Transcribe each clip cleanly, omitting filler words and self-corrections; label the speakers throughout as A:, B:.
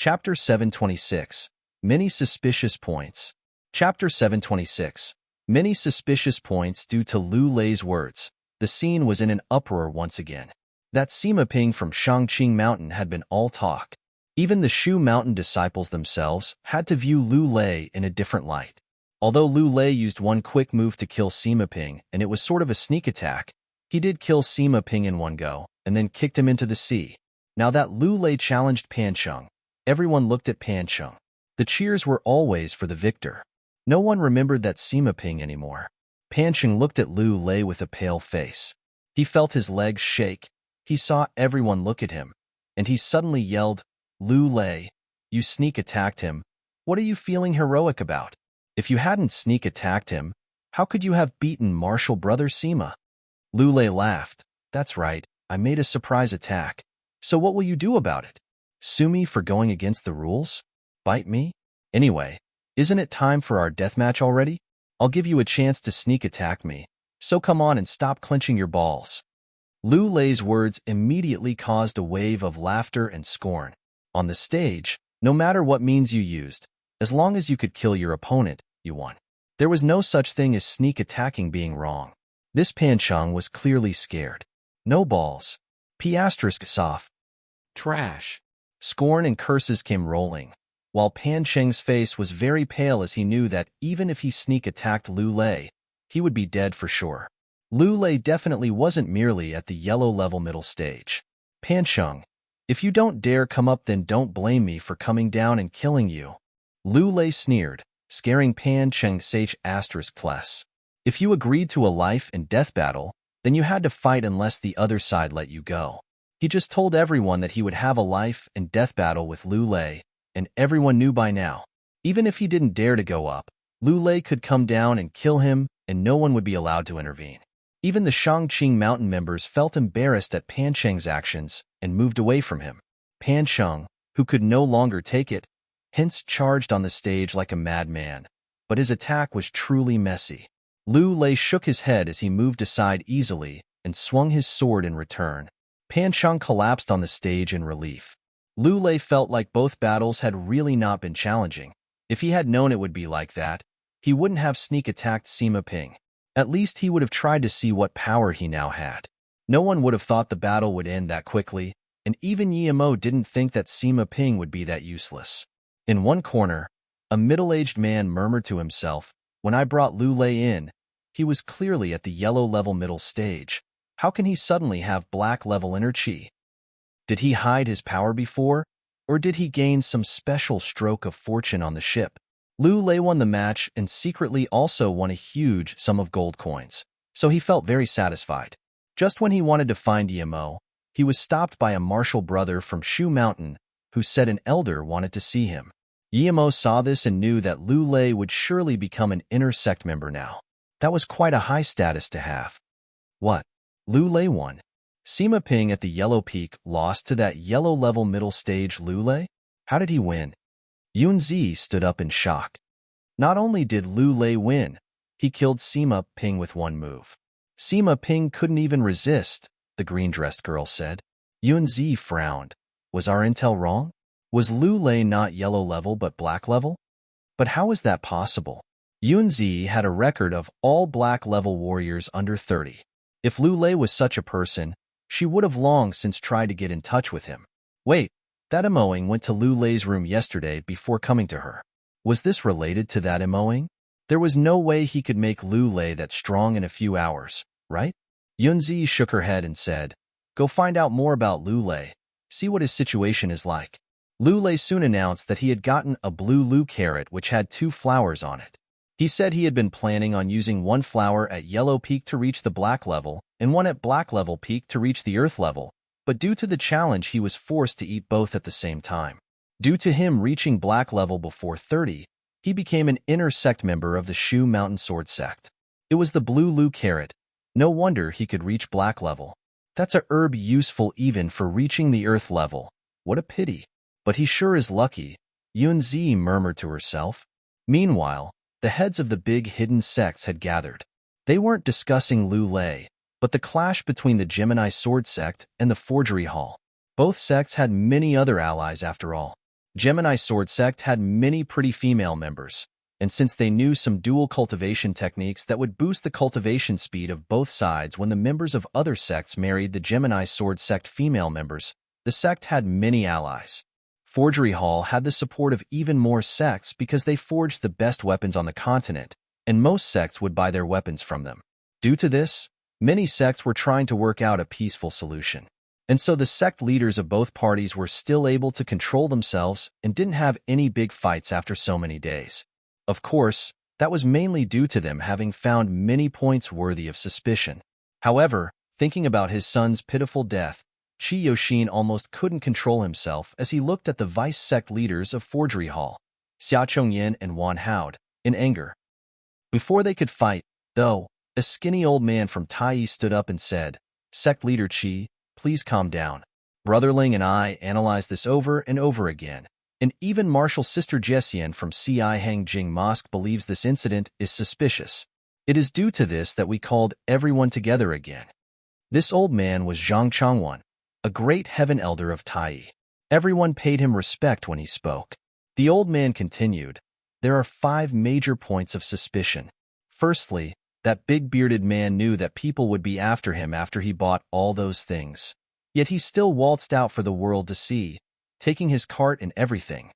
A: Chapter 726. Many Suspicious Points. Chapter 726. Many suspicious points due to Lu Lei's words. The scene was in an uproar once again. That Sima Ping from Shangqing Mountain had been all talk. Even the Shu Mountain disciples themselves had to view Lu Lei in a different light. Although Lu Lei used one quick move to kill Sima Ping, and it was sort of a sneak attack, he did kill Sima Ping in one go, and then kicked him into the sea. Now that Lu Lei challenged Pan Cheng, everyone looked at Pan Cheng. The cheers were always for the victor. No one remembered that Sima Ping anymore. Pan Cheng looked at Lu Lei with a pale face. He felt his legs shake. He saw everyone look at him, and he suddenly yelled, "Lu Lei, you sneak attacked him. What are you feeling heroic about? If you hadn't sneak attacked him, how could you have beaten martial brother Sima?" Lu Lei laughed. "That's right, I made a surprise attack. So what will you do about it? Sue me for going against the rules? Bite me? Anyway, isn't it time for our deathmatch already? I'll give you a chance to sneak attack me, so come on and stop clenching your balls." Lu Lei's words immediately caused a wave of laughter and scorn. On the stage, no matter what means you used, as long as you could kill your opponent, you won. There was no such thing as sneak attacking being wrong. This Pan Cheng was clearly scared. No balls. Soft. Trash. Scorn and curses came rolling, while Pan Cheng's face was very pale as he knew that even if he sneak attacked Lu Lei, he would be dead for sure. Lu Lei definitely wasn't merely at the yellow level middle stage. "Pan Cheng, if you don't dare come up, then don't blame me for coming down and killing you." Lu Lei sneered, scaring Pan Cheng ***. If you agreed to a life and death battle, then you had to fight unless the other side let you go. He just told everyone that he would have a life and death battle with Lu Lei, and everyone knew by now. Even if he didn't dare to go up, Lu Lei could come down and kill him, and no one would be allowed to intervene. Even the Shangqing Mountain members felt embarrassed at Pan Cheng's actions and moved away from him. Pan Cheng, who could no longer take it, hence charged on the stage like a madman, but his attack was truly messy. Lu Lei shook his head as he moved aside easily and swung his sword in return. Pan Cheng collapsed on the stage in relief. Lu Lei felt like both battles had really not been challenging. If he had known it would be like that, he wouldn't have sneak attacked Sima Ping. At least he would have tried to see what power he now had. No one would have thought the battle would end that quickly, and even Yimo didn't think that Sima Ping would be that useless. In one corner, a middle-aged man murmured to himself, "When I brought Lu Lei in, he was clearly at the yellow level middle stage. How can he suddenly have black level inner chi? Did he hide his power before, or did he gain some special stroke of fortune on the ship?" Lu Lei won the match and secretly also won a huge sum of gold coins, so he felt very satisfied. Just when he wanted to find Yimo, he was stopped by a martial brother from Shu Mountain who said an elder wanted to see him. Yimo saw this and knew that Lu Lei would surely become an inner sect member now. That was quite a high status to have. What? Lu Lei won. Sima Ping at the Yellow Peak lost to that yellow level middle stage Lu Lei? How did he win? Yunzi stood up in shock. Not only did Lu Lei win, he killed Sima Ping with one move. Sima Ping couldn't even resist, the green-dressed girl said. Yunzi frowned. Was our intel wrong? Was Lu Lei not yellow level but black level? But how is that possible? Yunzi had a record of all black level warriors under 30. If Lu Lei was such a person, she would have long since tried to get in touch with him. Wait, that Emoing went to Lu Lei's room yesterday before coming to her. Was this related to that Emoing? There was no way he could make Lu Lei that strong in a few hours, right? Yunzi shook her head and said, "Go find out more about Lu Lei. See what his situation is like." Lu Lei soon announced that he had gotten a blue Lu carrot which had 2 flowers on it. He said he had been planning on using one flower at Yellow Peak to reach the black level and one at black level peak to reach the earth level, but due to the challenge he was forced to eat both at the same time. Due to him reaching black level before 30, he became an inner sect member of the Shu Mountain Sword sect. It was the blue Lu carrot. No wonder he could reach black level. That's a herb useful even for reaching the earth level. What a pity. But he sure is lucky, Yunzi murmured to herself. Meanwhile, the heads of the big hidden sects had gathered. They weren't discussing Lu Lei, but the clash between the Gemini Sword sect and the Forgery Hall. Both sects had many other allies after all. Gemini sword sect had many pretty female members, and since they knew some dual cultivation techniques that would boost the cultivation speed of both sides when the members of other sects married the Gemini sword sect female members, the sect had many allies. Forgery Hall had the support of even more sects because they forged the best weapons on the continent, and most sects would buy their weapons from them. Due to this, many sects were trying to work out a peaceful solution. And so the sect leaders of both parties were still able to control themselves and didn't have any big fights after so many days. Of course, that was mainly due to them having found many points worthy of suspicion. However, thinking about his son's pitiful death, Qi Yoshin almost couldn't control himself as he looked at the vice sect leaders of Forgery Hall, Xia Chongyan and Wan Haod, in anger. Before they could fight, though, a skinny old man from Tai stood up and said, "Sect leader Qi, please calm down. Brother Ling and I analyzed this over and over again, and even Martial Sister Jessian from Ci Hangjing Mosque believes this incident is suspicious. It is due to this that we called everyone together again." This old man was Zhang Changwan, a great heaven elder of Tai. Everyone paid him respect when he spoke. The old man continued, "There are 5 major points of suspicion. Firstly, that big bearded man knew that people would be after him after he bought all those things. Yet he still waltzed out for the world to see, taking his cart and everything.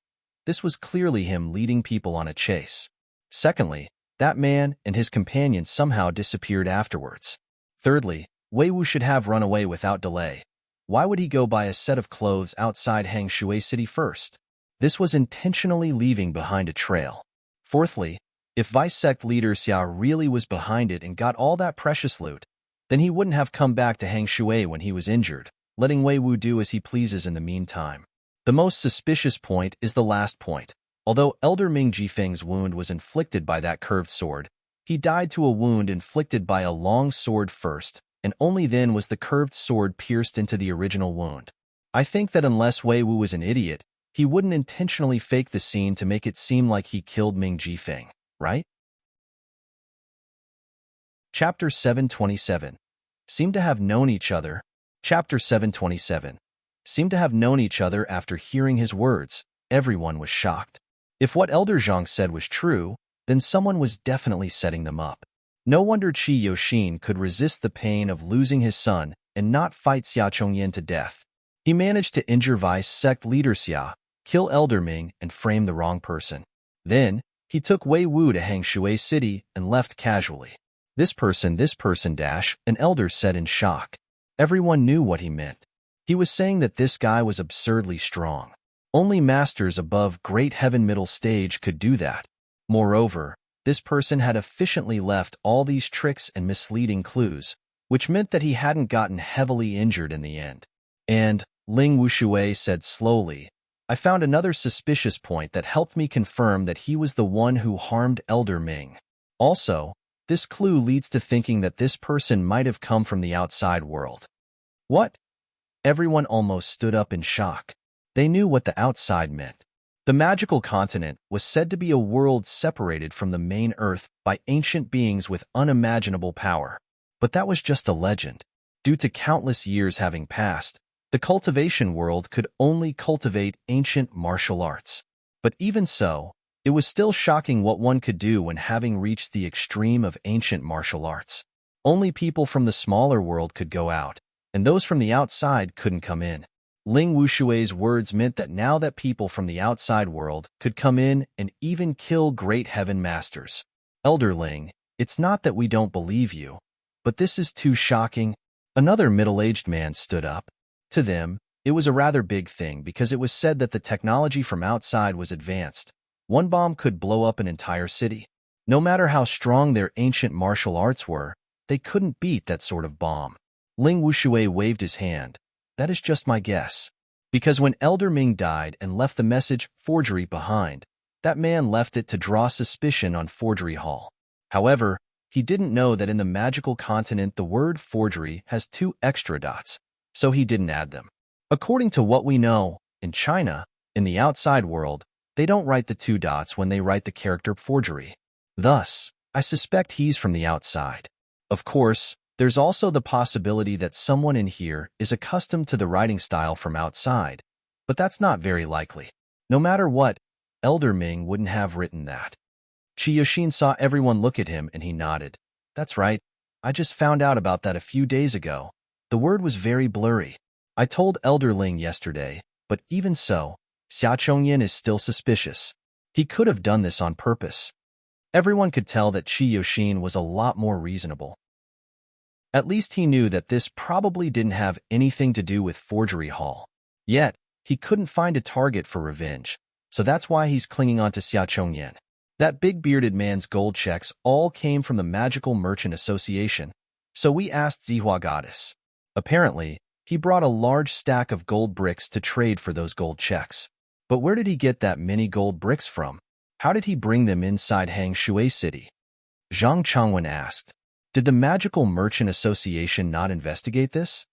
A: This was clearly him leading people on a chase. Secondly, that man and his companion somehow disappeared afterwards. Thirdly, Wei Wu should have run away without delay. Why would he go buy a set of clothes outside Hangshui City first? This was intentionally leaving behind a trail. Fourthly, if Vice Sect leader Xia really was behind it and got all that precious loot, then he wouldn't have come back to Hangshui when he was injured, letting Wei Wu do as he pleases in the meantime. The most suspicious point is the last point. Although Elder Ming Jifeng's wound was inflicted by that curved sword, he died to a wound inflicted by a long sword first, and only then was the curved sword pierced into the original wound. I think that unless Wei Wu was an idiot, he wouldn't intentionally fake the scene to make it seem like he killed Ming Jifeng, right? Chapter 727. Seem to have known each other. Chapter 727. Seem to have known each other after hearing his words. Everyone was shocked. If what Elder Zhang said was true, then someone was definitely setting them up. No wonder Qi Yoshin could resist the pain of losing his son and not fight Xia Chongyan to death. He managed to injure Vice Sect leader Xia, kill Elder Ming, and frame the wrong person. Then, he took Wei Wu to Hangshui City and left casually. This person, an elder said in shock. Everyone knew what he meant. He was saying that this guy was absurdly strong. Only masters above Great Heaven Middle Stage could do that. Moreover, this person had efficiently left all these tricks and misleading clues, which meant that he hadn't gotten heavily injured in the end. And, Ling Wushui said slowly, I found another suspicious point that helped me confirm that he was the one who harmed Elder Ming. Also, this clue leads to thinking that this person might have come from the outside world. What? Everyone almost stood up in shock. They knew what the outside meant. The magical continent was said to be a world separated from the main Earth by ancient beings with unimaginable power. But that was just a legend. Due to countless years having passed, the cultivation world could only cultivate ancient martial arts. But even so, it was still shocking what one could do when having reached the extreme of ancient martial arts. Only people from the smaller world could go out, and those from the outside couldn't come in. Ling Wushui's words meant that now that people from the outside world could come in and even kill great heaven masters. Elder Ling, it's not that we don't believe you, but this is too shocking. Another middle-aged man stood up. To them, it was a rather big thing because it was said that the technology from outside was advanced. One bomb could blow up an entire city. No matter how strong their ancient martial arts were, they couldn't beat that sort of bomb. Ling Wushui waved his hand. That is just my guess. Because when Elder Ming died and left the message forgery behind, that man left it to draw suspicion on Forgery Hall. However, he didn't know that in the magical continent the word forgery has 2 extra dots, so he didn't add them. According to what we know, in China, in the outside world, they don't write the 2 dots when they write the character forgery. Thus, I suspect he's from the outside. Of course, there's also the possibility that someone in here is accustomed to the writing style from outside, but that's not very likely. No matter what, Elder Ming wouldn't have written that. Qi Yoshin saw everyone look at him and he nodded. That's right. I just found out about that a few days ago. The word was very blurry. I told Elder Ling yesterday, but even so, Xia Chongyan is still suspicious. He could have done this on purpose. Everyone could tell that Qi Yoshin was a lot more reasonable. At least he knew that this probably didn't have anything to do with Forgery Hall. Yet, he couldn't find a target for revenge, so that's why he's clinging on to Xia Chongyan. That big bearded man's gold checks all came from the Magical Merchant Association, so we asked Zihua Goddess. Apparently, he brought a large stack of gold bricks to trade for those gold checks. But where did he get that many gold bricks from? How did he bring them inside Hang Shui City? Zhang Changwen asked. Did the Magical Merchant Association not investigate this?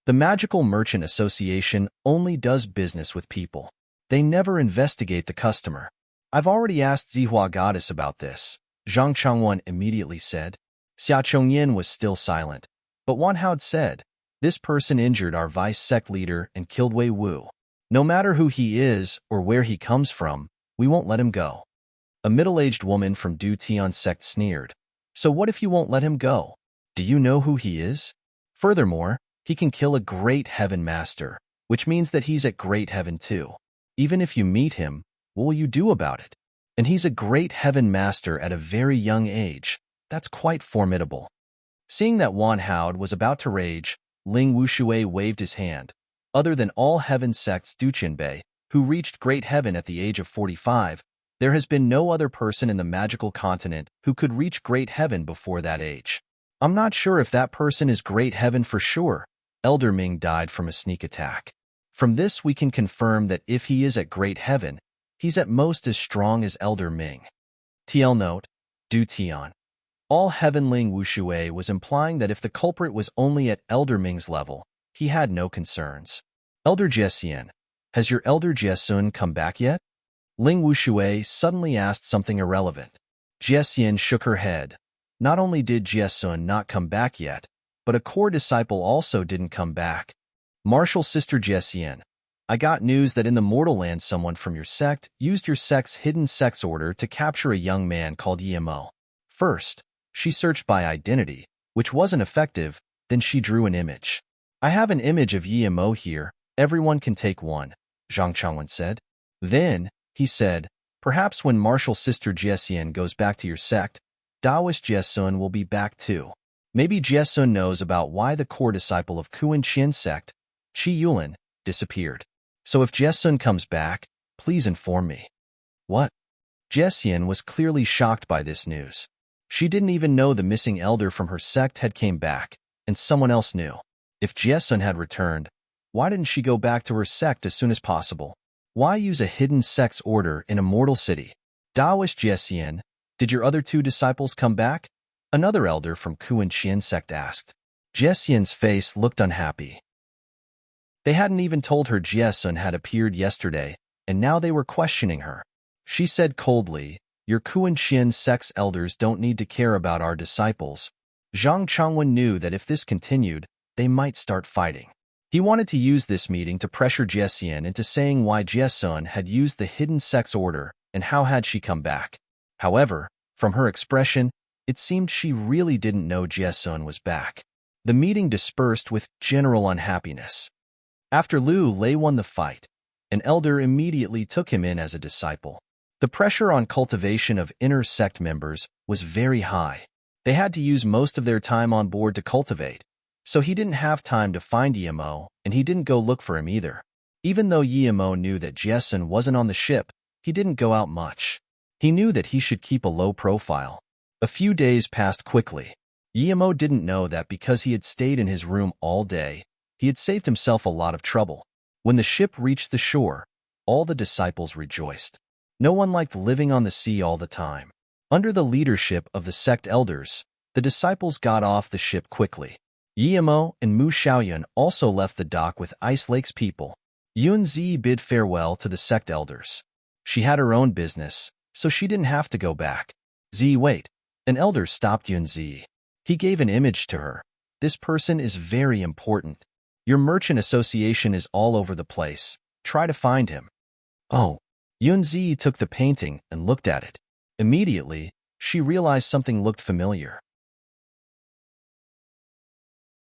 A: The Magical Merchant Association only does business with people. They never investigate the customer. I've already asked Zihua Goddess about this, Zhang Changwen immediately said. Xia Chongyan was still silent, but Wan Hao said, this person injured our vice sect leader and killed Wei Wu. No matter who he is or where he comes from, we won't let him go. A middle-aged woman from Du Tian sect sneered. So what if you won't let him go? Do you know who he is? Furthermore, he can kill a Great Heaven Master, which means that he's at Great Heaven too. Even if you meet him, what will you do about it? And he's a Great Heaven Master at a very young age. That's quite formidable. Seeing that Wan Hao was about to rage, Ling Wushui waved his hand. Other than all heaven sects Duqianbei, who reached Great Heaven at the age of 45, there has been no other person in the magical continent who could reach Great Heaven before that age. I'm not sure if that person is Great Heaven for sure. Elder Ming died from a sneak attack. From this we can confirm that if he is at Great Heaven, he's at most as strong as Elder Ming. TL note, Du Tian. All Heaven Ling Wushui was implying that if the culprit was only at Elder Ming's level, he had no concerns. Elder Jiesian, has your Elder Jiesun come back yet? Ling Wushui suddenly asked something irrelevant. Jiesian shook her head. Not only did Jiesun not come back yet, but a core disciple also didn't come back. Martial Sister Jiesian, I got news that in the Mortal Land someone from your sect used your sect's hidden sex order to capture a young man called Yimo. First, she searched by identity, which wasn't effective, then she drew an image. I have an image of Yimo here, everyone can take one, Zhang Changwen said. Then, he said, perhaps when Martial Sister Jiesian goes back to your sect, Taoist Jiesun will be back too. Maybe Jiesun knows about why the core disciple of Kuan Qian sect, Qi Yulin, disappeared. So if Jiesun comes back, please inform me. What? Jiesian was clearly shocked by this news. She didn't even know the missing elder from her sect had came back, and someone else knew. If Jiesun had returned, why didn't she go back to her sect as soon as possible? Why use a hidden sex order in a mortal city? Taoist Jiesian, did your other two disciples come back? Another elder from Kuan Qian sect asked. Jiesian's face looked unhappy. They hadn't even told her Jiesun had appeared yesterday, and now they were questioning her. She said coldly, your Kuan Qian sect's elders don't need to care about our disciples. Zhang Changwen knew that if this continued, they might start fighting. He wanted to use this meeting to pressure Jiesian into saying why Jiesun had used the hidden sex order and how had she come back. However, from her expression, it seemed she really didn't know Jiesun was back. The meeting dispersed with general unhappiness. After Liu Lei won the fight, an elder immediately took him in as a disciple. The pressure on cultivation of inner sect members was very high. They had to use most of their time on board to cultivate, so he didn't have time to find Yimo, and he didn't go look for him either. Even though Yimo knew that Jiesun wasn't on the ship, he didn't go out much. He knew that he should keep a low profile. A few days passed quickly. Yimo didn't know that because he had stayed in his room all day, he had saved himself a lot of trouble. When the ship reached the shore, all the disciples rejoiced. No one liked living on the sea all the time. Under the leadership of the sect elders, the disciples got off the ship quickly. Yimo and Mu Xiaoyun also left the dock with Ice Lake's people. Yun Zi bid farewell to the sect elders. She had her own business, so she didn't have to go back. Zi, wait. An elder stopped Yun Zi. He gave an image to her. This person is very important. Your merchant association is all over the place. Try to find him. Oh, Yunzi took the painting and looked at it. Immediately, she realized something looked familiar.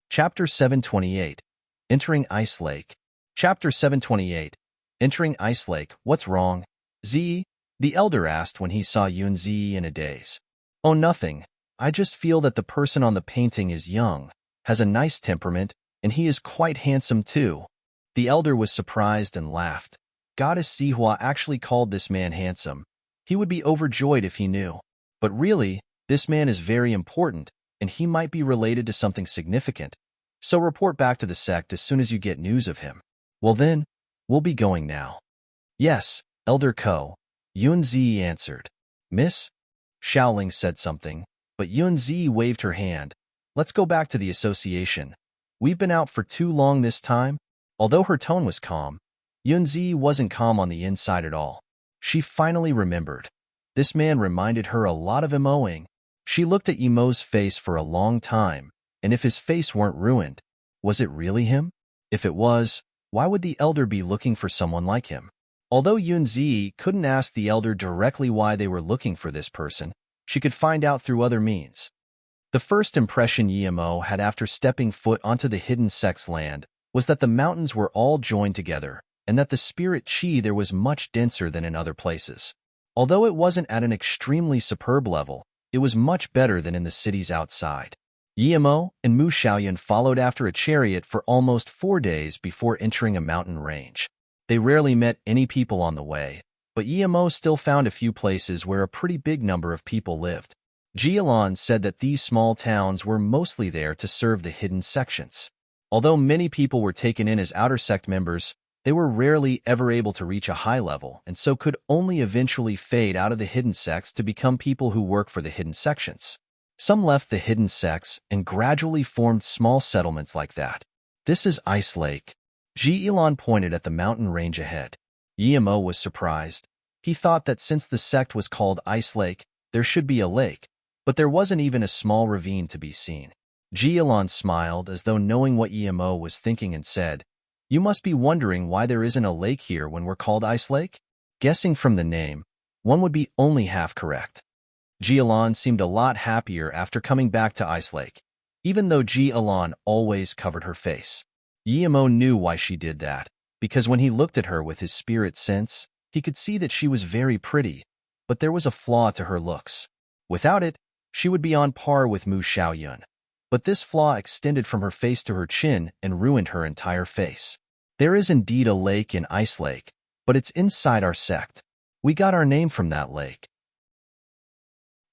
A: Chapter 728. Entering Ice Lake. Chapter 728. Entering Ice Lake. What's wrong? Z? The elder asked when he saw Yunzi in a daze. Oh, nothing. I just feel that the person on the painting is young, has a nice temperament, and he is quite handsome too. The elder was surprised and laughed. Goddess Sihua actually called this man handsome. He would be overjoyed if he knew. But really, this man is very important, and he might be related to something significant. So report back to the sect as soon as you get news of him. Well then, we'll be going now. Yes, Elder Ko, Yunzi answered. Miss? Xiaoling said something, but Yunzi waved her hand. Let's go back to the association. We've been out for too long this time. Although her tone was calm, Yunzi wasn't calm on the inside at all. She finally remembered. This man reminded her a lot of Emoing. She looked at Emo's face for a long time, and if his face weren't ruined, was it really him? If it was, why would the elder be looking for someone like him? Although Yunzi couldn't ask the elder directly why they were looking for this person, she could find out through other means. The first impression Emo had after stepping foot onto the hidden sect's land was that the mountains were all joined together, and that the spirit chi there was much denser than in other places. Although it wasn't at an extremely superb level, it was much better than in the cities outside. Emo and Mu Xiaoyun followed after a chariot for almost 4 days before entering a mountain range. They rarely met any people on the way, but Emo still found a few places where a pretty big number of people lived. Jialan said that these small towns were mostly there to serve the hidden sections. Although many people were taken in as outer sect members, they were rarely ever able to reach a high level and so could only eventually fade out of the hidden sects to become people who work for the hidden sections. Some left the hidden sects and gradually formed small settlements like that. This is Ice Lake. Ji-Elan pointed at the mountain range ahead. Emo was surprised. He thought that since the sect was called Ice Lake, there should be a lake, but there wasn't even a small ravine to be seen. Ji-Elan smiled as though knowing what Emo was thinking and said, You must be wondering why there isn't a lake here when we're called Ice Lake? Guessing from the name, one would be only half correct. Ji-Elan seemed a lot happier after coming back to Ice Lake, even though Ji-Elan always covered her face. Emo knew why she did that, because when he looked at her with his spirit sense, he could see that she was very pretty, but there was a flaw to her looks. Without it, she would be on par with Mu Xiaoyun. But this flaw extended from her face to her chin and ruined her entire face. There is indeed a lake in Ice Lake, but it's inside our sect. We got our name from that lake.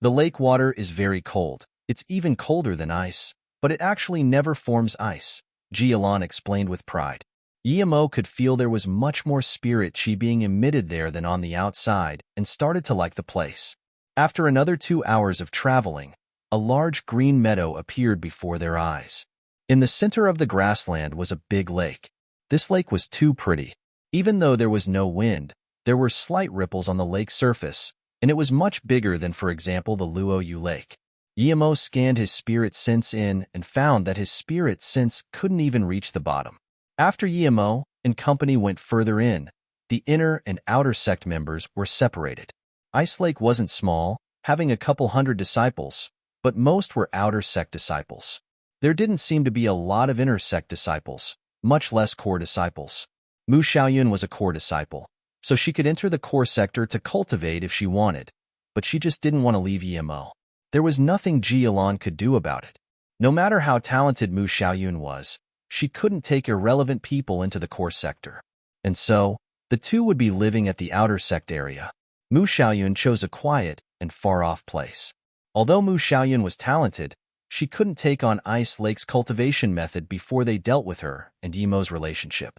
A: The lake water is very cold. It's even colder than ice, but it actually never forms ice, Ji-Elan explained with pride. Emo could feel there was much more spirit chi being emitted there than on the outside and started to like the place. After another 2 hours of traveling, a large green meadow appeared before their eyes. In the center of the grassland was a big lake. This lake was too pretty. Even though there was no wind, there were slight ripples on the lake's surface, and it was much bigger than, for example, the Luoyu Lake. Emo scanned his spirit sense in and found that his spirit sense couldn't even reach the bottom. After Emo and company went further in, the inner and outer sect members were separated. Ice Lake wasn't small, having a couple hundred disciples, but most were outer sect disciples. There didn't seem to be a lot of inner sect disciples, much less core disciples. Mu Xiaoyun was a core disciple, so she could enter the core sector to cultivate if she wanted, but she just didn't want to leave Emo. There was nothing Ji-Elan could do about it. No matter how talented Mu Xiaoyun was, she couldn't take irrelevant people into the core sector. And so, the two would be living at the outer sect area. Mu Xiaoyun chose a quiet and far-off place. Although Mu Xiaoyun was talented, she couldn't take on Ice Lake's cultivation method before they dealt with her and Emo's relationship.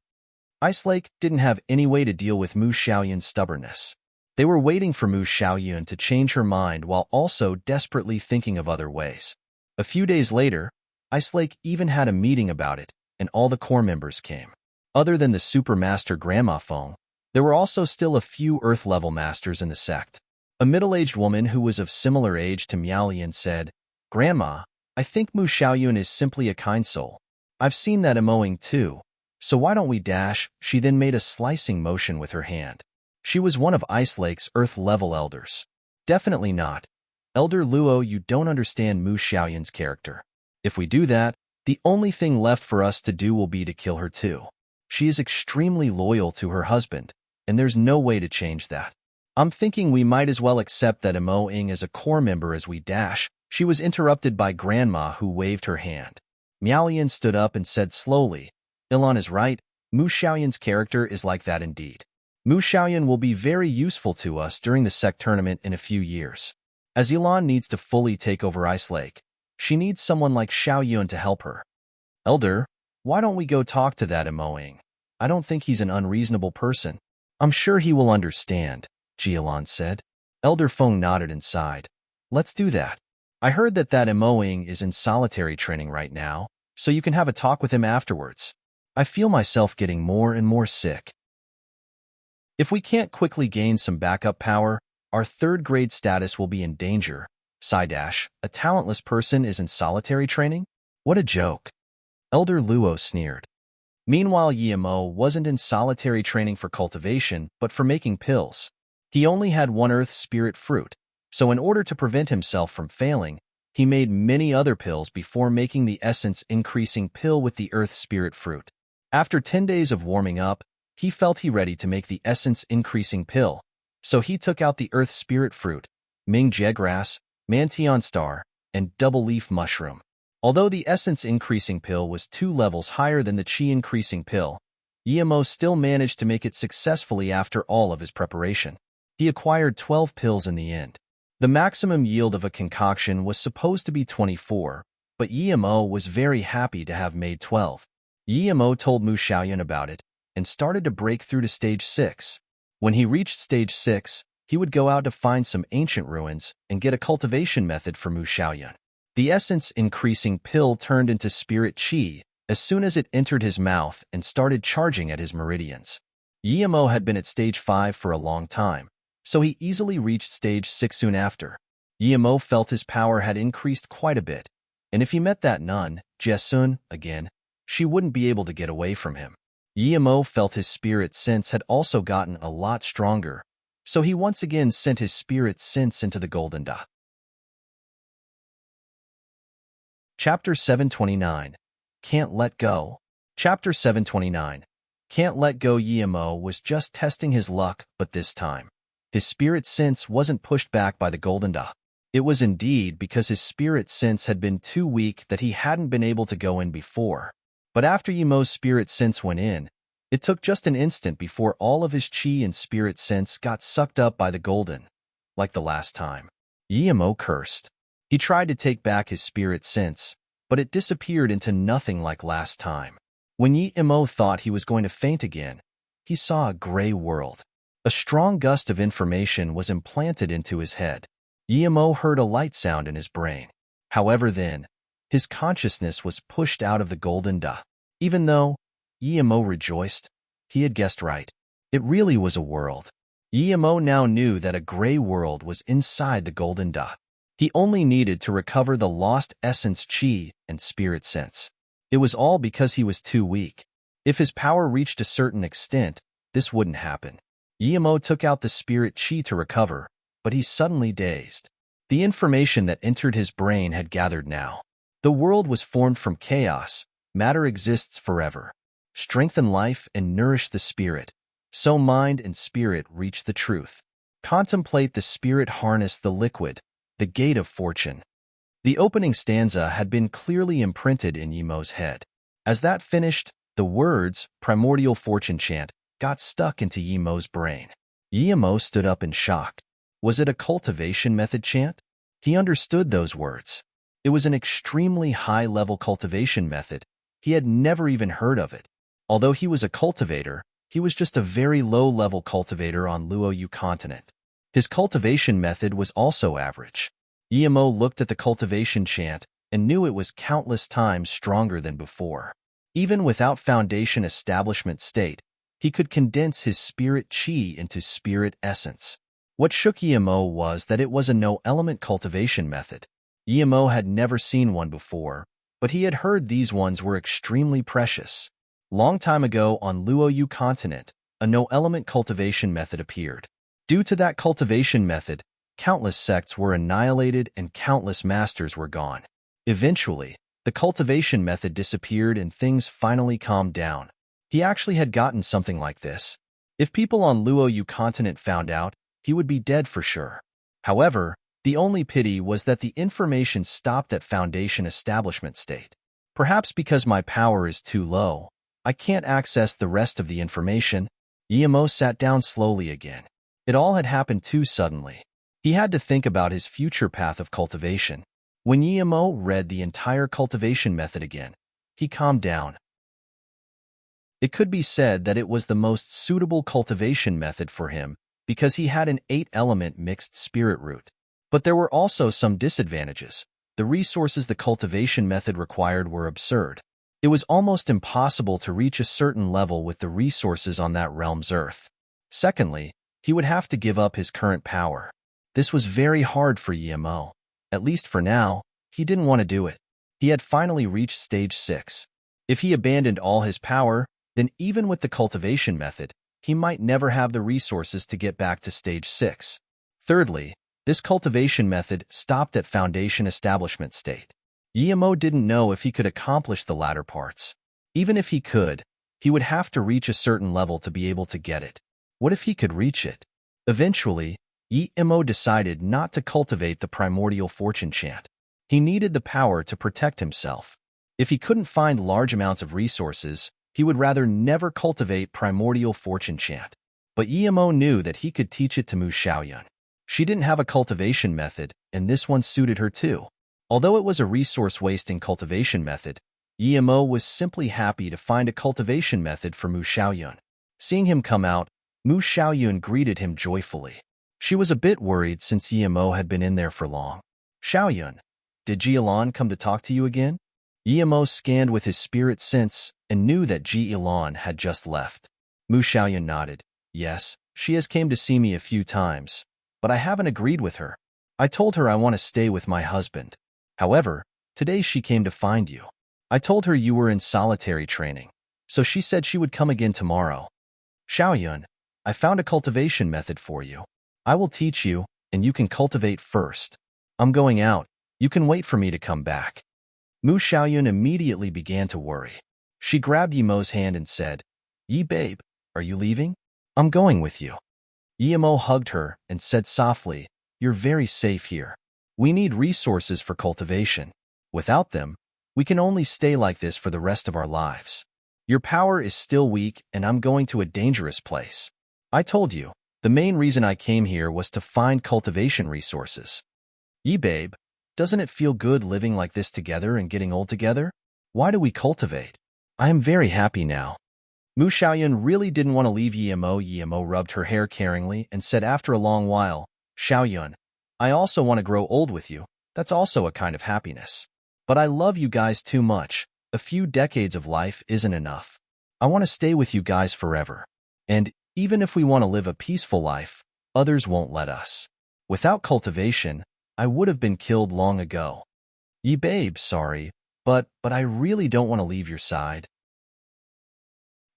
A: Ice Lake didn't have any way to deal with Mu Xiaoyun's stubbornness. They were waiting for Mu Xiaoyun to change her mind while also desperately thinking of other ways. A few days later, Ice Lake even had a meeting about it, and all the core members came. Other than the Super Master Grandma Feng, there were also still a few Earth-level masters in the sect. A middle-aged woman who was of similar age to Miaolian said, Grandma, I think Mu Xiaoyun is simply a kind soul. I've seen that emoing too, so why don't we dash? She then made a slicing motion with her hand. She was one of Ice Lake's Earth-level elders. Definitely not. Elder Luo, you don't understand Mu Xiaoyan's character. If we do that, the only thing left for us to do will be to kill her too. She is extremely loyal to her husband, and there's no way to change that. I'm thinking we might as well accept that Mo Ying is a core member as we dash. She was interrupted by Grandma, who waved her hand. Miaolian stood up and said slowly, Ilan is right, Mu Xiaoyan's character is like that indeed. Mu Xiaoyan will be very useful to us during the SEC tournament in a few years. As Ilan needs to fully take over Ice Lake, she needs someone like Xiao Yun to help her. Elder, why don't we go talk to that Mo Ying? I don't think he's an unreasonable person. I'm sure he will understand, Jialan said. Elder Feng nodded and sighed. Let's do that. I heard that Mo Ying is in solitary training right now, so you can have a talk with him afterwards. I feel myself getting more and more sick. If we can't quickly gain some backup power, our third-grade status will be in danger. Psydash, a talentless person is in solitary training? What a joke. Elder Luo sneered. Meanwhile, Yimo wasn't in solitary training for cultivation, but for making pills. He only had one earth spirit fruit, so in order to prevent himself from failing, he made many other pills before making the essence-increasing pill with the earth spirit fruit. After 10 days of warming up, he felt ready to make the essence-increasing pill, so he took out the earth spirit fruit, Ming Jie grass, Mantion star, and double-leaf mushroom. Although the essence-increasing pill was 2 levels higher than the chi-increasing pill, Yimo still managed to make it successfully after all of his preparation. He acquired 12 pills in the end. The maximum yield of a concoction was supposed to be 24, but Yimo was very happy to have made 12. Yimo told Mu Xiaoyan about it and started to break through to stage 6. When he reached stage 6, he would go out to find some ancient ruins and get a cultivation method for Mu Xiaoyan. The essence-increasing pill turned into spirit qi as soon as it entered his mouth and started charging at his meridians. Yimo had been at stage 5 for a long time, so he easily reached stage 6 soon after. Yimo felt his power had increased quite a bit, and if he met that nun, Jesun, again, she wouldn't be able to get away from him. Yimo felt his spirit sense had also gotten a lot stronger, so he once again sent his spirit sense into the Golden Da. Chapter 729. Can't Let Go. Chapter 729. Can't Let Go. Yimo was just testing his luck, but this time, his spirit sense wasn't pushed back by the Golden Da. It was indeed because his spirit sense had been too weak that he hadn't been able to go in before. But after Yimo's spirit sense went in, it took just an instant before all of his chi and spirit sense got sucked up by the golden, like the last time. Yimo cursed. He tried to take back his spirit sense, but it disappeared into nothing like last time. When Yimo thought he was going to faint again, he saw a gray world. A strong gust of information was implanted into his head. Yimo heard a light sound in his brain. However then, his consciousness was pushed out of the Golden Da. Even though Yimo rejoiced, he had guessed right. It really was a world. Yimo now knew that a gray world was inside the Golden Da. He only needed to recover the lost essence chi and spirit sense. It was all because he was too weak. If his power reached a certain extent, this wouldn't happen. Yimo took out the spirit chi to recover, but he suddenly dazed. The information that entered his brain had gathered now. The world was formed from chaos. Matter exists forever. Strengthen life and nourish the spirit, so mind and spirit reach the truth. Contemplate the spirit harness the liquid, the gate of fortune. The opening stanza had been clearly imprinted in Yimo's head. As that finished, the words, primordial fortune chant, got stuck into Yimo's brain. Yimo stood up in shock. Was it a cultivation method chant? He understood those words. It was an extremely high-level cultivation method. He had never even heard of it. Although he was a cultivator, he was just a very low-level cultivator on Luoyu continent. His cultivation method was also average. Yimo looked at the cultivation chant and knew it was countless times stronger than before. Even without foundation establishment state, he could condense his spirit chi into spirit essence. What shook Yimo was that it was a no-element cultivation method. Yimo had never seen one before, but he had heard these ones were extremely precious. Long time ago on Luoyu continent, a no-element cultivation method appeared. Due to that cultivation method, countless sects were annihilated and countless masters were gone. Eventually, the cultivation method disappeared and things finally calmed down. He actually had gotten something like this. If people on Luoyu continent found out, he would be dead for sure. However, the only pity was that the information stopped at foundation establishment state. Perhaps because my power is too low, I can't access the rest of the information. Yemo sat down slowly again. It all had happened too suddenly. He had to think about his future path of cultivation. When Yemo read the entire cultivation method again, he calmed down. It could be said that it was the most suitable cultivation method for him because he had an 8-element mixed spirit root. But there were also some disadvantages. The resources the cultivation method required were absurd. It was almost impossible to reach a certain level with the resources on that realm's earth. Secondly, he would have to give up his current power. This was very hard for Yemo. At least for now, he didn't want to do it. He had finally reached stage 6. If he abandoned all his power, then even with the cultivation method, he might never have the resources to get back to stage 6. Thirdly, this cultivation method stopped at foundation establishment state. Yemo didn't know if he could accomplish the latter parts. Even if he could, he would have to reach a certain level to be able to get it. What if he could reach it? Eventually, Yemo decided not to cultivate the primordial fortune chant. He needed the power to protect himself. If he couldn't find large amounts of resources, he would rather never cultivate primordial fortune chant. But Yemo knew that he could teach it to Mu Xiaoyun. She didn't have a cultivation method, and this one suited her too. Although it was a resource-wasting cultivation method, Yemo was simply happy to find a cultivation method for Mu Xiaoyun. Seeing him come out, Mu Xiaoyun greeted him joyfully. She was a bit worried since Yemo had been in there for long. Xiaoyun, did Ji-Elan come to talk to you again? Yemo scanned with his spirit sense and knew that Ji-Elan had just left. Mu Xiaoyun nodded. Yes, she has came to see me a few times, but I haven't agreed with her. I told her I want to stay with my husband. However, today she came to find you. I told her you were in solitary training, so she said she would come again tomorrow. Xiaoyun, I found a cultivation method for you. I will teach you, and you can cultivate first. I'm going out. You can wait for me to come back. Mu Xiaoyun immediately began to worry. She grabbed Yemo's hand and said, Yi babe, are you leaving? I'm going with you. Yemo hugged her and said softly, You're very safe here. We need resources for cultivation. Without them, we can only stay like this for the rest of our lives. Your power is still weak and I'm going to a dangerous place. I told you, the main reason I came here was to find cultivation resources. Yi babe, doesn't it feel good living like this together and getting old together? Why do we cultivate? I am very happy now. Mu Xiaoyun really didn't want to leave Yemo. Yemo rubbed her hair caringly and said after a long while, Xiaoyun, I also want to grow old with you. That's also a kind of happiness. But I love you guys too much. A few decades of life isn't enough. I want to stay with you guys forever. And even if we want to live a peaceful life, others won't let us. Without cultivation, I would have been killed long ago. Yi babe, sorry, but I really don't want to leave your side.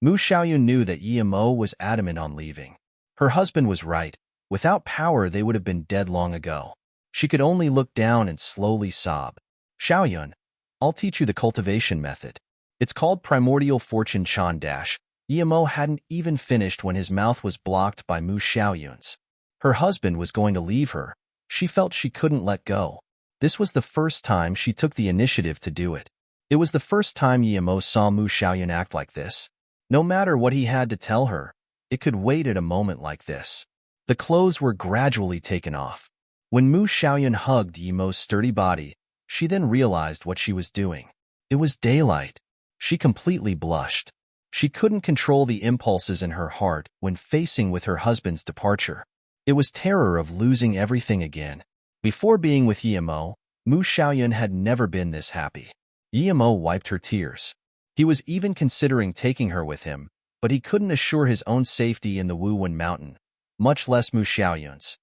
A: Mu Xiaoyun knew that Yemo was adamant on leaving. Her husband was right. Without power, they would have been dead long ago. She could only look down and slowly sob. Xiaoyun, I'll teach you the cultivation method. It's called primordial fortune chan dash. Yemo hadn't even finished when his mouth was blocked by Mu Xiaoyun's. Her husband was going to leave her. She felt she couldn't let go. This was the first time she took the initiative to do it. It was the first time Yemo saw Mu Xiaoyun act like this. No matter what he had to tell her, it could wait at a moment like this. The clothes were gradually taken off. When Mu Xiaoyun hugged Yemo's sturdy body, she then realized what she was doing. It was daylight. She completely blushed. She couldn't control the impulses in her heart when facing with her husband's departure. It was terror of losing everything again. Before being with Yemo, Mu Xiaoyun had never been this happy. Yemo wiped her tears. He was even considering taking her with him, but he couldn't assure his own safety in the Wuwen Mountain, much less Mu Xiaoyun's.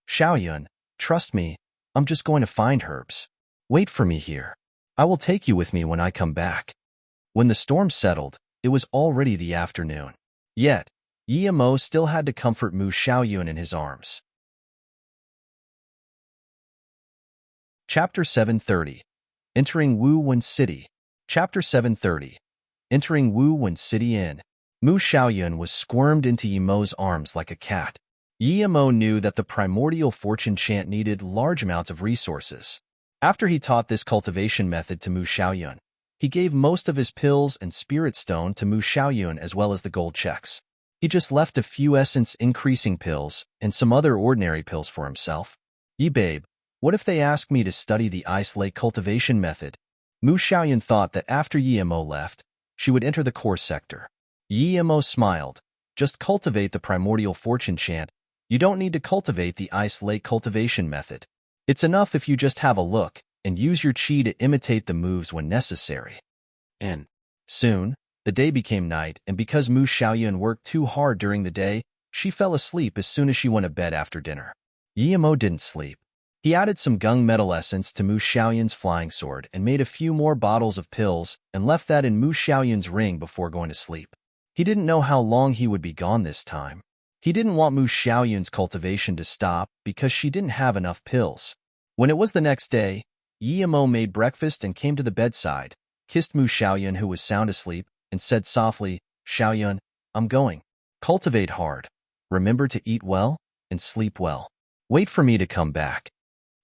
A: Xiaoyun, trust me, I'm just going to find herbs. Wait for me here. I will take you with me when I come back. When the storm settled, it was already the afternoon. Yet, Yi still had to comfort Mu Xiaoyun in his arms. Chapter 730. Entering Wu Wen City. Chapter 730. Entering Wu Wen City Inn. Mu Xiaoyun was squirmed into Yimo's arms like a cat. Yimo knew that the primordial fortune chant needed large amounts of resources. After he taught this cultivation method to Mu Xiaoyun, he gave most of his pills and spirit stone to Mu Xiaoyun as well as the gold checks. He just left a few essence-increasing pills and some other ordinary pills for himself. Yi babe, what if they ask me to study the ice lake cultivation method? Mu Xiaoyun thought that after Yimo left, she would enter the core sector. Yimo smiled. Just cultivate the primordial fortune chant. You don't need to cultivate the ice lake cultivation method. It's enough if you just have a look and use your chi to imitate the moves when necessary. And soon, the day became night, and because Mu Xiaoyun worked too hard during the day, she fell asleep as soon as she went to bed after dinner. Yimo didn't sleep. He added some gung metal essence to Mu Xiaoyun's flying sword and made a few more bottles of pills and left that in Mu Xiaoyun's ring before going to sleep. He didn't know how long he would be gone this time. He didn't want Mu Xiaoyun's cultivation to stop because she didn't have enough pills. When it was the next day, Yimo made breakfast and came to the bedside, kissed Mu Xiaoyun who was sound asleep, and said softly, Xiaoyun, I'm going. Cultivate hard. Remember to eat well and sleep well. Wait for me to come back.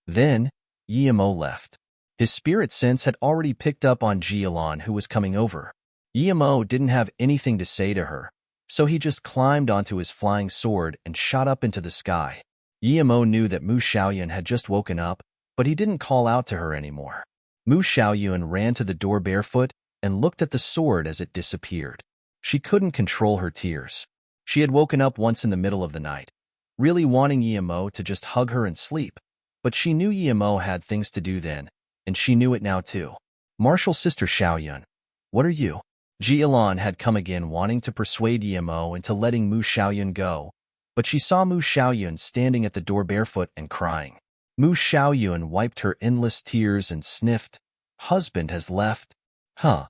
A: Then, Yimo left. His spirit sense had already picked up on Jialan who was coming over. Yimo didn't have anything to say to her, so he just climbed onto his flying sword and shot up into the sky. Yimo knew that Mu Xiaoyun had just woken up, but he didn't call out to her anymore. Mu Xiaoyun ran to the door barefoot and looked at the sword as it disappeared. She couldn't control her tears. She had woken up once in the middle of the night, really wanting Yimo to just hug her and sleep, but she knew Yimo had things to do then, and she knew it now too. Martial sister Xiaoyun, what are you? Jialan had come again wanting to persuade Yimo into letting Mu Xiaoyun go, but she saw Mu Xiaoyun standing at the door barefoot and crying. Mu Xiaoyun wiped her endless tears and sniffed. Husband has left. Huh.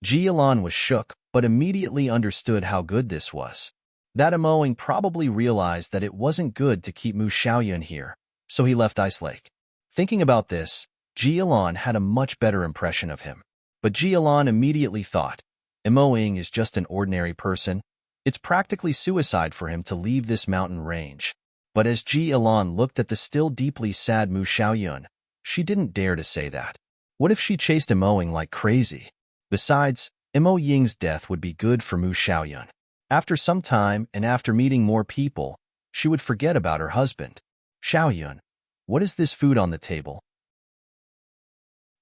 A: Jialan was shook, but immediately understood how good this was. That Amoing probably realized that it wasn't good to keep Mu Xiaoyun here, so he left Ice Lake. Thinking about this, Jialan had a much better impression of him. But Jialan immediately thought, Amoing is just an ordinary person. It's practically suicide for him to leave this mountain range. But as Jialan looked at the still deeply sad Mu Xiaoyun, she didn't dare to say that. What if she chased Amoing like crazy? Besides, Mo Ying's death would be good for Mu Xiaoyun. After some time and after meeting more people, she would forget about her husband. Xiaoyun, what is this food on the table?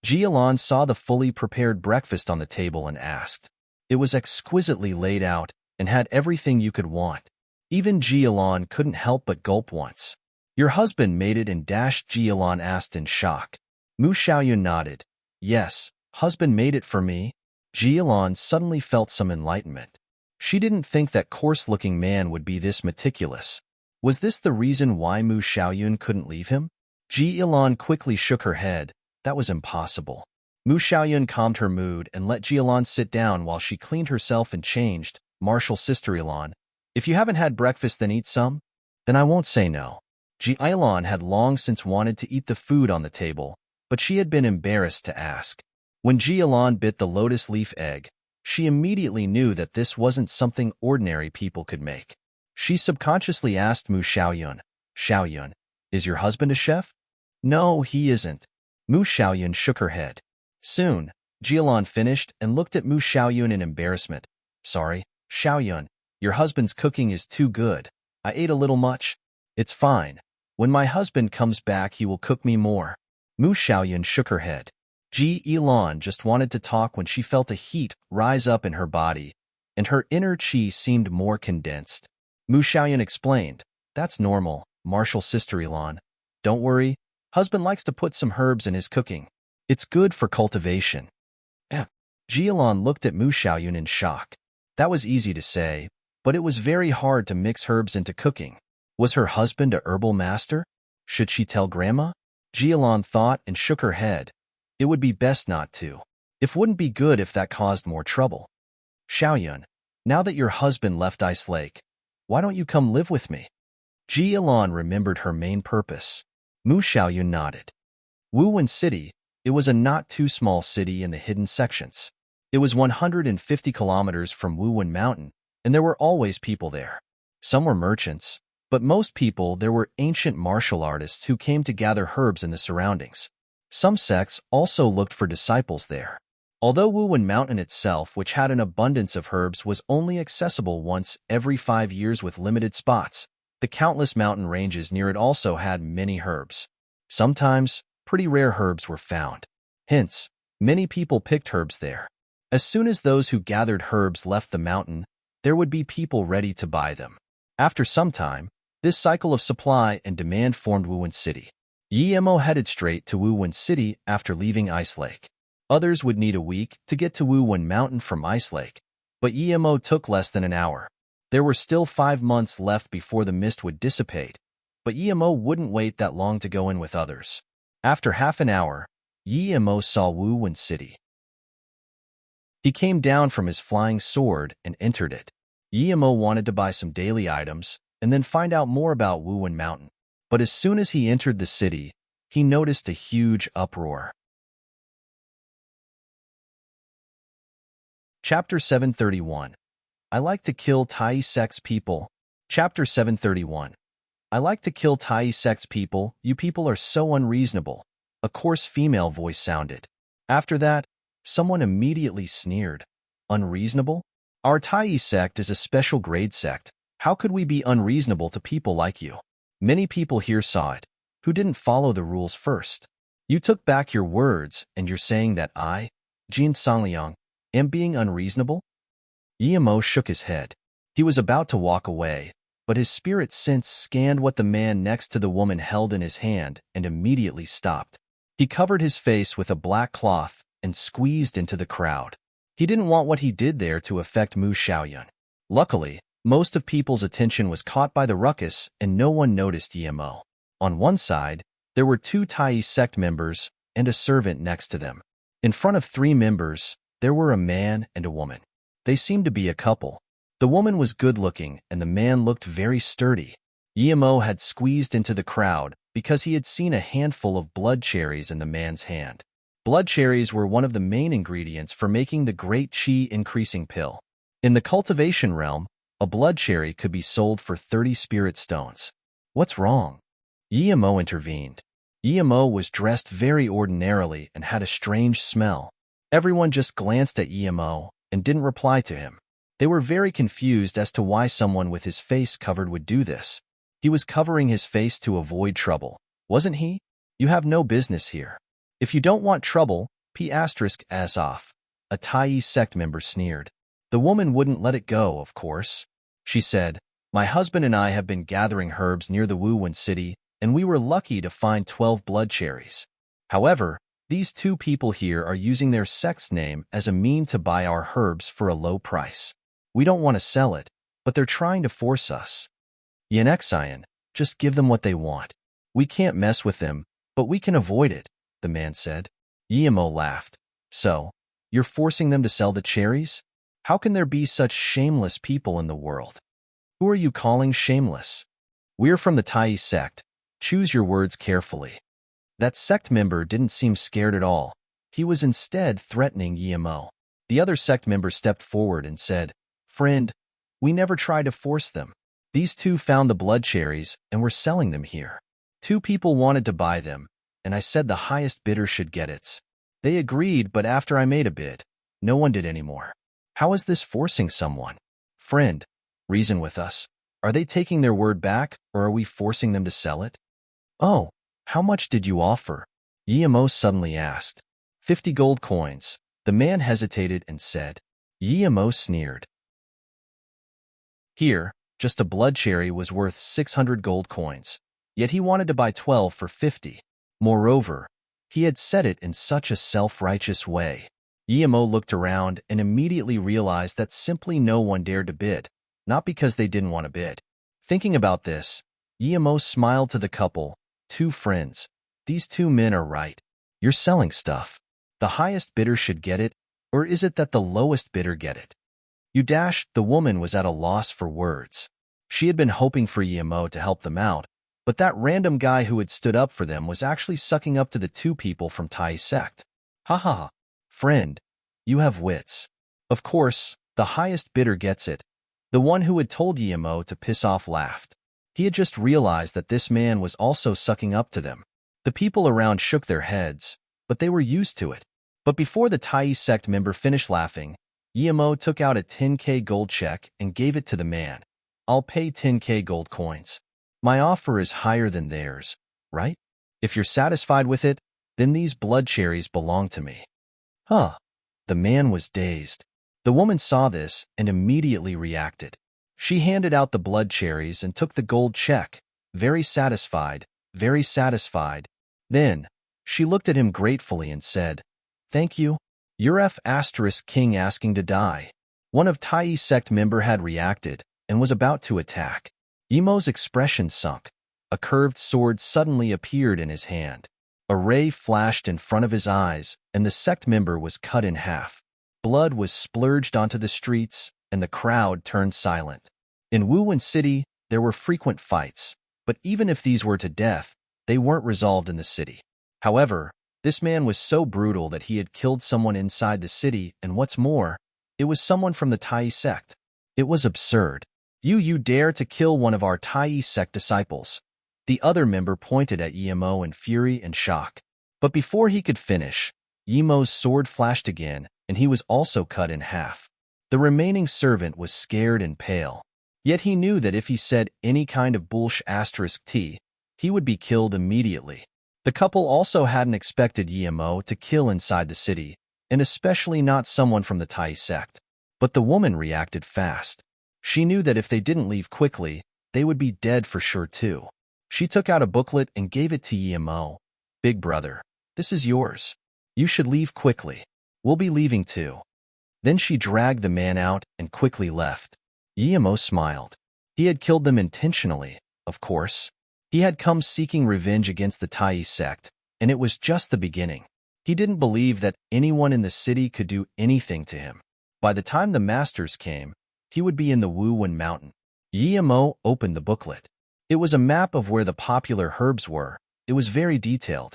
A: Jialan saw the fully prepared breakfast on the table and asked. It was exquisitely laid out and had everything you could want. Even Jialan couldn't help but gulp once. Your husband made it, and Jialan asked in shock. Mu Xiaoyun nodded. Yes, husband made it for me. Jialan suddenly felt some enlightenment. She didn't think that coarse-looking man would be this meticulous. Was this the reason why Mu Xiaoyun couldn't leave him? Jialan quickly shook her head. That was impossible. Mu Xiaoyun calmed her mood and let Jialan sit down while she cleaned herself and changed. Martial sister Ilan, if you haven't had breakfast then eat some? Then I won't say no. Jialan had long since wanted to eat the food on the table, but she had been embarrassed to ask. When Jialan bit the lotus leaf egg, she immediately knew that this wasn't something ordinary people could make. She subconsciously asked Mu Xiaoyun, Xiaoyun, is your husband a chef? No, he isn't. Mu Xiaoyun shook her head. Soon, Jialan finished and looked at Mu Xiaoyun in embarrassment. Sorry, Xiaoyun, your husband's cooking is too good. I ate a little much. It's fine. When my husband comes back he will cook me more. Mu Xiaoyun shook her head. Jialan just wanted to talk when she felt a heat rise up in her body, and her inner qi seemed more condensed. Mu Xiaoyun explained, that's normal, martial sister Ilan. Don't worry, husband likes to put some herbs in his cooking. It's good for cultivation. Jialan looked at Mu Xiaoyun in shock. That was easy to say, but it was very hard to mix herbs into cooking. Was her husband a herbal master? Should she tell Grandma? Jialan thought and shook her head. It would be best not to. It wouldn't be good if that caused more trouble. Xiaoyun, now that your husband left Ice Lake, Why don't you come live with me? Ji Ilan remembered her main purpose. Mu Xiaoyun nodded. Wuwen City, it was a not-too-small city in the hidden sections. It was 150 kilometers from Wuwen Mountain, and there were always people there. Some were merchants, but most people there were ancient martial artists who came to gather herbs in the surroundings. Some sects also looked for disciples there. Although Wuwen Mountain itself, which had an abundance of herbs, was only accessible once every 5 years with limited spots, the countless mountain ranges near it also had many herbs. Sometimes, pretty rare herbs were found. Hence, many people picked herbs there. As soon as those who gathered herbs left the mountain, there would be people ready to buy them. After some time, this cycle of supply and demand formed Wuwen City. Yemo headed straight to Wuwen City after leaving Ice Lake. Others would need a week to get to Wuwen Mountain from Ice Lake, but Yemo took less than an hour. There were still 5 months left before the mist would dissipate, but Yemo wouldn't wait that long to go in with others. After half an hour, Yemo saw Wuwen City. He came down from his flying sword and entered it. Yemo wanted to buy some daily items and then find out more about Wuwen Mountain. But as soon as he entered the city, he noticed a huge uproar. Chapter 731. I like to kill Tai sect's people. Chapter 731. I like to kill Tai sect's people. You people are so unreasonable. A coarse female voice sounded. After that, someone immediately sneered. Unreasonable? Our Tai sect is a special grade sect. How could we be unreasonable to people like you? Many people here saw it, who didn't follow the rules first. You took back your words, and you're saying that I, Jin Songliang, am being unreasonable? Yemo shook his head. He was about to walk away, but his spirit sense scanned what the man next to the woman held in his hand and immediately stopped. He covered his face with a black cloth and squeezed into the crowd. He didn't want what he did there to affect Mu Xiaoyun. Luckily, most of people's attention was caught by the ruckus and no one noticed Yemo. On one side, there were 2 Tai sect members and a servant next to them. In front of 3 members, there were a man and a woman. They seemed to be a couple. The woman was good-looking and the man looked very sturdy. Yemo had squeezed into the crowd because he had seen a handful of blood cherries in the man's hand. Blood cherries were one of the main ingredients for making the great chi-increasing pill. In the cultivation realm, a blood cherry could be sold for 30 spirit stones. What's wrong? Yemo intervened. Yemo was dressed very ordinarily and had a strange smell. Everyone just glanced at Yemo and didn't reply to him. They were very confused as to why someone with his face covered would do this. He was covering his face to avoid trouble, wasn't he? You have no business here. If you don't want trouble, P***s off. A Tai sect member sneered. The woman wouldn't let it go, of course. She said, my husband and I have been gathering herbs near the Wuwen City, and we were lucky to find 12 blood cherries. However, these 2 people here are using their sect's name as a mean to buy our herbs for a low price. We don't want to sell it, but they're trying to force us. Yanxian, just give them what they want. We can't mess with them, but we can avoid it, the man said. Yemo laughed. So, you're forcing them to sell the cherries? How can there be such shameless people in the world? Who are you calling shameless? We're from the Tai sect. Choose your words carefully. That sect member didn't seem scared at all. He was instead threatening Yemo. The other sect member stepped forward and said, Friend, we never tried to force them. These 2 found the blood cherries and were selling them here. 2 people wanted to buy them, and I said the highest bidder should get it. They agreed, but after I made a bid, no one did anymore. How is this forcing someone? Friend, reason with us. Are they taking their word back, or are we forcing them to sell it? Oh, how much did you offer? Yemo suddenly asked. 50 gold coins. The man hesitated and said. Yemo sneered. Here, just a blood cherry was worth 600 gold coins, yet he wanted to buy 12 for 50. Moreover, he had said it in such a self-righteous way. Yemo looked around and immediately realized that simply no one dared to bid, not because they didn't want to bid. Thinking about this, Yemo smiled to the couple, 2 friends. These 2 men are right. You're selling stuff. The highest bidder should get it, or is it that the lowest bidder get it? The woman was at a loss for words. She had been hoping for Yemo to help them out, but that random guy who had stood up for them was actually sucking up to the two people from Tai's sect. Ha ha ha. Friend, you have wits. Of course, the highest bidder gets it. The one who had told Yemo to piss off laughed. He had just realized that this man was also sucking up to them. The people around shook their heads, but they were used to it. But before the Tai sect member finished laughing, Yemo took out a 10K gold check and gave it to the man. I'll pay 10K gold coins. My offer is higher than theirs, right? If you're satisfied with it, then these blood cherries belong to me. Huh. The man was dazed. The woman saw this and immediately reacted. She handed out the blood cherries and took the gold check, very satisfied, very satisfied. Then, she looked at him gratefully and said, "Thank you. You're King asking to die." One of Tai's sect member had reacted and was about to attack. Yemo's expression sunk. A curved sword suddenly appeared in his hand. A ray flashed in front of his eyes, and the sect member was cut in half. Blood was splurged onto the streets, and the crowd turned silent. In Wuwen City, there were frequent fights, but even if these were to death, they weren't resolved in the city. However, this man was so brutal that he had killed someone inside the city, and what's more, it was someone from the Tai sect. It was absurd. You dare to kill one of our Tai sect disciples. The other member pointed at Yemo in fury and shock. But before he could finish, Yemo's sword flashed again, and he was also cut in half. The remaining servant was scared and pale. Yet he knew that if he said any kind of *T, he would be killed immediately. The couple also hadn't expected Yemo to kill inside the city, and especially not someone from the Tai sect. But the woman reacted fast. She knew that if they didn't leave quickly, they would be dead for sure too. She took out a booklet and gave it to Yemo. "Big brother, this is yours. You should leave quickly. We'll be leaving too." Then she dragged the man out and quickly left. Yemo smiled. He had killed them intentionally, of course. He had come seeking revenge against the Tai sect, and it was just the beginning. He didn't believe that anyone in the city could do anything to him. By the time the masters came, he would be in the Wuwen Mountain. Yemo opened the booklet. It was a map of where the popular herbs were. It was very detailed.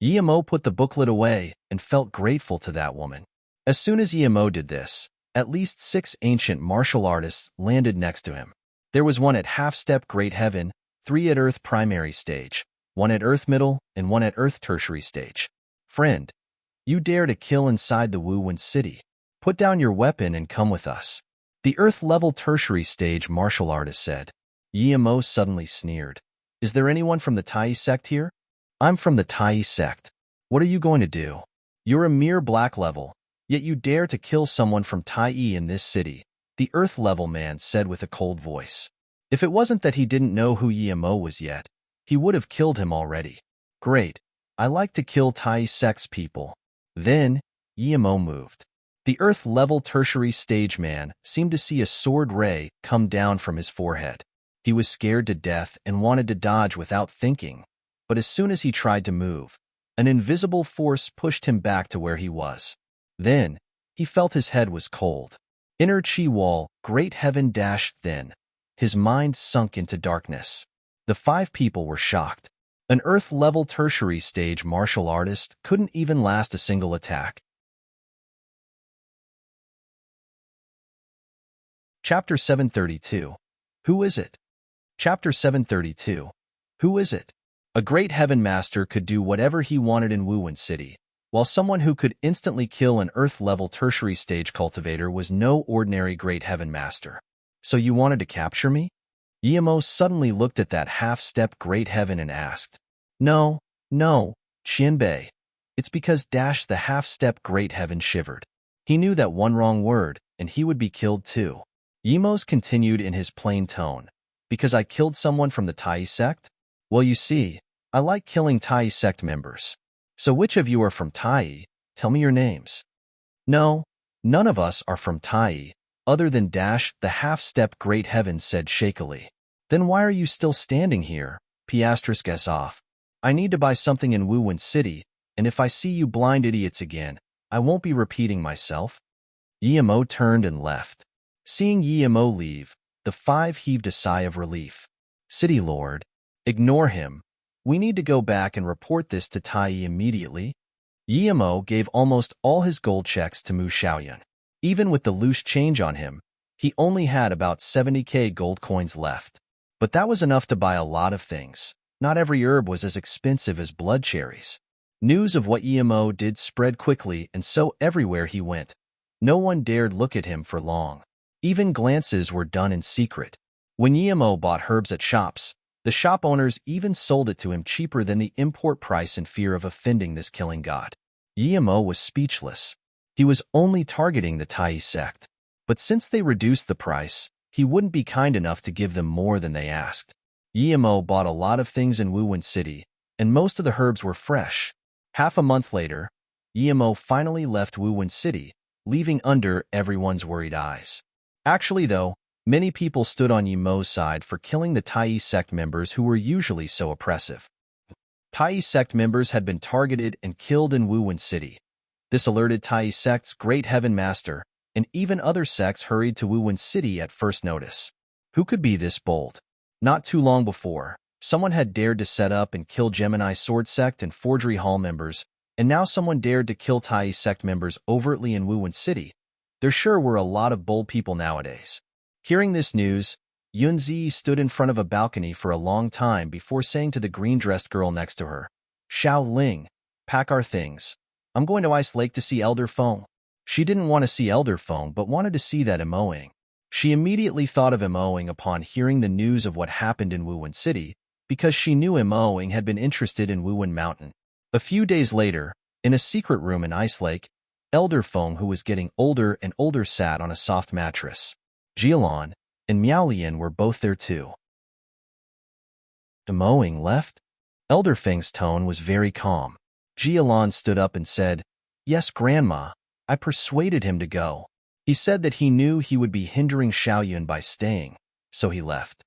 A: Yemo put the booklet away and felt grateful to that woman. As soon as Yemo did this, at least 6 ancient martial artists landed next to him. There was one at half-step Great Heaven, 3 at Earth Primary Stage, 1 at Earth Middle, and 1 at Earth Tertiary Stage. "Friend, you dare to kill inside the Wuwen City. Put down your weapon and come with us," the Earth-level Tertiary Stage martial artist said. Yemo suddenly sneered. "Is there anyone from the Tai sect here?" "I'm from the Tai sect. What are you going to do? You're a mere black level, yet you dare to kill someone from Tai in this city," the Earth-level man said with a cold voice. If it wasn't that he didn't know who Yemo was yet, he would have killed him already. "Great. I like to kill Tai sect's people." Then, Yemo moved. The Earth-level Tertiary Stage man seemed to see a sword ray come down from his forehead. He was scared to death and wanted to dodge without thinking, but as soon as he tried to move, an invisible force pushed him back to where he was. Then, he felt his head was cold. Inner chi wall, Great Heaven dashed thin. His mind sunk into darkness. The 5 people were shocked. An Earth-level Tertiary Stage martial artist couldn't even last a single attack. Chapter 732. Who is it? Chapter 732. Who is it? A Great Heaven Master could do whatever he wanted in Wuwen City, while someone who could instantly kill an Earth-level Tertiary Stage cultivator was no ordinary Great Heaven Master. "So you wanted to capture me?" Yemo suddenly looked at that half-step Great Heaven and asked. No, Qianbei. It's because the half-step Great Heaven shivered. He knew that one wrong word, and he would be killed too. Yemo's continued in his plain tone. "Because I killed someone from the Tai sect? Well, you see, I like killing Tai sect members. So which of you are from Tai? Tell me your names." "No, none of us are from Tai, other than the half-step Great Heaven said shakily. "Then why are you still standing here? Guess off. I need to buy something in Wuwen City, and if I see you blind idiots again, I won't be repeating myself." Yemo turned and left. Seeing Yemo leave, The 5 heaved a sigh of relief. City Lord, ignore him. We need to go back and report this to Tai immediately. Yimo gave almost all his gold checks to Mu Xiaoyun. Even with the loose change on him, he only had about 70k gold coins left. But that was enough to buy a lot of things. Not every herb was as expensive as blood cherries. News of what Yimo did spread quickly, and so everywhere he went, no one dared look at him for long. Even glances were done in secret. When Yimo bought herbs at shops, the shop owners even sold it to him cheaper than the import price in fear of offending this killing god. Yimo was speechless. He was only targeting the Tai sect. But since they reduced the price, he wouldn't be kind enough to give them more than they asked. Yimo bought a lot of things in Wuwen City, and most of the herbs were fresh. Half a month later, Yimo finally left Wuwen City, leaving under everyone's worried eyes. Actually, though, many people stood on Yimo's side for killing the Tai sect members who were usually so oppressive. Tai sect members had been targeted and killed in Wuwen City. This alerted Tai sect's great heaven master, and even other sects hurried to Wuwen City at first notice. Who could be this bold? Not too long before, someone had dared to set up and kill Gemini Sword Sect and Forgery Hall members, and now someone dared to kill Tai sect members overtly in Wuwen City. There sure were a lot of bold people nowadays. Hearing this news, Yunzi stood in front of a balcony for a long time before saying to the green-dressed girl next to her, "Xiao Ling, pack our things. I'm going to Ice Lake to see Elder Feng." She didn't want to see Elder Feng but wanted to see that Emoing. She immediately thought of Emoing upon hearing the news of what happened in Wuwen City, because she knew Emoing had been interested in Wuwen Mountain. A few days later, in a secret room in Ice Lake, Elder Feng, who was getting older and older, sat on a soft mattress. Jialon and Miaolian were both there too. Emoing left? Elder Feng's tone was very calm. Jialon stood up and said, "Yes, Grandma, I persuaded him to go. He said that he knew he would be hindering Xiaoyun by staying, so he left."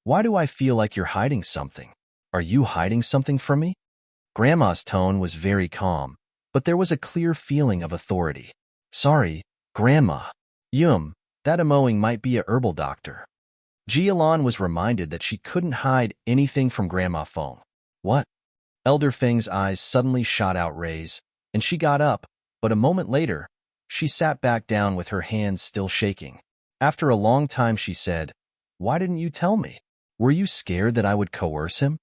A: "Why do I feel like you're hiding something? Are you hiding something from me?" Grandma's tone was very calm, but there was a clear feeling of authority. "Sorry, Grandma. That Emoing might be a herbal doctor." Jialon was reminded that she couldn't hide anything from Grandma Feng. "What?" Elder Feng's eyes suddenly shot out rays, and she got up, but a moment later, she sat back down with her hands still shaking. After a long time she said, "Why didn't you tell me? Were you scared that I would coerce him?"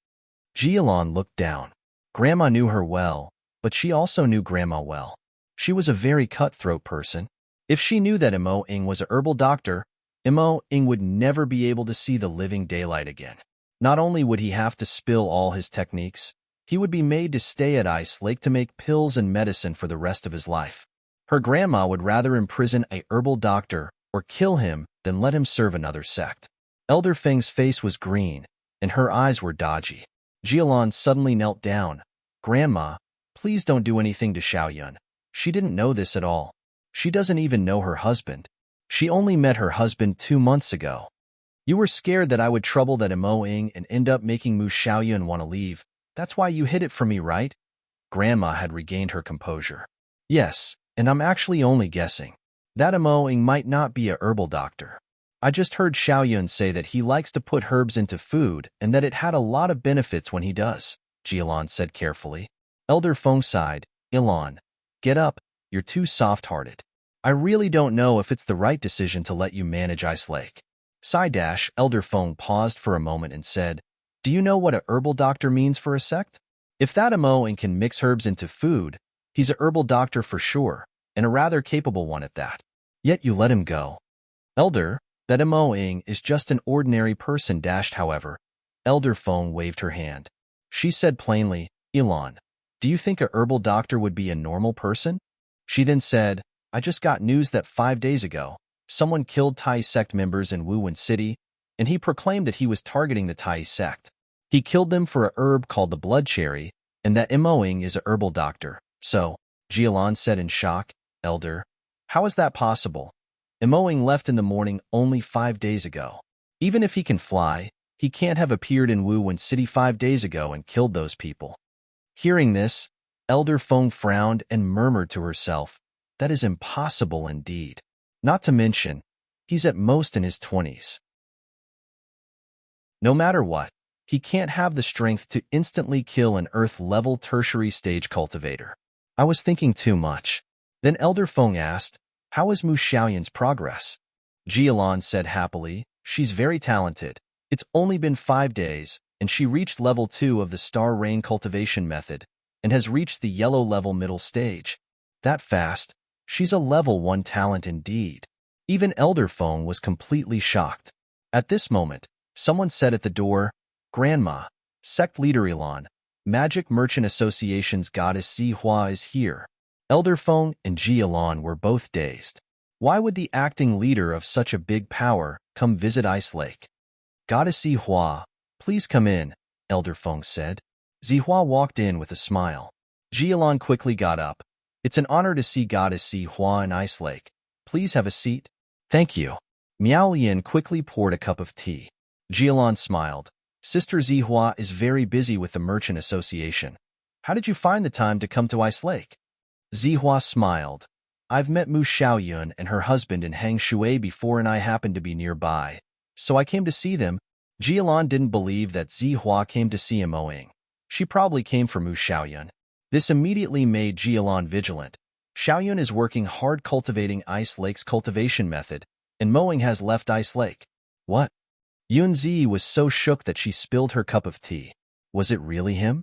A: Jialon looked down. Grandma knew her well, but she also knew Grandma well. She was a very cutthroat person. If she knew that Imo Ing was a herbal doctor, Imo Ing would never be able to see the living daylight again. Not only would he have to spill all his techniques, he would be made to stay at Ice Lake to make pills and medicine for the rest of his life. Her grandma would rather imprison a herbal doctor or kill him than let him serve another sect. Elder Feng's face was green, and her eyes were dodgy. Jialon suddenly knelt down. "Grandma, please don't do anything to Xiaoyun. She didn't know this at all. She doesn't even know her husband. She only met her husband 2 months ago. You were scared that I would trouble that Imo Ing and end up making Mu Xiaoyun want to leave. That's why you hid it from me, right?" Grandma had regained her composure. "Yes, and I'm actually only guessing. That Imo Ing might not be a herbal doctor. I just heard Xiaoyun say that he likes to put herbs into food and that it had a lot of benefits when he does," Jialon said carefully. Elder Feng sighed. "Ilan, get up. You're too soft-hearted. I really don't know if it's the right decision to let you manage Ice Lake." Elder Feng paused for a moment and said, "Do you know what a herbal doctor means for a sect? If that Imo Ing can mix herbs into food, he's a herbal doctor for sure, and a rather capable one at that. Yet you let him go." "Elder, that Imo Ing is just an ordinary person." However, Elder Feng waved her hand. She said plainly, "Ilan, do you think a herbal doctor would be a normal person?" She then said, "I just got news that 5 days ago, someone killed Tai sect members in Wuwen City, and he proclaimed that he was targeting the Tai sect. He killed them for a herb called the blood cherry, and that Imo Ing is a herbal doctor." "So," Jialon said in shock, "Elder, how is that possible? Imo Ing left in the morning only 5 days ago. Even if he can fly, he can't have appeared in Wuwen City 5 days ago and killed those people." Hearing this, Elder Feng frowned and murmured to herself, "That is impossible indeed. Not to mention, he's at most in his 20s. No matter what, he can't have the strength to instantly kill an Earth-level tertiary stage cultivator. I was thinking too much. Then Elder Feng asked, how is Mu Xiaoyan's progress? Jialan said happily, she's very talented. It's only been 5 days, and she reached level 2 of the Star Rain cultivation method, and has reached the yellow level middle stage. That fast? She's a level 1 talent indeed. Even Elder Feng was completely shocked. At this moment, someone said at the door, Grandma, Sect Leader Ilan, Magic Merchant Association's goddess Zihua is here. Elder Feng and Jialan were both dazed. Why would the acting leader of such a big power come visit Ice Lake? Goddess Zihua, please come in, Elder Feng said. Zihua walked in with a smile. Jialan quickly got up. It's an honor to see Goddess Zihua in Ice Lake. Please have a seat. Thank you. Miao Lian quickly poured a cup of tea. Jialan smiled. Sister Zihua is very busy with the Merchant Association. How did you find the time to come to Ice Lake? Zihua smiled. I've met Mu Xiaoyun and her husband in Hangshui before, and I happened to be nearby, so I came to see them. Jialan didn't believe that Zihua came to see him owing. She probably came for Mu Xiaoyun. This immediately made Jialan vigilant. Xiaoyun is working hard cultivating Ice Lake's cultivation method, and Moing has left Ice Lake. What? Yunzi was so shook that she spilled her cup of tea. Was it really him?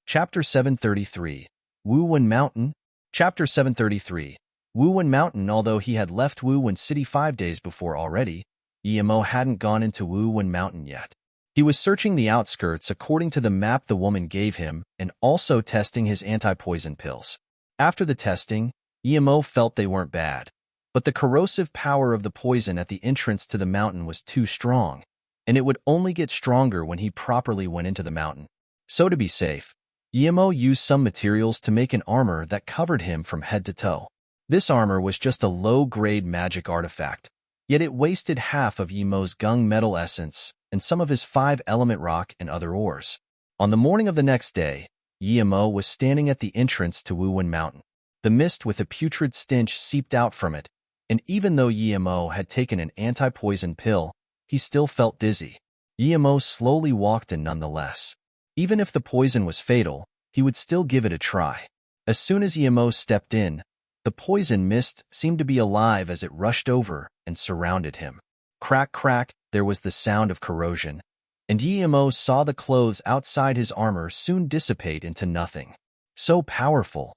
A: Chapter 733. Wuwen Mountain. Chapter 733. Wuwen Mountain. Although he had left Wuwen City 5 days before already, Emo hadn't gone into Wuwen Mountain yet. He was searching the outskirts according to the map the woman gave him and also testing his anti-poison pills. After the testing, Emo felt they weren't bad, but the corrosive power of the poison at the entrance to the mountain was too strong, and it would only get stronger when he properly went into the mountain. So to be safe, Emo used some materials to make an armor that covered him from head to toe. This armor was just a low-grade magic artifact, yet it wasted half of Emo's gung metal essence and some of his 5-element rock and other ores. On the morning of the next day, Emo was standing at the entrance to Wuwen Mountain. The mist with a putrid stench seeped out from it, and even though Emo had taken an anti-poison pill, he still felt dizzy. Emo slowly walked in nonetheless. Even if the poison was fatal, he would still give it a try. As soon as Emo stepped in, the poison mist seemed to be alive as it rushed over and surrounded him. Crack, crack, there was the sound of corrosion, and Emo saw the clothes outside his armor soon dissipate into nothing. So powerful.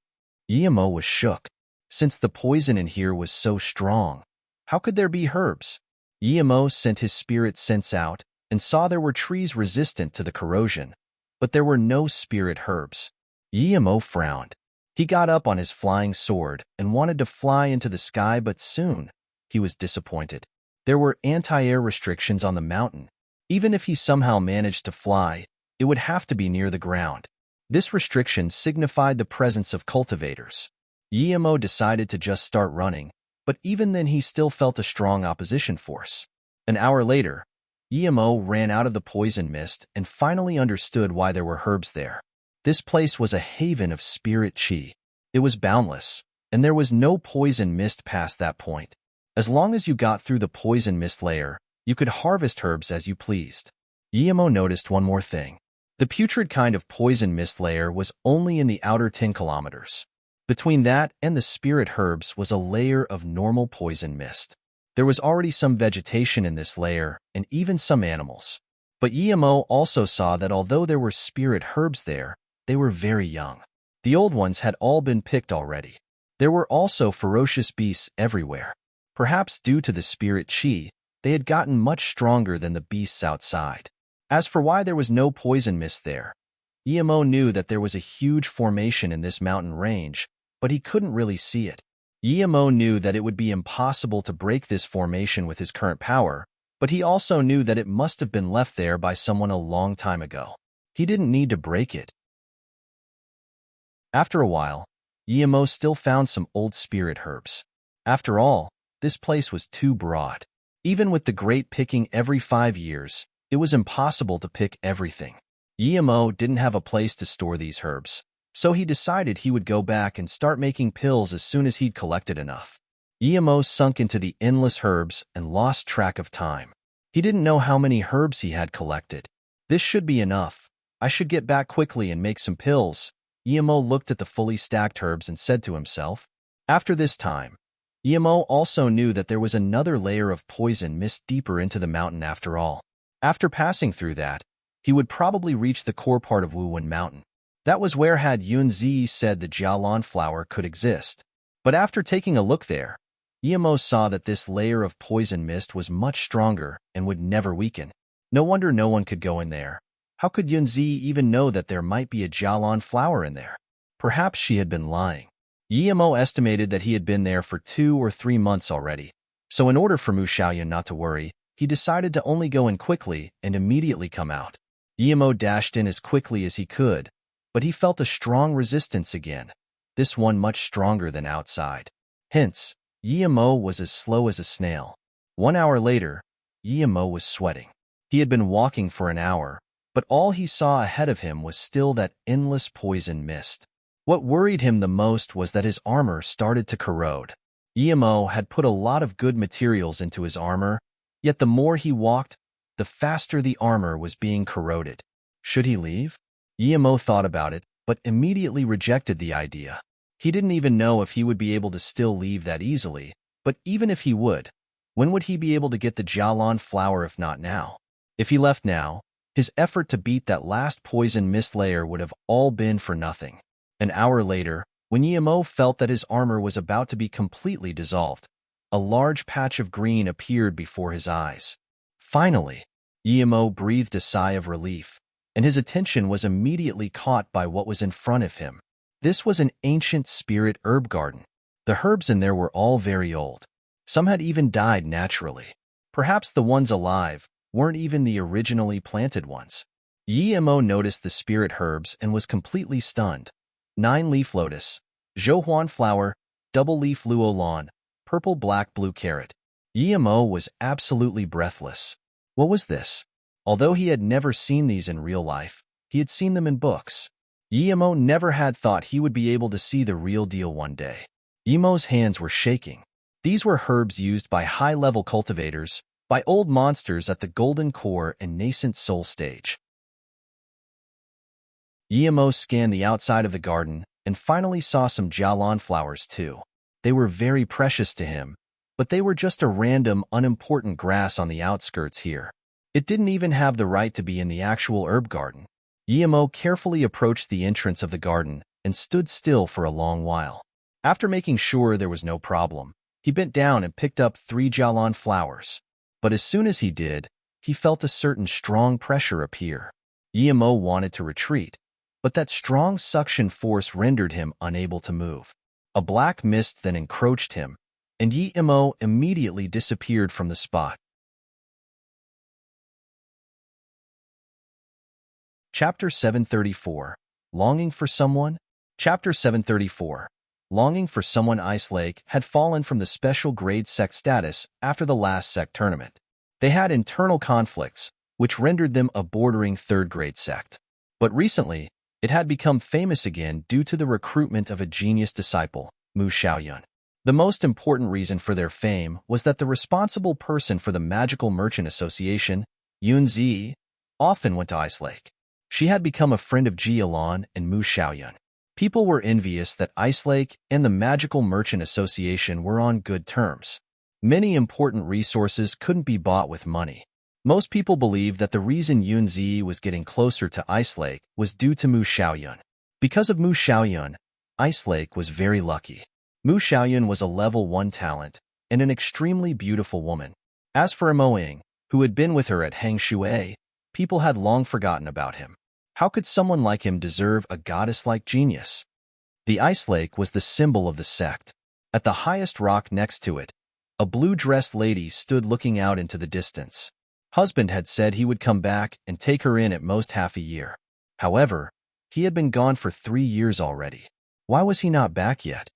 A: Emo was shook. Since the poison in here was so strong, how could there be herbs? Emo sent his spirit sense out and saw there were trees resistant to the corrosion, but there were no spirit herbs. Emo frowned. He got up on his flying sword and wanted to fly into the sky, but soon he was disappointed. There were anti-air restrictions on the mountain. Even if he somehow managed to fly, it would have to be near the ground. This restriction signified the presence of cultivators. Emo decided to just start running, but even then he still felt a strong opposition force. An hour later, Emo ran out of the poison mist and finally understood why there were herbs there. This place was a haven of spirit chi. It was boundless, and there was no poison mist past that point. As long as you got through the poison mist layer, you could harvest herbs as you pleased. Emo noticed one more thing. The putrid kind of poison mist layer was only in the outer 10 kilometers. Between that and the spirit herbs was a layer of normal poison mist. There was already some vegetation in this layer and even some animals. But Emo also saw that although there were spirit herbs there, they were very young. The old ones had all been picked already. There were also ferocious beasts everywhere. Perhaps due to the spirit chi, they had gotten much stronger than the beasts outside. As for why there was no poison mist there, Emo knew that there was a huge formation in this mountain range, but he couldn't really see it. Emo knew that it would be impossible to break this formation with his current power, but he also knew that it must have been left there by someone a long time ago. He didn't need to break it. After a while, Emo still found some old spirit herbs. After all, this place was too broad. Even with the great picking every 5 years, it was impossible to pick everything. Emo didn't have a place to store these herbs, so he decided he would go back and start making pills as soon as he'd collected enough. Emo sunk into the endless herbs and lost track of time. He didn't know how many herbs he had collected. This should be enough. I should get back quickly and make some pills. Emo looked at the fully stacked herbs and said to himself. After this time, Emo also knew that there was another layer of poison mist deeper into the mountain after all. After passing through that, he would probably reach the core part of Wuwen Mountain. That was where had Yunzi said the Jialan flower could exist. But after taking a look there, Emo saw that this layer of poison mist was much stronger and would never weaken. No wonder no one could go in there. How could Yunzi even know that there might be a Jialan flower in there? Perhaps she had been lying. Emo estimated that he had been there for 2 or 3 months already. So in order for Mu Xiaoyan not to worry, he decided to only go in quickly and immediately come out. Emo dashed in as quickly as he could, but he felt a strong resistance again, this one much stronger than outside. Hence, Emo was as slow as a snail. 1 hour later, Emo was sweating. He had been walking for an hour, but all he saw ahead of him was still that endless poison mist. What worried him the most was that his armor started to corrode. Emo had put a lot of good materials into his armor, yet the more he walked, the faster the armor was being corroded. Should he leave? Emo thought about it, but immediately rejected the idea. He didn't even know if he would be able to still leave that easily, but even if he would, when would he be able to get the Jialan flower if not now? If he left now, his effort to beat that last poison mist layer would have all been for nothing. An hour later, when Emo felt that his armor was about to be completely dissolved, a large patch of green appeared before his eyes. Finally, Emo breathed a sigh of relief, and his attention was immediately caught by what was in front of him. This was an ancient spirit herb garden. The herbs in there were all very old. Some had even died naturally. Perhaps the ones alive weren't even the originally planted ones. Emo noticed the spirit herbs and was completely stunned. 9-leaf lotus, Zhouhuan flower, double-leaf luolan, purple black blue carrot. Emo was absolutely breathless. What was this? Although he had never seen these in real life, he had seen them in books. Emo never had thought he would be able to see the real deal one day. Emo's hands were shaking. These were herbs used by high-level cultivators, by old monsters at the golden core and nascent soul stage. Emo scanned the outside of the garden and finally saw some Jialan flowers too. They were very precious to him, but they were just a random, unimportant grass on the outskirts here. It didn't even have the right to be in the actual herb garden. Emo carefully approached the entrance of the garden and stood still for a long while. After making sure there was no problem, he bent down and picked up 3 Jialan flowers. But as soon as he did, he felt a certain strong pressure appear. Emo wanted to retreat, but that strong suction force rendered him unable to move. A black mist then encroached him, and Emo immediately disappeared from the spot. Chapter 734. Longing for Someone? Chapter 734. Longing for Someone. Ice Lake had fallen from the special grade sect status after the last sect tournament. They had internal conflicts, which rendered them a bordering third-grade sect. But recently, it had become famous again due to the recruitment of a genius disciple, Mu Xiaoyan. The most important reason for their fame was that the responsible person for the Magical Merchant Association, Yunzi, often went to Ice Lake. She had become a friend of Jialan and Mu Xiaoyan. People were envious that Ice Lake and the Magical Merchant Association were on good terms. Many important resources couldn't be bought with money. Most people believed that the reason Yunzi was getting closer to Ice Lake was due to Mu Xiaoyan. Because of Mu Xiaoyan, Ice Lake was very lucky. Mu Xiaoyan was a level 1 talent and an extremely beautiful woman. As for Moing, who had been with her at Hangshui, people had long forgotten about him. How could someone like him deserve a goddess-like genius? The Ice Lake was the symbol of the sect. At the highest rock next to it, a blue-dressed lady stood looking out into the distance. Husband had said he would come back and take her in at most half a year. However, he had been gone for 3 years already. Why was he not back yet?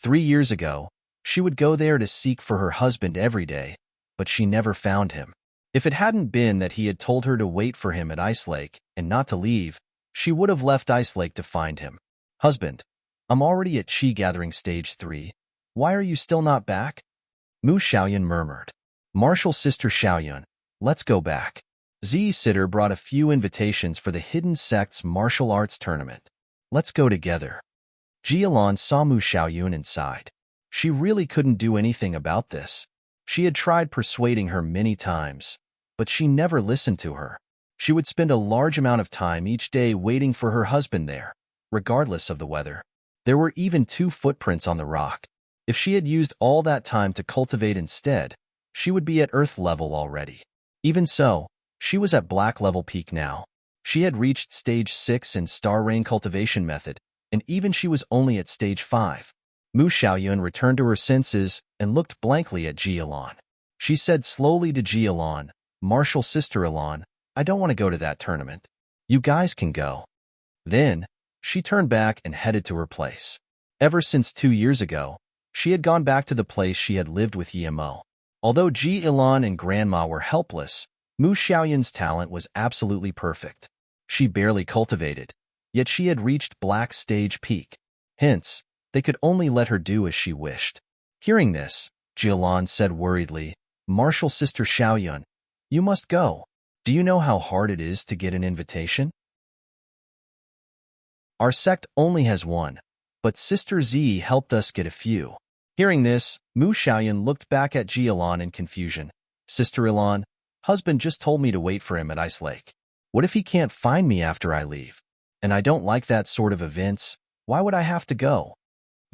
A: 3 years ago, she would go there to seek for her husband every day, but she never found him. If it hadn't been that he had told her to wait for him at Ice Lake and not to leave, she would have left Ice Lake to find him. Husband, I'm already at Chi gathering stage 3. Why are you still not back? Mu Xiaoyun murmured. Martial sister Xiaoyun, let's go back. Zi Sitter brought a few invitations for the Hidden Sect's martial arts tournament. Let's go together. Jialan saw Mu Xiaoyun and sighed. She really couldn't do anything about this. She had tried persuading her many times, but she never listened to her. She would spend a large amount of time each day waiting for her husband there, regardless of the weather. There were even 2 footprints on the rock. If she had used all that time to cultivate instead, she would be at Earth level already. Even so, she was at Black level peak now. She had reached stage 6 in Star Rain cultivation method, and even she was only at stage 5. Mu Xiaoyun returned to her senses and looked blankly at Jialan. She said slowly to Jialan, Martial sister Ilan, I don't want to go to that tournament. You guys can go. Then, she turned back and headed to her place. Ever since 2 years ago, she had gone back to the place she had lived with Yimo. Although Ji Ilan and Grandma were helpless, Mu Xiaoyun's talent was absolutely perfect. She barely cultivated, yet she had reached Black stage peak. Hence, they could only let her do as she wished. Hearing this, Jialan said worriedly, Martial sister Xiaoyun, you must go. Do you know how hard it is to get an invitation? Our sect only has one, but Sister Z helped us get a few. Hearing this, Mu Xiaoyun looked back at Jialan in confusion. Sister Ilan, husband just told me to wait for him at Ice Lake. What if he can't find me after I leave? And I don't like that sort of events. Why would I have to go?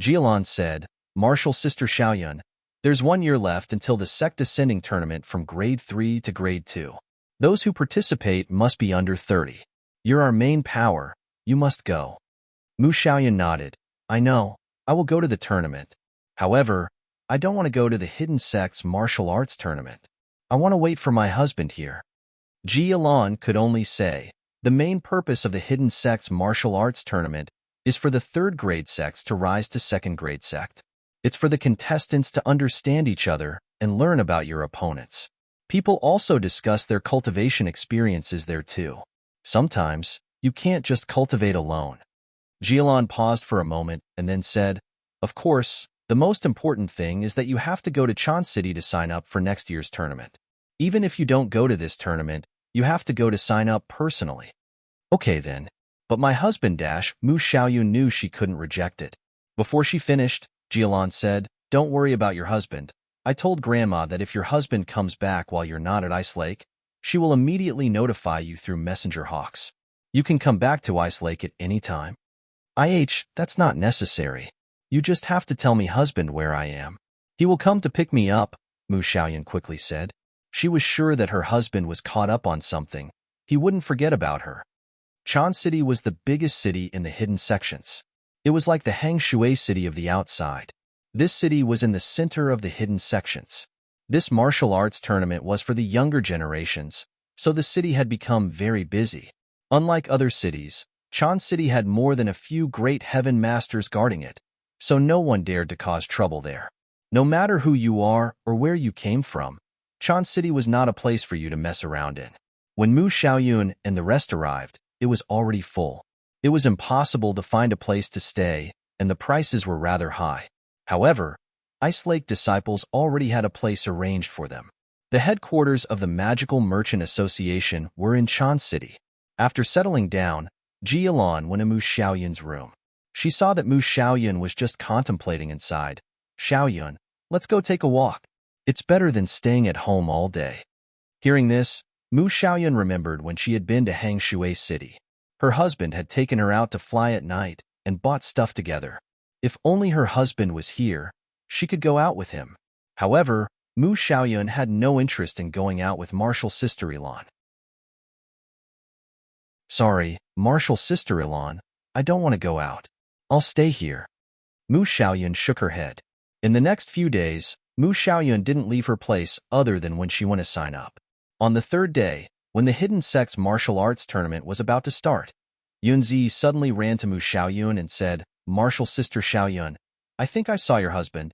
A: Jialan said, Martial sister Xiaoyun, there's 1 year left until the sect ascending tournament from grade 3 to grade 2. Those who participate must be under 30. You're our main power. You must go. Mu Xiaoyun nodded. I know. I will go to the tournament. However, I don't want to go to the Hidden Sect's martial arts tournament. I want to wait for my husband here. Jialan could only say, the main purpose of the Hidden Sect's martial arts tournament is for the 3rd grade sects to rise to 2nd grade sect. It's for the contestants to understand each other and learn about your opponents. People also discuss their cultivation experiences there too. Sometimes, you can't just cultivate alone. Jialan paused for a moment and then said, of course, the most important thing is that you have to go to Chan City to sign up for next year's tournament. Even if you don't go to this tournament, you have to go to sign up personally. Okay then. But my husband Mu Xiaoyun knew she couldn't reject it. Before she finished, Jialan said, don't worry about your husband. I told Grandma that if your husband comes back while you're not at Ice Lake, she will immediately notify you through messenger hawks. You can come back to Ice Lake at any time. That's not necessary. You just have to tell me husband where I am. He will come to pick me up, Mu Xiaoyun quickly said. She was sure that her husband was caught up on something. He wouldn't forget about her. Chan City was the biggest city in the hidden sections. It was like the Hang Shui city of the outside. This city was in the center of the hidden sections. This martial arts tournament was for the younger generations, so the city had become very busy. Unlike other cities, Chan City had more than a few great heaven masters guarding it, so no one dared to cause trouble there. No matter who you are or where you came from, Chan City was not a place for you to mess around in. When Mu Xiaoyun and the rest arrived, it was already full. It was impossible to find a place to stay, and the prices were rather high. However, Ice Lake disciples already had a place arranged for them. The headquarters of the Magical Merchant Association were in Chan City. After settling down, Jialan went to Mu Xiaoyun's room. She saw that Mu Xiaoyun was just contemplating inside. Xiaoyun, let's go take a walk. It's better than staying at home all day. Hearing this, Mu Xiaoyun remembered when she had been to Hang Shui City. Her husband had taken her out to fly at night and bought stuff together. If only her husband was here, she could go out with him. However, Mu Xiaoyun had no interest in going out with Martial Sister Ilan. Sorry, Martial Sister Ilan, I don't want to go out. I'll stay here. Mu Xiaoyun shook her head. In the next few days, Mu Xiaoyun didn't leave her place other than when she went to sign up. On the 3rd day, when the Hidden Sect's martial arts tournament was about to start, Yunzi suddenly ran to Mu Xiaoyun and said, Martial Sister Xiaoyun, I think I saw your husband.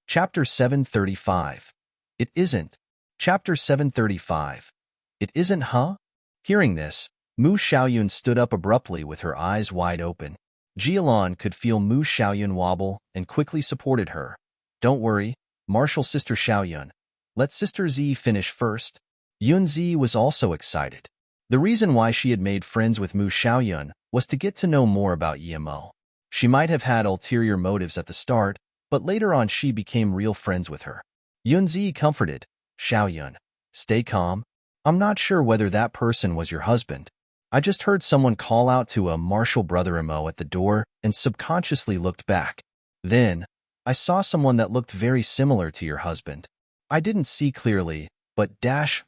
A: Chapter 735. It isn't. Chapter 735. It isn't, huh? Hearing this, Mu Xiaoyun stood up abruptly with her eyes wide open. Jialan could feel Mu Xiaoyun wobble and quickly supported her. Don't worry, martial sister Xiaoyun. Let Sister Z finish first. Yunzi was also excited. The reason why she had made friends with Mu Xiaoyun was to get to know more about Yimo. She might have had ulterior motives at the start, but later on she became real friends with her. Yunzi comforted, Xiaoyun, stay calm. I'm not sure whether that person was your husband. I just heard someone call out to a martial brother Imo at the door and subconsciously looked back. Then, I saw someone that looked very similar to your husband. I didn't see clearly, but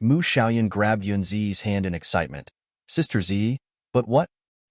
A: Mu Xiaoyun grabbed Yunzi's hand in excitement. Sister Z, but what?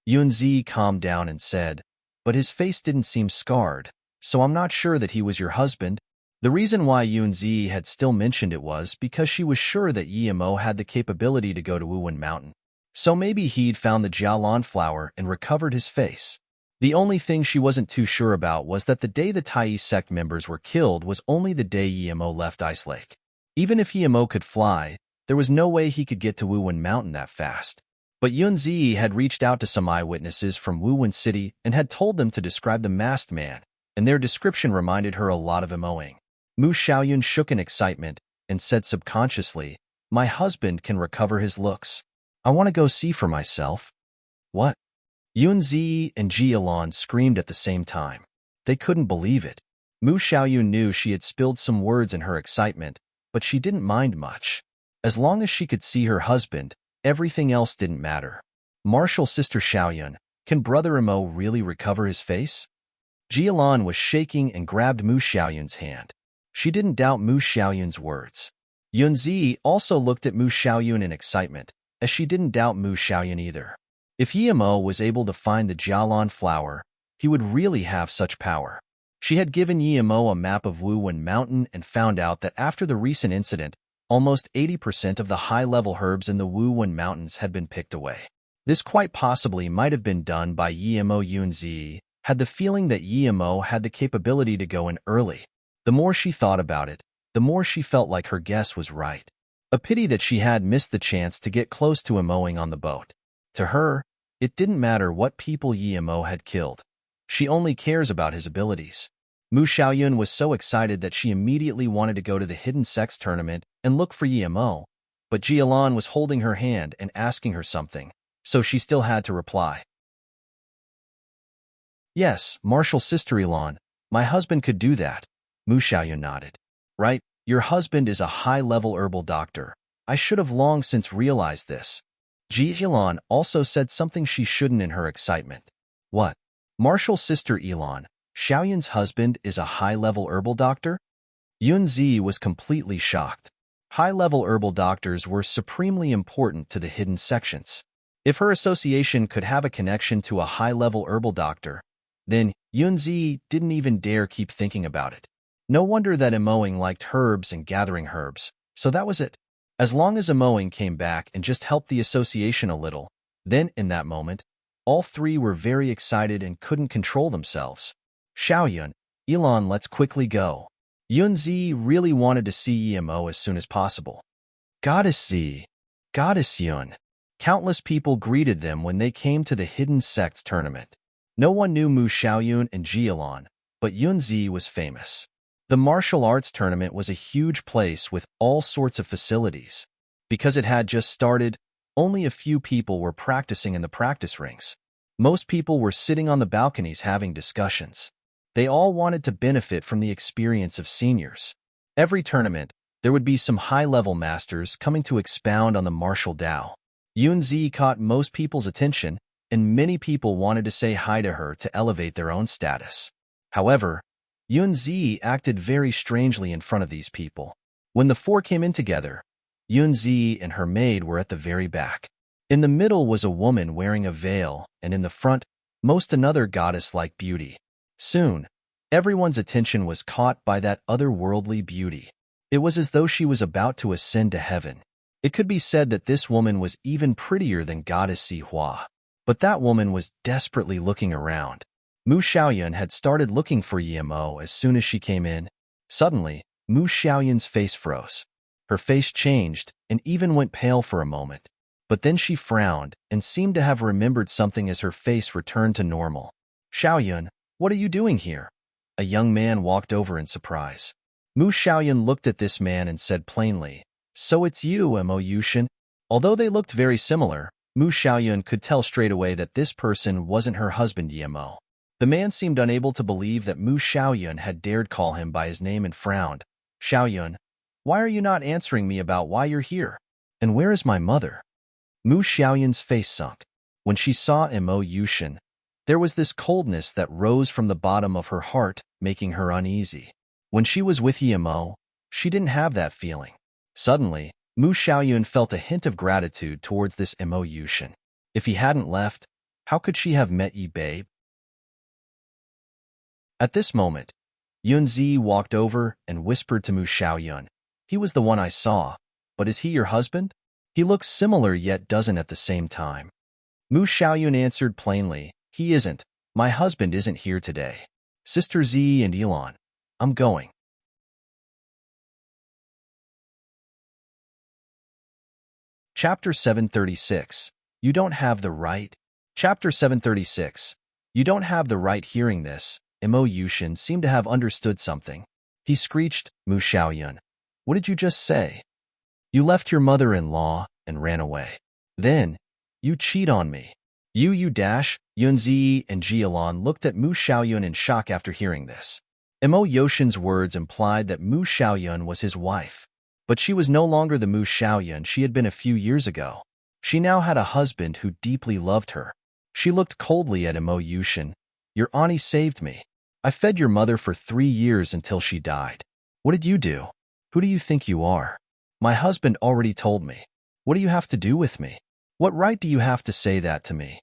A: Yunzi calmed down and said, but his face didn't seem scarred, so I'm not sure that he was your husband. The reason why Yunzi had still mentioned it was because she was sure that Yimo had the capability to go to Wuwen Mountain. So maybe he'd found the Jialan flower and recovered his face. The only thing she wasn't too sure about was that the day the Tai sect members were killed was only the day Yimo left Ice Lake. Even if Yimo could fly, there was no way he could get to Wuwen Mountain that fast. But Yunzi had reached out to some eyewitnesses from Wuwen City and had told them to describe the masked man, and their description reminded her a lot of Imoing. Mu Xiaoyun shook in excitement and said subconsciously, my husband can recover his looks. I want to go see for myself. What? Yunzi and Jialan screamed at the same time. They couldn't believe it. Mu Xiaoyun knew she had spilled some words in her excitement, but she didn't mind much. As long as she could see her husband, everything else didn't matter. Martial sister Xiaoyun, can brother Imo really recover his face? Jialan was shaking and grabbed Mu Xiaoyun's hand. She didn't doubt Mu Xiaoyun's words. Yunzi also looked at Mu Xiaoyun in excitement, as she didn't doubt Mu Xiaoyun either. If Yimo was able to find the Jialan flower, he would really have such power. She had given Yimo a map of Wuwen Mountain and found out that after the recent incident, almost 80% of the high-level herbs in the Wuwen Mountains had been picked away. This quite possibly might have been done by Yimo. Yunzi had the feeling that Yimo had the capability to go in early. The more she thought about it, the more she felt like her guess was right. A pity that she had missed the chance to get close to Imoing on the boat. To her, it didn't matter what people Yimo had killed. She only cares about his abilities. Mu Xiaoyun was so excited that she immediately wanted to go to the Hidden Sex tournament and look for Yimo, but Jialan was holding her hand and asking her something, so she still had to reply. Yes, martial sister Ilan, my husband could do that. Mu Xiaoyun nodded. Right, your husband is a high-level herbal doctor. I should have long since realized this. Jialan also said something she shouldn't in her excitement. What? Martial sister Ilan, Xiaoyun's husband is a high-level herbal doctor? Yunzi was completely shocked. High-level herbal doctors were supremely important to the hidden sections. If her association could have a connection to a high-level herbal doctor, then Yunzi didn't even dare keep thinking about it. No wonder that Imoing liked herbs and gathering herbs, so that was it. As long as Imoing came back and just helped the association a little, then, in that moment, all three were very excited and couldn't control themselves. Xiaoyun, Ilan, let's quickly go. Yunzi really wanted to see Yimo as soon as possible. Goddess Z, Goddess Yun. Countless people greeted them when they came to the Hidden Sects tournament. No one knew Mu Xiaoyun and Jialan, but Yunzi was famous. The martial arts tournament was a huge place with all sorts of facilities. Because it had just started, only a few people were practicing in the practice rings. Most people were sitting on the balconies having discussions. They all wanted to benefit from the experience of seniors. Every tournament, there would be some high-level masters coming to expound on the martial Tao. Yunzi caught most people's attention, and many people wanted to say hi to her to elevate their own status. However, Yunzi acted very strangely in front of these people. When the four came in together, Yunzi and her maid were at the very back. In the middle was a woman wearing a veil, and in the front, most another goddess-like beauty. Soon, everyone's attention was caught by that otherworldly beauty. It was as though she was about to ascend to heaven. It could be said that this woman was even prettier than Goddess Sihua. But that woman was desperately looking around. Mu Xiaoyun had started looking for Yimo as soon as she came in. Suddenly, Mu Xiaoyun's face froze. Her face changed and even went pale for a moment. But then she frowned and seemed to have remembered something as her face returned to normal. Xiaoyun, what are you doing here? A young man walked over in surprise. Mu Xiaoyun looked at this man and said plainly, "So it's you, Mo Yushin." Although they looked very similar, Mu Xiaoyun could tell straight away that this person wasn't her husband Yemo. The man seemed unable to believe that Mu Xiaoyun had dared call him by his name and frowned. "Xiaoyun, why are you not answering me about why you're here? And where is my mother?" Mu Xiaoyun's face sunk. When she saw Mo Yushin, there was this coldness that rose from the bottom of her heart, making her uneasy. When she was with Yemo, she didn't have that feeling. Suddenly, Mu Xiaoyun felt a hint of gratitude towards this Mo Yushin. If he hadn't left, how could she have met Yi Babe? At this moment, Yunzi walked over and whispered to Mu Xiaoyun, "He was the one I saw, but is he your husband? He looks similar yet doesn't at the same time." Mu Xiaoyun answered plainly, "He isn't. My husband isn't here today. Sister Z and Elon, I'm going." Chapter 736. You don't have the right. Chapter 736. You don't have the right. Hearing this, Mo Yushin seemed to have understood something. He screeched, "Mu Xiaoyun, what did you just say? You left your mother-in-law and ran away. Then, you cheat on me." Yunzi and Jialon looked at Mu Xiaoyun in shock after hearing this. Mo Yushin's words implied that Mu Xiaoyun was his wife. But she was no longer the Mu Xiaoyun she had been a few years ago. She now had a husband who deeply loved her. She looked coldly at Mo Yushin. "Your auntie saved me. I fed your mother for 3 years until she died. What did you do? Who do you think you are? My husband already told me. What do you have to do with me? What right do you have to say that to me?"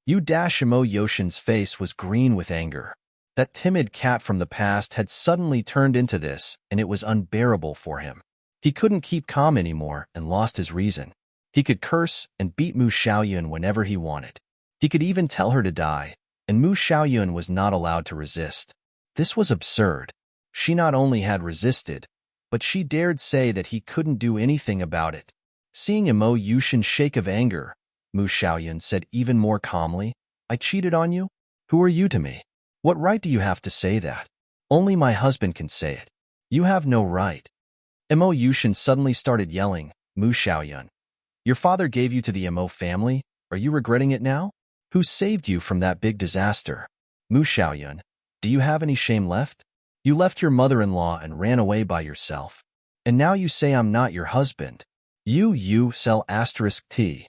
A: Mo Yushin's face was green with anger. That timid cat from the past had suddenly turned into this, and it was unbearable for him. He couldn't keep calm anymore and lost his reason. He could curse and beat Mu Xiaoyun whenever he wanted. He could even tell her to die, and Mu Xiaoyun was not allowed to resist. This was absurd. She not only had resisted, but she dared say that he couldn't do anything about it. Seeing Mo Yushin shake of anger, Mu Xiaoyun said even more calmly, "I cheated on you? Who are you to me? What right do you have to say that? Only my husband can say it. You have no right." Mo Yushin suddenly started yelling, "Mu Xiaoyun, your father gave you to the Mo family. Are you regretting it now? Who saved you from that big disaster? Mu Xiaoyun, do you have any shame left? You left your mother-in-law and ran away by yourself. And now you say I'm not your husband. You sell *T.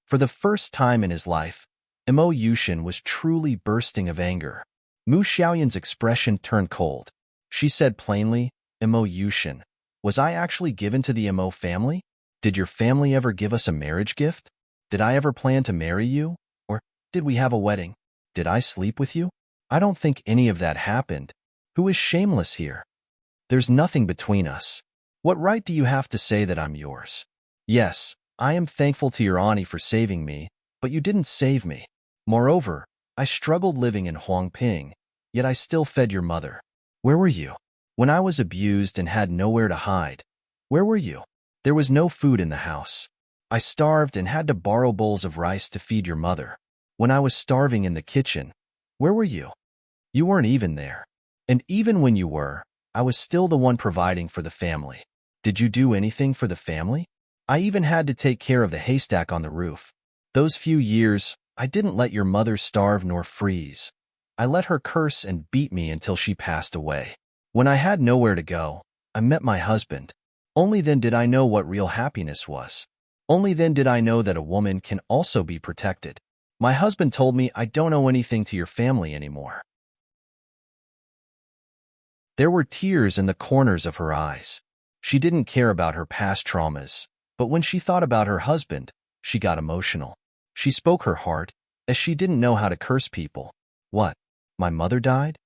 A: For the first time in his life, Mo Yushin was truly bursting of anger. Mu Xiaoyun's expression turned cold. She said plainly, "Mo Yushin, was I actually given to the Mo family? Did your family ever give us a marriage gift? Did I ever plan to marry you? Or did we have a wedding? Did I sleep with you? I don't think any of that happened. Who is shameless here? There's nothing between us. What right do you have to say that I'm yours? Yes, I am thankful to your auntie for saving me, but you didn't save me. Moreover, I struggled living in Huangping, yet I still fed your mother. Where were you? When I was abused and had nowhere to hide, where were you? There was no food in the house. I starved and had to borrow bowls of rice to feed your mother. When I was starving in the kitchen, where were you? You weren't even there. And even when you were, I was still the one providing for the family. Did you do anything for the family? I even had to take care of the haystack on the roof. Those few years, I didn't let your mother starve nor freeze. I let her curse and beat me until she passed away. When I had nowhere to go, I met my husband. Only then did I know what real happiness was. Only then did I know that a woman can also be protected. My husband told me I don't owe anything to your family anymore." There were tears in the corners of her eyes. She didn't care about her past traumas, but when she thought about her husband, she got emotional. She spoke her heart, as she didn't know how to curse people. "What? My mother died?"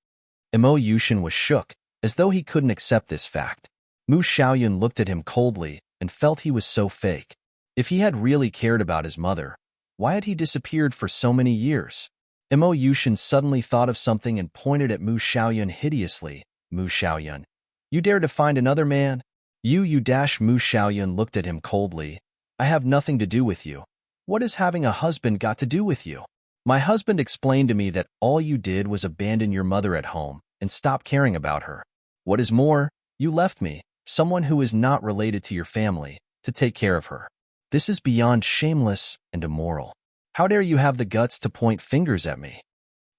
A: Mo Yushin was shook, as though he couldn't accept this fact. Mu Xiaoyun looked at him coldly and felt he was so fake. If he had really cared about his mother, why had he disappeared for so many years? Mo Yushin suddenly thought of something and pointed at Mu Xiaoyun hideously. "Mu Xiaoyun, you dare to find another man? Mu Xiaoyun looked at him coldly. "I have nothing to do with you. What has having a husband got to do with you? My husband explained to me that all you did was abandon your mother at home and stop caring about her. What is more, you left me, someone who is not related to your family, to take care of her. This is beyond shameless and immoral. How dare you have the guts to point fingers at me?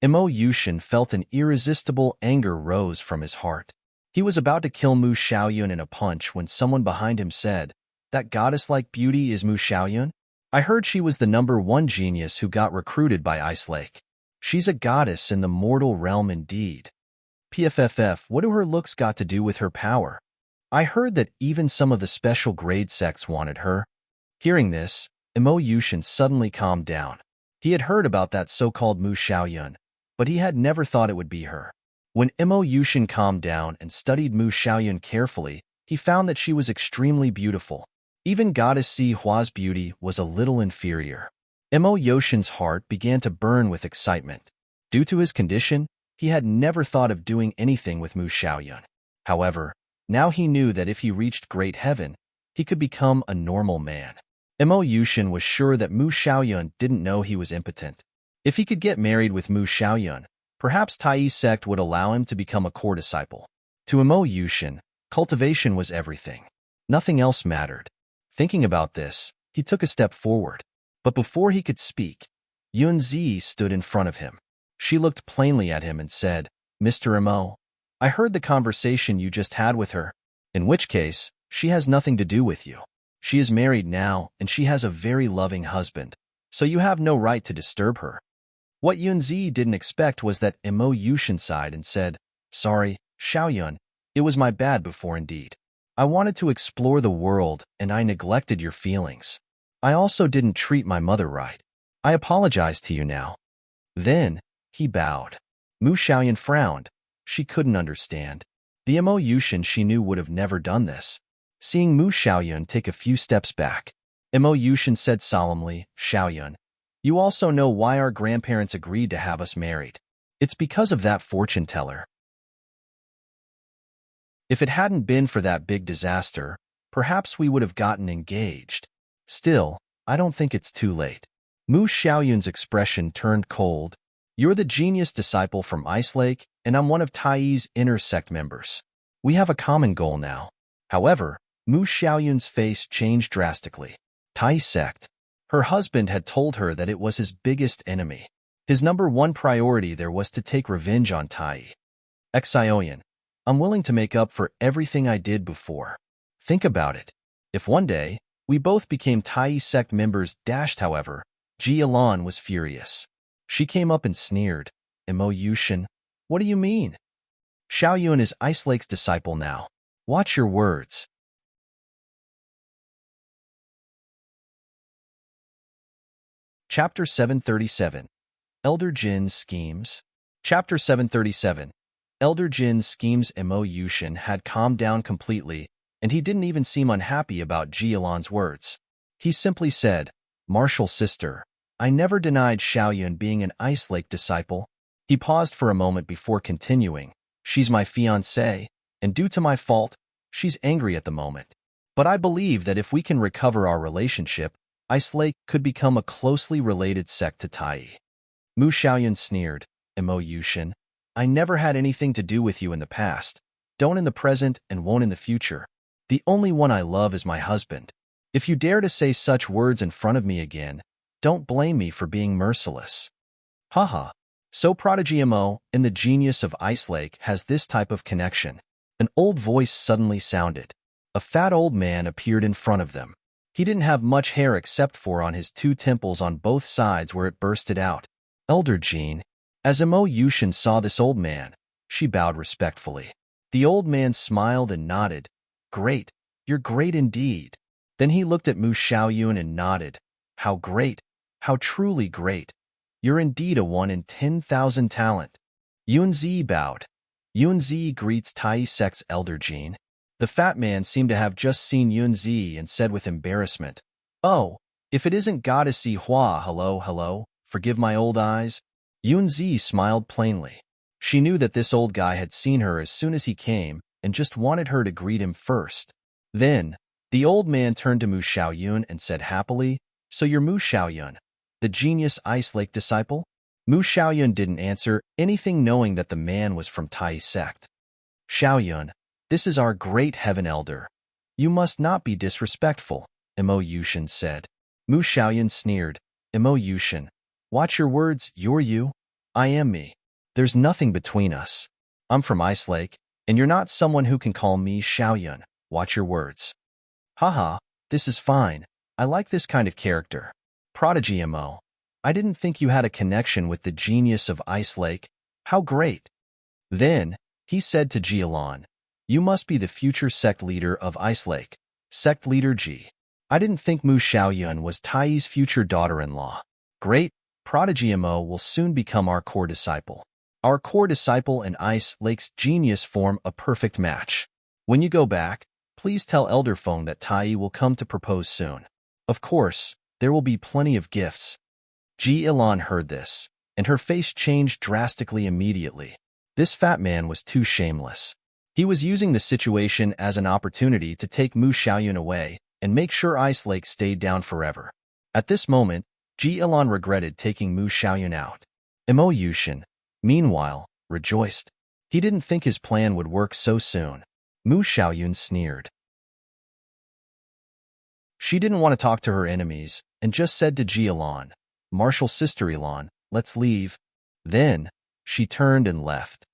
A: Mo Yushin felt an irresistible anger rose from his heart. He was about to kill Mu Xiaoyun in a punch when someone behind him said, "That goddess-like beauty is Mu Xiaoyun? I heard she was the #1 genius who got recruited by Ice Lake. She's a goddess in the mortal realm indeed. PFFF, what do her looks got to do with her power? I heard that even some of the special grade sects wanted her." Hearing this, Mo Yushin suddenly calmed down. He had heard about that so-called Mu Xiaoyun, but he had never thought it would be her. When Mo Yushin calmed down and studied Mu Xiaoyun carefully, he found that she was extremely beautiful. Even Goddess Si Hua's beauty was a little inferior. Mo Yushin's heart began to burn with excitement. Due to his condition, he had never thought of doing anything with Mu Xiaoyun. However, now he knew that if he reached great heaven, he could become a normal man. Mo Yushin was sure that Mu Xiaoyun didn't know he was impotent. If he could get married with Mu Xiaoyun, perhaps Tai's sect would allow him to become a core disciple. To Mo Yushin, cultivation was everything. Nothing else mattered. Thinking about this, he took a step forward. But before he could speak, Yunzi stood in front of him. She looked plainly at him and said, "Mr. Mo, I heard the conversation you just had with her, in which case, she has nothing to do with you. She is married now, and she has a very loving husband, so you have no right to disturb her." What Yunzi didn't expect was that Mo Yushin sighed and said, "Sorry, Xiaoyun, it was my bad before indeed. I wanted to explore the world, and I neglected your feelings. I also didn't treat my mother right. I apologize to you now." Then, he bowed. Mu Xiaoyun frowned. She couldn't understand. The Mo Yushin she knew would have never done this. Seeing Mu Xiaoyun take a few steps back, Mo Yushin said solemnly, "Xiaoyun, you also know why our grandparents agreed to have us married. It's because of that fortune teller. If it hadn't been for that big disaster, perhaps we would have gotten engaged. Still, I don't think it's too late." Mu Xiaoyun's expression turned cold. "You're the genius disciple from Ice Lake, and I'm one of Tai's inner sect members. We have a common goal now." However, Mu Xiaoyun's face changed drastically. Tai sect. Her husband had told her that it was his biggest enemy. His #1 priority there was to take revenge on Tai. "Xiaoyun, I'm willing to make up for everything I did before. Think about it. If one day, we both became Tai sect members." However, Ji Elan was furious. She came up and sneered, "Mo Yushin, what do you mean? Xiaoyun is Ice Lake's disciple now. Watch your words." Chapter 737. Elder Jin's Schemes. Chapter 737. Elder Jin's Schemes. Mo Yushin had calmed down completely, and he didn't even seem unhappy about Ji Elan's words. He simply said, "Martial sister, I never denied Xiaoyun being an Ice Lake disciple." He paused for a moment before continuing, "She's my fiancée, and due to my fault, she's angry at the moment. But I believe that if we can recover our relationship, Ice Lake could become a closely related sect to Tai." Mu Xiaoyun sneered, "Mo Yushin, I never had anything to do with you in the past, don't in the present, and won't in the future. The only one I love is my husband. If you dare to say such words in front of me again, don't blame me for being merciless." Haha. So Prodigy Mo and the genius of Ice Lake has this type of connection. An old voice suddenly sounded. A fat old man appeared in front of them. He didn't have much hair except for on his 2 temples on both sides where it bursted out. "Elder Jin." As Mo Yushin saw this old man, she bowed respectfully. The old man smiled and nodded. "Great, you're great indeed." Then he looked at Mu Xiaoyun and nodded. "How great, how truly great. You're indeed a 1 in 10,000 talent." Yunzi bowed. "Yunzi greets Tai sect's Elder Jin." The fat man seemed to have just seen Yunzi and said with embarrassment, "Oh, if it isn't Goddess Si Hua, hello, forgive my old eyes." Yunzi smiled plainly. She knew that this old guy had seen her as soon as he came and just wanted her to greet him first. Then, the old man turned to Mu Xiaoyun and said happily, "So you're Mu Xiaoyun, the genius Ice Lake disciple?" Mu Xiaoyun didn't answer anything, knowing that the man was from Tai sect. Xiaoyun, this is our great heaven elder. You must not be disrespectful, Mo Yushin said. Mu Xiaoyun sneered. Mo Yushin, watch your words. You're you. I am me. There's nothing between us. I'm from Ice Lake, and you're not someone who can call me Xiaoyun. Watch your words. Haha, this is fine. I like this kind of character. Prodigy Mo. I didn't think you had a connection with the genius of Ice Lake. How great. Then, he said to Jialan, you must be the future sect leader of Ice Lake. Sect leader Ji. I didn't think Mu Xiaoyun was Tai's future daughter-in-law. Great, Prodigy Mo will soon become our core disciple. Our core disciple and Ice Lake's genius form a perfect match. When you go back, please tell Elder Feng that Tai will come to propose soon. Of course, there will be plenty of gifts. Ji Ilan heard this, and her face changed drastically immediately. This fat man was too shameless. He was using the situation as an opportunity to take Mu Xiaoyun away and make sure Ice Lake stayed down forever. At this moment, Ji Ilan regretted taking Mu Xiaoyun out. Mo Yushin, meanwhile, rejoiced. He didn't think his plan would work so soon. Mu Xiaoyun sneered. She didn't want to talk to her enemies and just said to Ji Ilan, Martial Sister Ilan, let's leave. Then, she turned and left.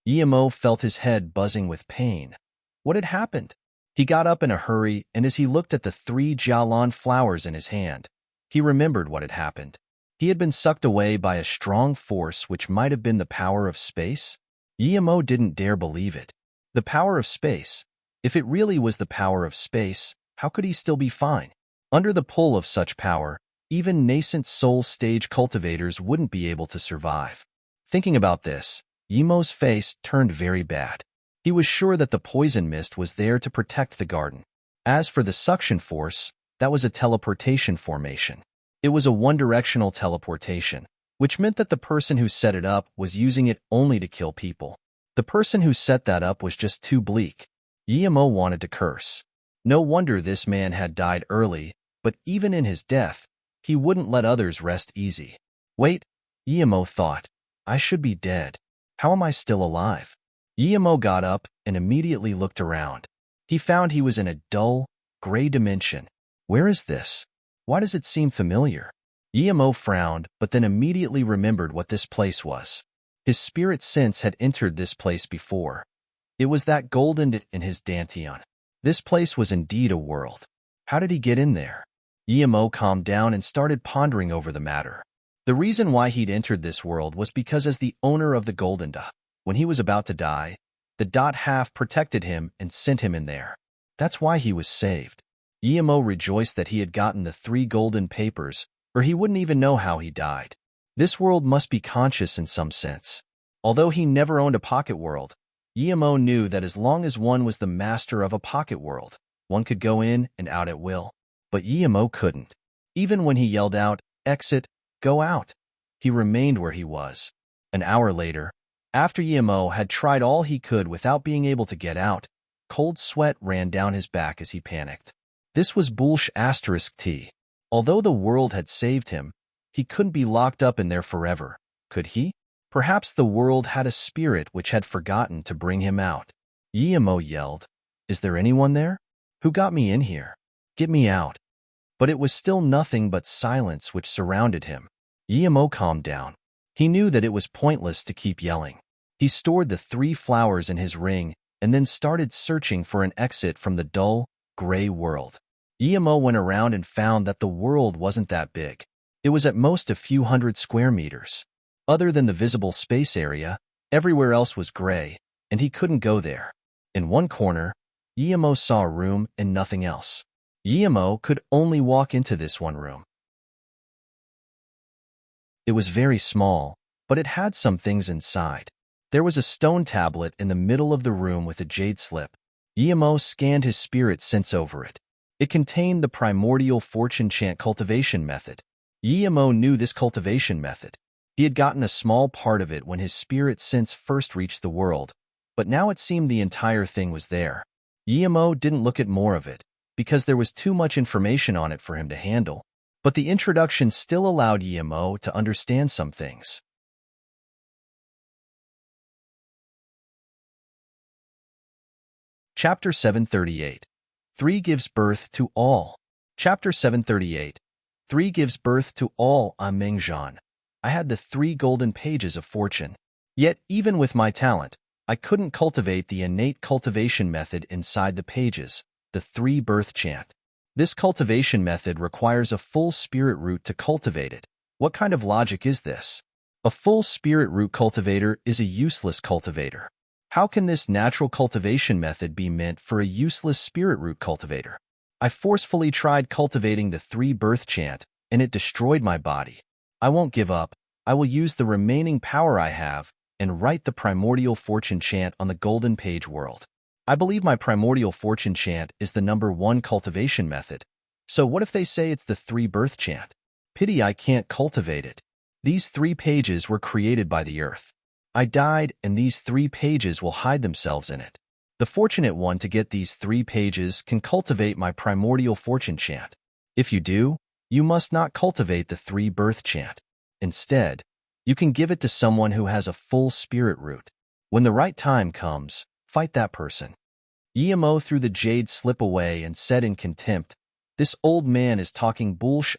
A: Mo felt his head buzzing with pain. What had happened? He got up in a hurry, and as he looked at the 3 Jialan flowers in his hand, he remembered what had happened. He had been sucked away by a strong force which might have been the power of space. Mo didn't dare believe it. The power of space. If it really was the power of space, how could he still be fine? Under the pull of such power, even nascent soul stage cultivators wouldn't be able to survive. Thinking about this, Mo's face turned very bad. He was sure that the poison mist was there to protect the garden. As for the suction force, that was a teleportation formation. It was a one-directional teleportation, which meant that the person who set it up was using it only to kill people. The person who set that up was just too bleak. Mo wanted to curse. No wonder this man had died early, but even in his death, he wouldn't let others rest easy. Wait, Mo thought, I should be dead. How am I still alive? Mo got up and immediately looked around. He found he was in a dull, gray dimension. Where is this? Why does it seem familiar? Mo frowned, but then immediately remembered what this place was. His spirit sense had entered this place before. It was that golden in his dantian. This place was indeed a world. How did he get in there? Mo calmed down and started pondering over the matter. The reason why he'd entered this world was because as the owner of the Golden Dot, when he was about to die, the Dot half protected him and sent him in there. That's why he was saved. Mo rejoiced that he had gotten the 3 golden papers, or he wouldn't even know how he died. This world must be conscious in some sense. Although he never owned a pocket world, Mo knew that as long as one was the master of a pocket world, one could go in and out at will. But Mo couldn't. Even when he yelled out, exit, go out, he remained where he was. An hour later, after Mo had tried all he could without being able to get out, cold sweat ran down his back as he panicked. This was *T. Although the world had saved him, he couldn't be locked up in there forever, could he? Perhaps the world had a spirit which had forgotten to bring him out. Mo yelled, is there anyone there? Who got me in here? Get me out. But it was still nothing but silence which surrounded him. Mo calmed down. He knew that it was pointless to keep yelling. He stored the 3 flowers in his ring and then started searching for an exit from the dull, gray world. Mo went around and found that the world wasn't that big. It was at most a few hundred square meters. Other than the visible space area, everywhere else was gray, and he couldn't go there. In one corner, Mo saw a room and nothing else. Mo could only walk into this one room. It was very small, but it had some things inside. There was a stone tablet in the middle of the room with a jade slip. Mo scanned his spirit sense over it. It contained the primordial fortune chant cultivation method. Mo knew this cultivation method. He had gotten a small part of it when his spirit sense first reached the world, but now it seemed the entire thing was there. Mo didn't look at more of it, because there was too much information on it for him to handle. But the introduction still allowed Mo to understand some things. Chapter 738. 3 gives birth to all. Chapter 738. 3 gives birth to all. I'm Mengjian. I had the 3 golden pages of fortune. Yet, even with my talent, I couldn't cultivate the innate cultivation method inside the pages, the 3 birth chant. This cultivation method requires a full spirit root to cultivate it. What kind of logic is this? A full spirit root cultivator is a useless cultivator. How can this natural cultivation method be meant for a useless spirit root cultivator? I forcefully tried cultivating the 3 birth chant, and it destroyed my body. I won't give up. I will use the remaining power I have and write the primordial fortune chant on the golden page world. I believe my primordial fortune chant is the number 1 cultivation method. So what if they say it's the 3 birth chant? Pity I can't cultivate it. These 3 pages were created by the earth. I died, and these 3 pages will hide themselves in it. The fortunate one to get these 3 pages can cultivate my primordial fortune chant. If you do, you must not cultivate the 3 birth chant. Instead, you can give it to someone who has a full spirit root. When the right time comes, fight that person. Yemo threw the jade slip away and said in contempt, "This old man is talking bullsh**.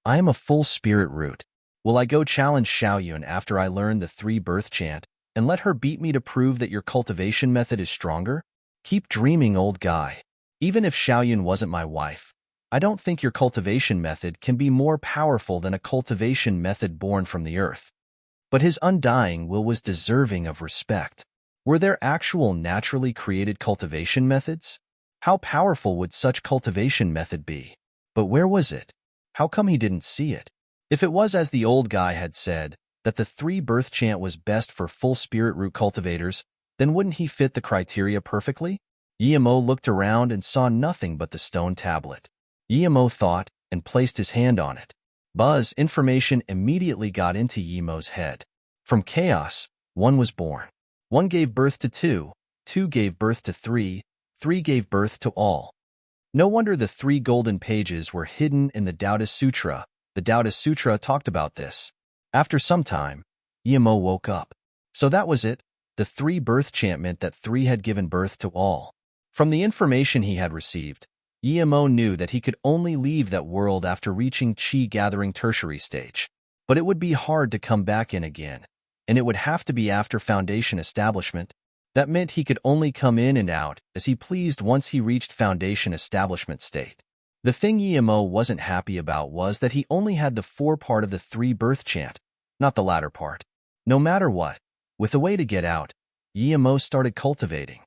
A: I am a full spirit root. Will I go challenge Xiaoyun after I learn the 3 birth chant and let her beat me to prove that your cultivation method is stronger? Keep dreaming, old guy. Even if Xiaoyun wasn't my wife, I don't think your cultivation method can be more powerful than a cultivation method born from the earth." But his undying will was deserving of respect. Were there actual naturally created cultivation methods? How powerful would such cultivation method be? But where was it? How come he didn't see it? If it was as the old guy had said, that the 3 birth chant was best for full spirit root cultivators, then wouldn't he fit the criteria perfectly? Yemo looked around and saw nothing but the stone tablet. Yemo thought and placed his hand on it. Buzz information immediately got into Yemo's head. From chaos, 1 was born. 1 gave birth to 2, 2 gave birth to 3, 3 gave birth to all. No wonder the 3 golden pages were hidden in the Taoist Sutra. The Taoist Sutra talked about this. After some time, Yemo woke up. So that was it. The 3 birth chant meant that 3 had given birth to all. From the information he had received, Yemo knew that he could only leave that world after reaching Qi gathering tertiary stage. But it would be hard to come back in again, and it would have to be after foundation establishment. That meant he could only come in and out as he pleased once he reached foundation establishment state. The thing Yemo wasn't happy about was that he only had the 4 part of the 3 birth chant, not the latter part. No matter what, with a way to get out, Yemo started cultivating.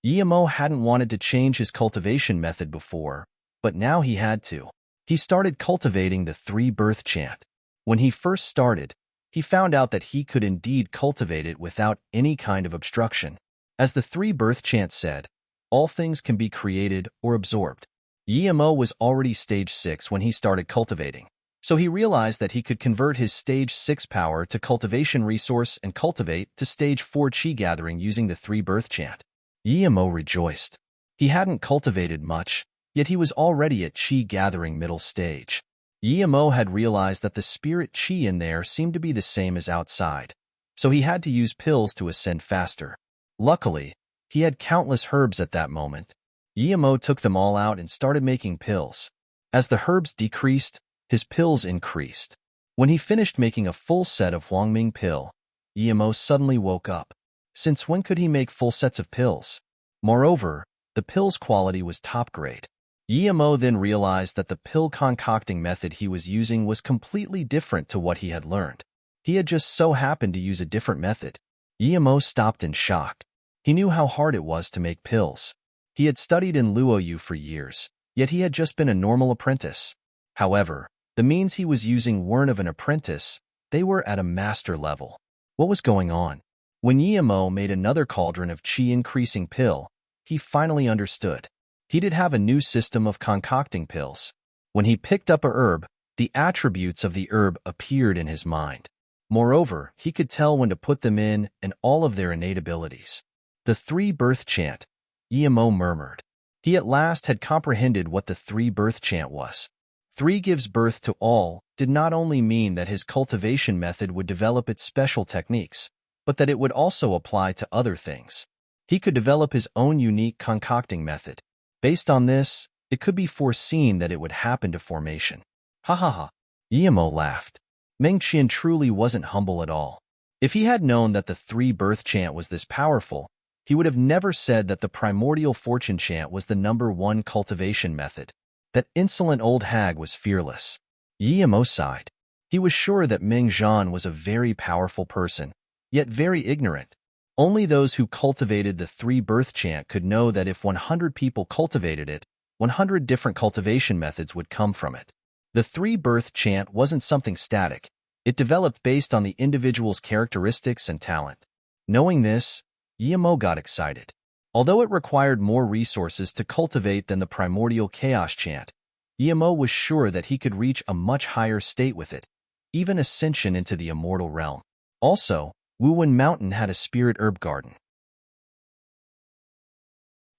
A: Yemo hadn't wanted to change his cultivation method before, but now he had to. He started cultivating the 3 birth chant. When he first started, he found out that he could indeed cultivate it without any kind of obstruction. As the 3 birth chant said, all things can be created or absorbed. Yemo was already stage 6 when he started cultivating, so he realized that he could convert his stage 6 power to cultivation resource and cultivate to stage 4 Qi gathering using the 3 birth chant. Yemo rejoiced. He hadn't cultivated much, yet he was already at Qi gathering middle stage. Yemo had realized that the spirit Qi in there seemed to be the same as outside, so he had to use pills to ascend faster. Luckily, he had countless herbs at that moment. Yemo took them all out and started making pills. As the herbs decreased, his pills increased. When he finished making a full set of Huangming pill, Yemo suddenly woke up. Since when could he make full sets of pills? Moreover, the pill's quality was top grade. Yemo then realized that the pill concocting method he was using was completely different to what he had learned. He had just so happened to use a different method. Yemo stopped in shock. He knew how hard it was to make pills. He had studied in Luoyu for years, yet he had just been a normal apprentice. However, the means he was using weren't of an apprentice, they were at a master level. What was going on? When Yemo made another cauldron of Qi increasing pill, he finally understood. He did have a new system of concocting pills. When he picked up a herb, the attributes of the herb appeared in his mind. Moreover, he could tell when to put them in and all of their innate abilities. The 3 birth chant, Yemo murmured. He at last had comprehended what the 3 birth chant was. 3 gives birth to all did not only mean that his cultivation method would develop its special techniques, but that it would also apply to other things. He could develop his own unique concocting method. Based on this, it could be foreseen that it would happen to formation. Ha ha ha. Yimo laughed. Meng Qian truly wasn't humble at all. If he had known that the three-birth chant was this powerful, he would have never said that the primordial fortune chant was the #1 cultivation method. That insolent old hag was fearless. Yimo sighed. He was sure that Meng Zhan was a very powerful person, yet very ignorant. Only those who cultivated the three-birth chant could know that if 100 people cultivated it, 100 different cultivation methods would come from it. The three-birth chant wasn't something static. It developed based on the individual's characteristics and talent. Knowing this, Yimo got excited. Although it required more resources to cultivate than the primordial chaos chant, Yimo was sure that he could reach a much higher state with it, even ascension into the immortal realm. Also, Wuwen Mountain had a spirit herb garden.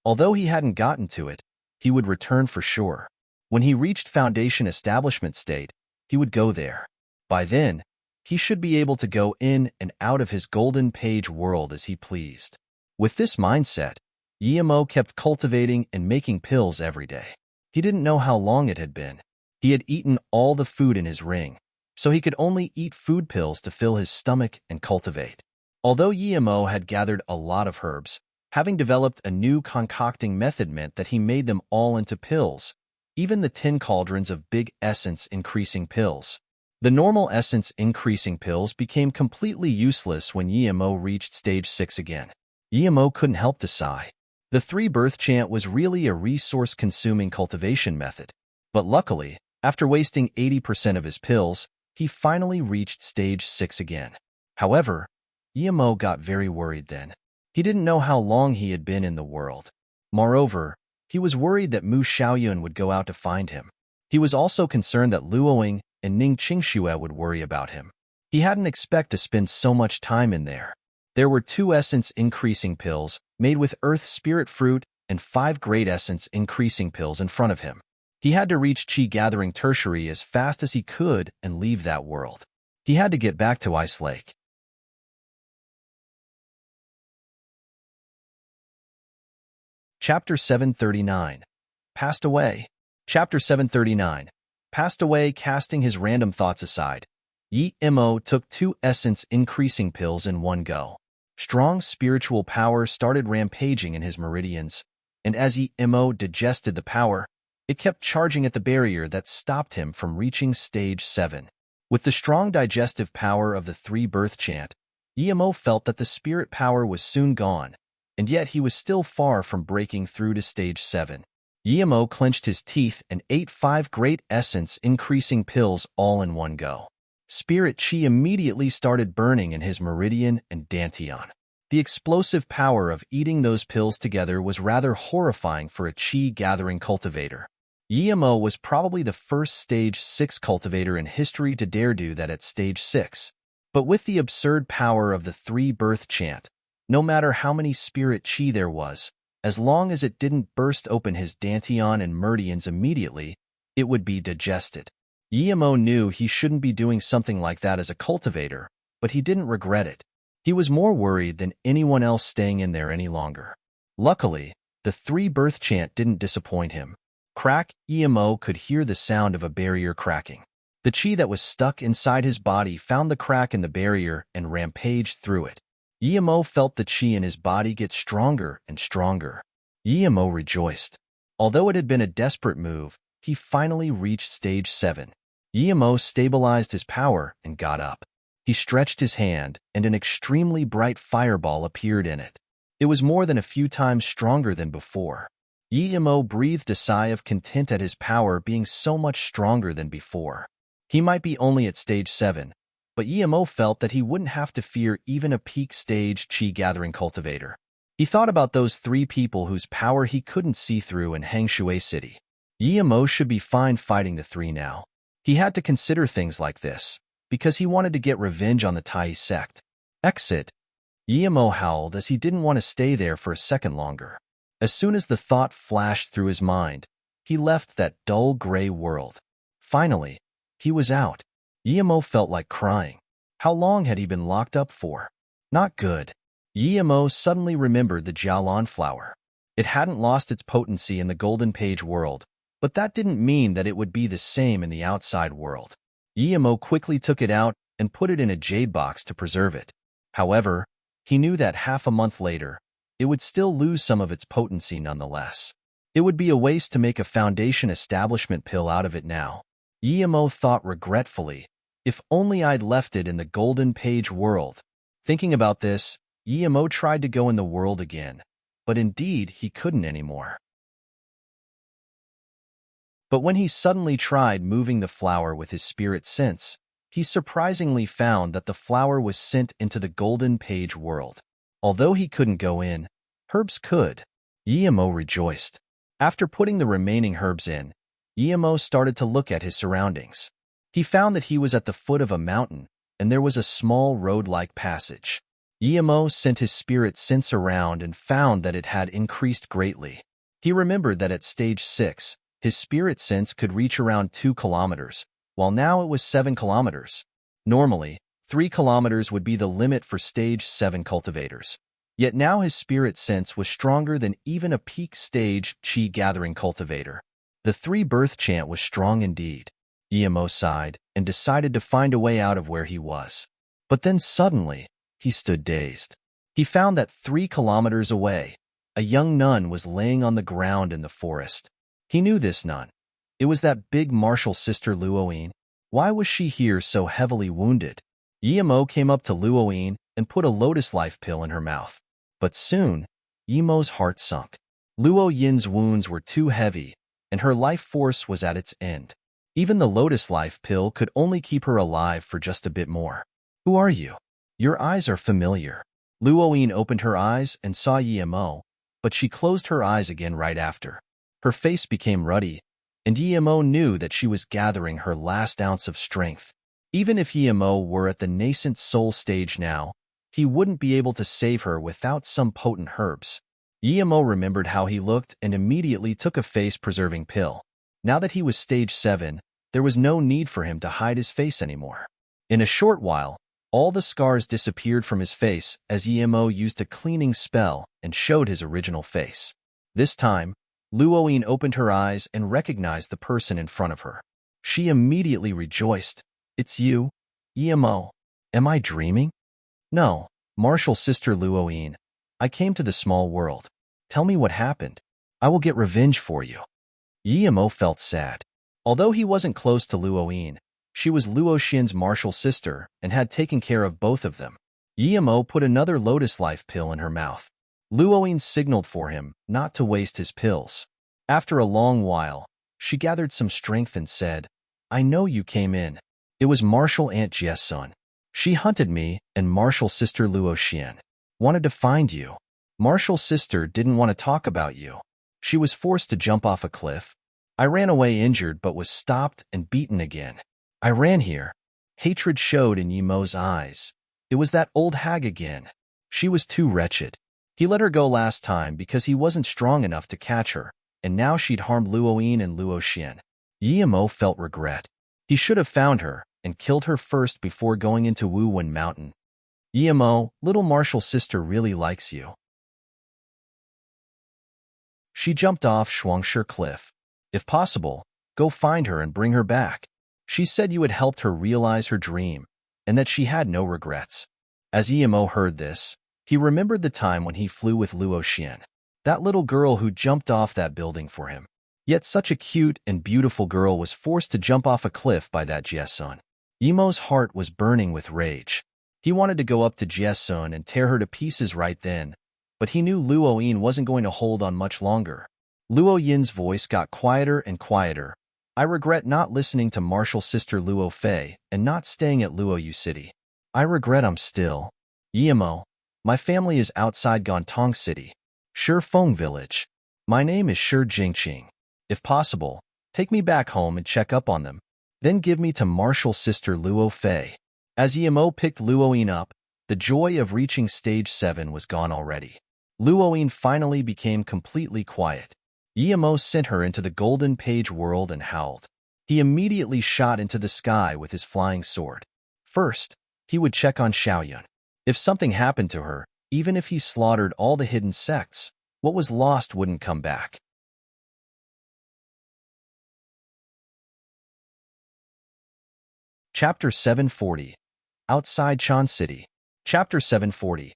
A: Although he hadn't gotten to it, he would return for sure. When he reached foundation establishment state, he would go there. By then, he should be able to go in and out of his golden page world as he pleased. With this mindset, Yimo kept cultivating and making pills every day. He didn't know how long it had been. He had eaten all the food in his ring, so he could only eat food pills to fill his stomach and cultivate. Although Yimo had gathered a lot of herbs, having developed a new concocting method meant that he made them all into pills, even the 10 cauldrons of big essence-increasing pills. The normal essence-increasing pills became completely useless when Yimo reached stage 6 again. Yimo couldn't help to sigh. The three-birth chant was really a resource-consuming cultivation method. But luckily, after wasting 80% of his pills, he finally reached stage 6 again. However, Yimo got very worried then. He didn't know how long he had been in the world. Moreover, he was worried that Mu Xiaoyun would go out to find him. He was also concerned that Luoying and Ning Qingxue would worry about him. He hadn't expected to spend so much time in there. There were 2 essence-increasing pills made with earth spirit fruit and 5 great essence-increasing pills in front of him. He had to reach Qi-gathering tertiary as fast as he could and leave that world. He had to get back to Ice Lake. Chapter 739. Passed away. Chapter 739. Passed away. Casting his random thoughts aside, Yimo took 2 essence-increasing pills in one go. Strong spiritual power started rampaging in his meridians, and as Yimo digested the power, it kept charging at the barrier that stopped him from reaching stage 7. With the strong digestive power of the three-birth chant, Yimo felt that the spirit power was soon gone, and yet he was still far from breaking through to stage 7. Yimo clenched his teeth and ate 5 great essence-increasing pills all in one go. Spirit Qi immediately started burning in his meridian and dantian. The explosive power of eating those pills together was rather horrifying for a Qi-gathering cultivator. Yimo was probably the first stage 6 cultivator in history to dare do that at stage 6. But with the absurd power of the three-birth chant, no matter how many spirit Qi there was, as long as it didn't burst open his dantian and meridians immediately, it would be digested. Yimo knew he shouldn't be doing something like that as a cultivator, but he didn't regret it. He was more worried than anyone else staying in there any longer. Luckily, the three-birth chant didn't disappoint him. Crack, Yimo could hear the sound of a barrier cracking. The Qi that was stuck inside his body found the crack in the barrier and rampaged through it. Yimo felt the Qi in his body get stronger and stronger. Yimo rejoiced. Although it had been a desperate move, he finally reached stage 7. Yimo stabilized his power and got up. He stretched his hand, and an extremely bright fireball appeared in it. It was more than a few times stronger than before. Yimo breathed a sigh of content at his power being so much stronger than before. He might be only at stage 7, but Yimo felt that he wouldn't have to fear even a peak stage Qi-gathering cultivator. He thought about those 3 people whose power he couldn't see through in Hangshui City. Yimo should be fine fighting the 3 now. He had to consider things like this, because he wanted to get revenge on the Tai sect. Exit. Yimo howled as he didn't want to stay there for a second longer. As soon as the thought flashed through his mind, he left that dull gray world. Finally, he was out. Yimo felt like crying. How long had he been locked up for? Not good. Yimo suddenly remembered the Jialan flower. It hadn't lost its potency in the Golden Page world, but that didn't mean that it would be the same in the outside world. Yimo quickly took it out and put it in a jade box to preserve it. However, he knew that half a month later, it would still lose some of its potency nonetheless. It would be a waste to make a foundation establishment pill out of it now. Yimo thought regretfully, if only I'd left it in the Golden Page world. Thinking about this, Yimo tried to go in the world again, but indeed he couldn't anymore. But when he suddenly tried moving the flower with his spirit sense, he surprisingly found that the flower was sent into the Golden Page world. Although he couldn't go in, herbs could. Yimo rejoiced. After putting the remaining herbs in, Yimo started to look at his surroundings. He found that he was at the foot of a mountain, and there was a small road-like passage. Yimo sent his spirit sense around and found that it had increased greatly. He remembered that at stage 6, his spirit sense could reach around 2 kilometers, while now it was 7 kilometers. Normally, 3 kilometers would be the limit for stage 7 cultivators. Yet now his spirit sense was stronger than even a peak stage chi-gathering cultivator. The 3 birth chant was strong indeed. Yimo sighed and decided to find a way out of where he was. But then suddenly, he stood dazed. He found that 3 kilometers away, a young nun was laying on the ground in the forest. He knew this nun. It was that big martial sister Luoyin. Why was she here so heavily wounded? Yimo came up to Luoyin and put a lotus life pill in her mouth. But soon, Yimo's heart sunk. Luoyin's wounds were too heavy, and her life force was at its end. Even the lotus life pill could only keep her alive for just a bit more. Who are you? Your eyes are familiar. Luoyin opened her eyes and saw Yimo, but she closed her eyes again right after. Her face became ruddy, and Yimo knew that she was gathering her last ounce of strength. Even if Yimo were at the nascent soul stage now, he wouldn't be able to save her without some potent herbs. Yimo remembered how he looked and immediately took a face-preserving pill. Now that he was stage 7, there was no need for him to hide his face anymore. In a short while, all the scars disappeared from his face as Yimo used a cleaning spell and showed his original face. This time, Luoyin opened her eyes and recognized the person in front of her. She immediately rejoiced. It's you, Yimo. Am I dreaming? No, martial sister Luoyin. I came to the small world. Tell me what happened. I will get revenge for you. Yimo felt sad. Although he wasn't close to Luoyin, she was Luoxin's martial sister and had taken care of both of them. Yimo put another lotus life pill in her mouth. Luoyin signaled for him not to waste his pills. After a long while, she gathered some strength and said, I know you came in. It was martial Aunt Jiesun. She hunted me and martial sister Luoxian. Wanted to find you. Martial sister didn't want to talk about you. She was forced to jump off a cliff. I ran away injured but was stopped and beaten again. I ran here. Hatred showed in Yimo's eyes. It was that old hag again. She was too wretched. He let her go last time because he wasn't strong enough to catch her, and now she'd harmed Luoyin and Luoxian. Yimo felt regret. He should have found her and killed her first before going into Wuwen Mountain. Yimo, little martial sister really likes you. She jumped off Shuangshi Cliff. If possible, go find her and bring her back. She said you had helped her realize her dream, and that she had no regrets. As Yimo heard this, he remembered the time when he flew with Luoxian, that little girl who jumped off that building for him. Yet such a cute and beautiful girl was forced to jump off a cliff by that Jiesun. Yimo's heart was burning with rage. He wanted to go up to Jiesun and tear her to pieces right then, but he knew Luoyin wasn't going to hold on much longer. Luoyin's voice got quieter and quieter. I regret not listening to martial sister Luo Fei and not staying at Luoyu City. I regret I'm still. Yimo, my family is outside Gontong City, Shifeng Village. My name is Shi Jingqing. If possible, take me back home and check up on them. Then give me to martial sister Luo Fei. As Yimo picked Luoyin up, the joy of reaching stage 7 was gone already. Luoyin finally became completely quiet. Yimo sent her into the Golden Page world and howled. He immediately shot into the sky with his flying sword. First, he would check on Xiaoyun. If something happened to her, even if he slaughtered all the hidden sects, what was lost wouldn't come back. Chapter 740. Outside Chan City. Chapter 740.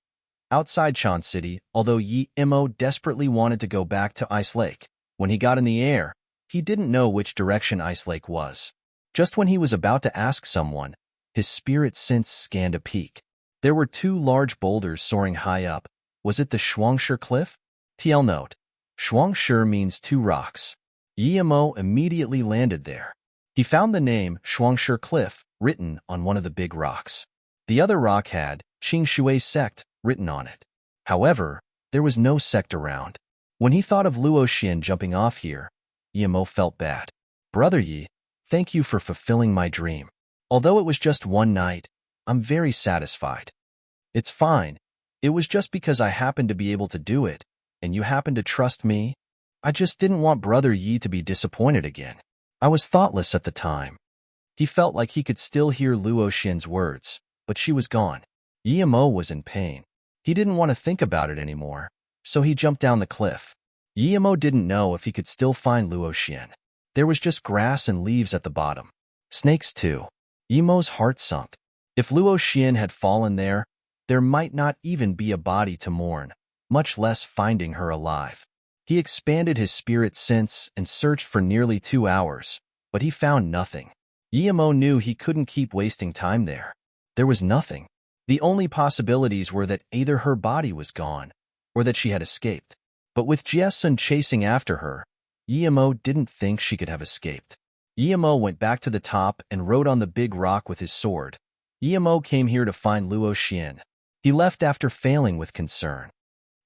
A: Outside Chan City, although Yi Imo desperately wanted to go back to Ice Lake, when he got in the air, he didn't know which direction Ice Lake was. Just when he was about to ask someone, his spirit sense scanned a peak. There were two large boulders soaring high up. Was it the Shuangshi Cliff? TL note. Shuangshi means two rocks. Yi Imo immediately landed there. He found the name Shuangshi Cliff written on one of the big rocks. The other rock had Qing Shui Sect written on it. However, there was no sect around. When he thought of Luo Xian jumping off here, Yi Imo felt bad. Brother Yi, thank you for fulfilling my dream. Although it was just one night, I'm very satisfied. It's fine. It was just because I happened to be able to do it, and you happened to trust me. I just didn't want Brother Yi to be disappointed again. I was thoughtless at the time. He felt like he could still hear Luo Xian's words, but she was gone. Yi Imo was in pain. He didn't want to think about it anymore, so he jumped down the cliff. Yi Imo didn't know if he could still find Luo Xian. There was just grass and leaves at the bottom. Snakes too. Yi Imo's heart sunk. If Luo Xian had fallen there might not even be a body to mourn, much less finding her alive. He expanded his spirit sense and searched for nearly 2 hours, but he found nothing. Yi Imo knew he couldn't keep wasting time there. There was nothing. The only possibilities were that either her body was gone, or that she had escaped. But with Jie Sun chasing after her, Yi Imo didn't think she could have escaped. Yi Imo went back to the top and rode on the big rock with his sword. Yi Imo came here to find Luo Xian. He left after failing with concern.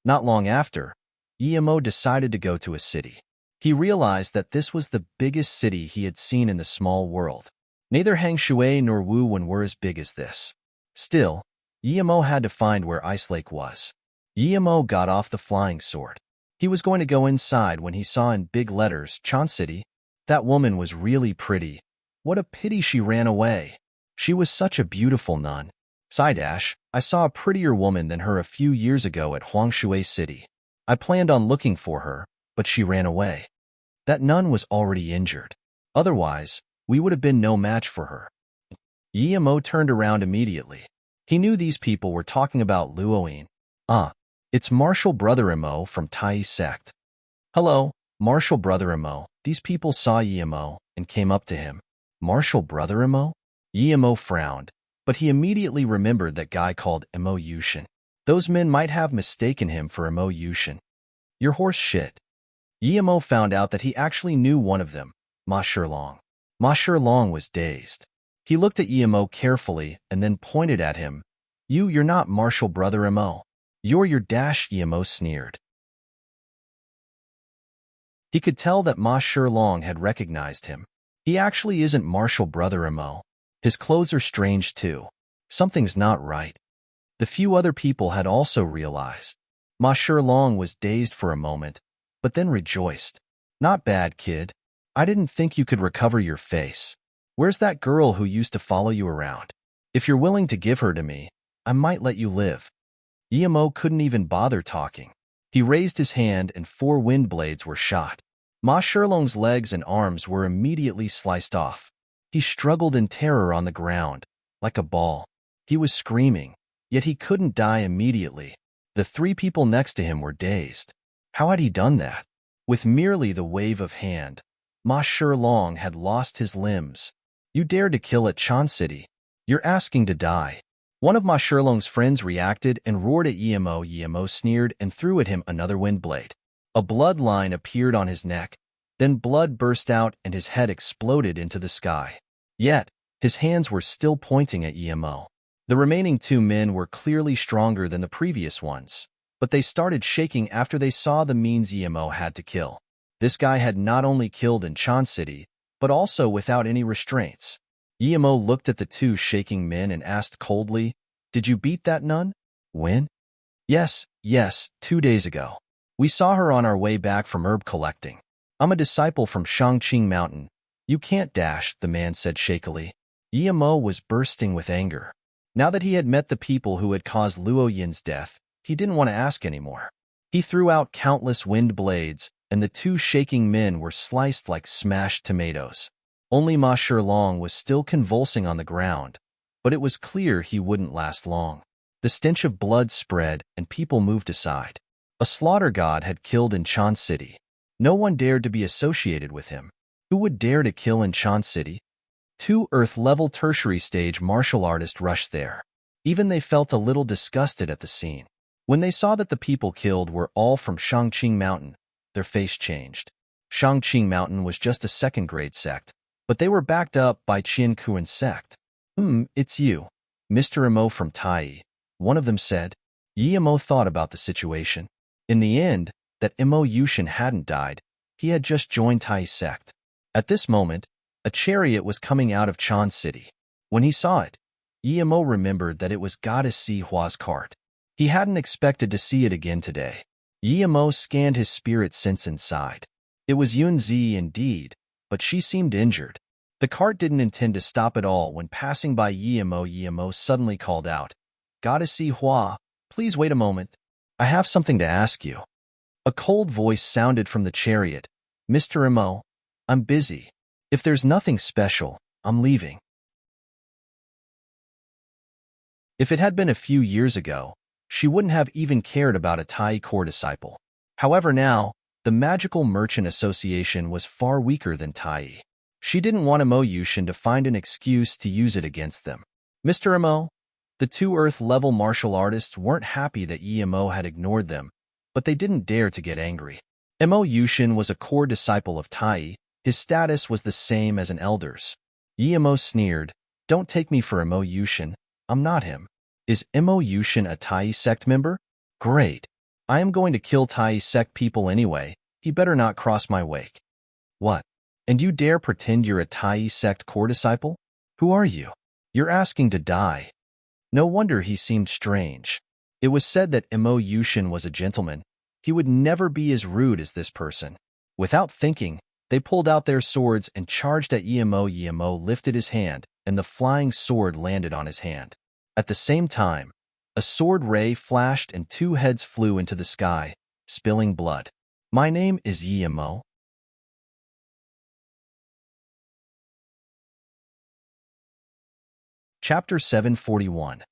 A: Not long after, Yi Imo decided to go to a city. He realized that this was the biggest city he had seen in the small world. Neither Hangshui nor Wuwen were as big as this. Still, Yi Imo had to find where Ice Lake was. Yi Imo got off the flying sword. He was going to go inside when he saw in big letters, Chan City. That woman was really pretty. What a pity she ran away. She was such a beautiful nun. I saw a prettier woman than her a few years ago at Huangshui City. I planned on looking for her, but she ran away. That nun was already injured. Otherwise, we would have been no match for her. Yi Imo turned around immediately. He knew these people were talking about Luoyin. It's Martial Brother Imo from Tai Sect. Hello, Martial Brother Imo. These people saw Yi Imo and came up to him. Martial Brother Imo? Yi Imo frowned, but he immediately remembered that guy called Imo Yushin. Those men might have mistaken him for Imo Yushin. You're horse shit. Yi Imo found out that he actually knew one of them, Ma Shilong. Ma Shilong was dazed. He looked at Yi Imo carefully and then pointed at him. You're not Martial Brother Imo. You're your dash, Yi Imo sneered. He could tell that Ma Shilong had recognized him. He actually isn't Martial Brother Imo. His clothes are strange too. Something's not right. The few other people had also realized. Ma Shilong was dazed for a moment, but then rejoiced. Not bad, kid. I didn't think you could recover your face. Where's that girl who used to follow you around? If you're willing to give her to me, I might let you live. Yi Imo couldn't even bother talking. He raised his hand and 4 wind blades were shot. Ma Shilong's legs and arms were immediately sliced off. He struggled in terror on the ground, like a ball. He was screaming, yet he couldn't die immediately. The 3 people next to him were dazed. How had he done that? With merely the wave of hand, Ma Shilong had lost his limbs. You dared to kill at Chan City. You're asking to die. One of Ma Shilong's friends reacted and roared at Yi Imo. Yi Imo sneered and threw at him another wind blade. A bloodline appeared on his neck, then blood burst out and his head exploded into the sky. Yet, his hands were still pointing at Yi Imo. The remaining 2 men were clearly stronger than the previous ones, but they started shaking after they saw the means Yi Imo had to kill. This guy had not only killed in Chan City, but also without any restraints. Yi Imo looked at the 2 shaking men and asked coldly, Did you beat that nun? When? Yes, 2 days ago. We saw her on our way back from herb collecting. I'm a disciple from Shangqing Mountain. You can't dash, the man said shakily. Yi Imo was bursting with anger. Now that he had met the people who had caused Luo Yin's death, he didn't want to ask anymore. He threw out countless wind blades, and the two shaking men were sliced like smashed tomatoes. Only Ma Shilong was still convulsing on the ground, but it was clear he wouldn't last long. The stench of blood spread, and people moved aside. A slaughter god had killed in Chan City. No one dared to be associated with him. Who would dare to kill in Chan City? Two Earth-level tertiary stage martial artists rushed there. Even they felt a little disgusted at the scene. When they saw that the people killed were all from Shangqing Mountain, their face changed. Shangqing Mountain was just a second-grade sect, but they were backed up by Qian Kuan's sect. It's you, Mr. Imo from Tai," one of them said. Yi Imo thought about the situation. In the end, that Imo Yushin hadn't died. He had just joined Tai's sect. At this moment, a chariot was coming out of Chan City. When he saw it, Yi Imo remembered that it was Goddess Si Hua's cart. He hadn't expected to see it again today. Yi Imo scanned his spirit sense inside. It was Yun Zi indeed, but she seemed injured. The cart didn't intend to stop at all when passing by Yi Imo suddenly called out, "Goddess Si Hua, please wait a moment. I have something to ask you." A cold voice sounded from the chariot. "Mr. Imo, I'm busy. If there's nothing special, I'm leaving." If it had been a few years ago, she wouldn't have even cared about a Tai core disciple. However now, the Magical Merchant Association was far weaker than Tai. She didn't want Imo Yushin to find an excuse to use it against them. "Mr. Imo," the two Earth-level martial artists weren't happy that Yi Imo had ignored them, but they didn't dare to get angry. Imo Yushin was a core disciple of Tai. His status was the same as an elder's. Yi Imo sneered, "Don't take me for Imo Yushin. I'm not him." "Is Imo Yushin a Tai sect member? Great. I am going to kill Tai sect people anyway. He better not cross my wake." "What? And you dare pretend you're a Tai sect core disciple? Who are you? You're asking to die." No wonder he seemed strange. It was said that Imo Yushin was a gentleman. He would never be as rude as this person. Without thinking, they pulled out their swords and charged at Yi Imo. Yi Imo lifted his hand, and the flying sword landed on his hand. At the same time, a sword ray flashed and two heads flew into the sky, spilling blood. "My name is Yi Imo." Chapter 741.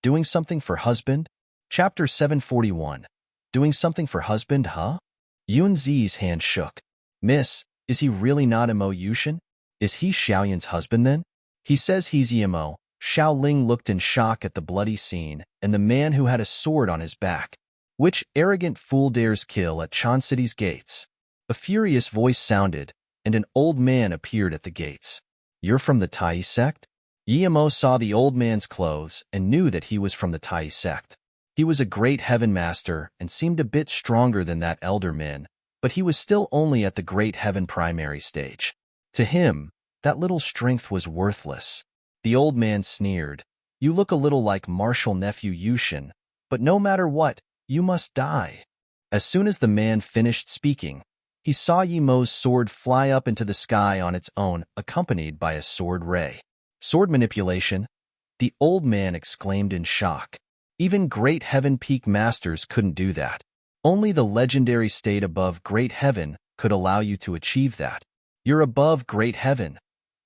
A: Doing something for husband? Chapter 741. Doing something for husband, huh? Yun Zi's hand shook. "Miss, is he really not Imo Yushin? Is he Xiaoyan's husband then?" "He says he's Yi Imo." Xiao Ling looked in shock at the bloody scene and the man who had a sword on his back. "Which arrogant fool dares kill at Chan City's gates?" A furious voice sounded, and an old man appeared at the gates. "You're from the Tai sect?" Yi Imo saw the old man's clothes and knew that he was from the Tai sect. He was a great heaven master and seemed a bit stronger than that elder man, but he was still only at the great heaven primary stage. To him, that little strength was worthless. The old man sneered, "You look a little like martial nephew Yushin, but no matter what, you must die." As soon as the man finished speaking, he saw Yi Imo's sword fly up into the sky on its own, accompanied by a sword ray. "Sword manipulation?" the old man exclaimed in shock. Even Great Heaven Peak Masters couldn't do that. Only the legendary state above Great Heaven could allow you to achieve that. "You're above Great Heaven."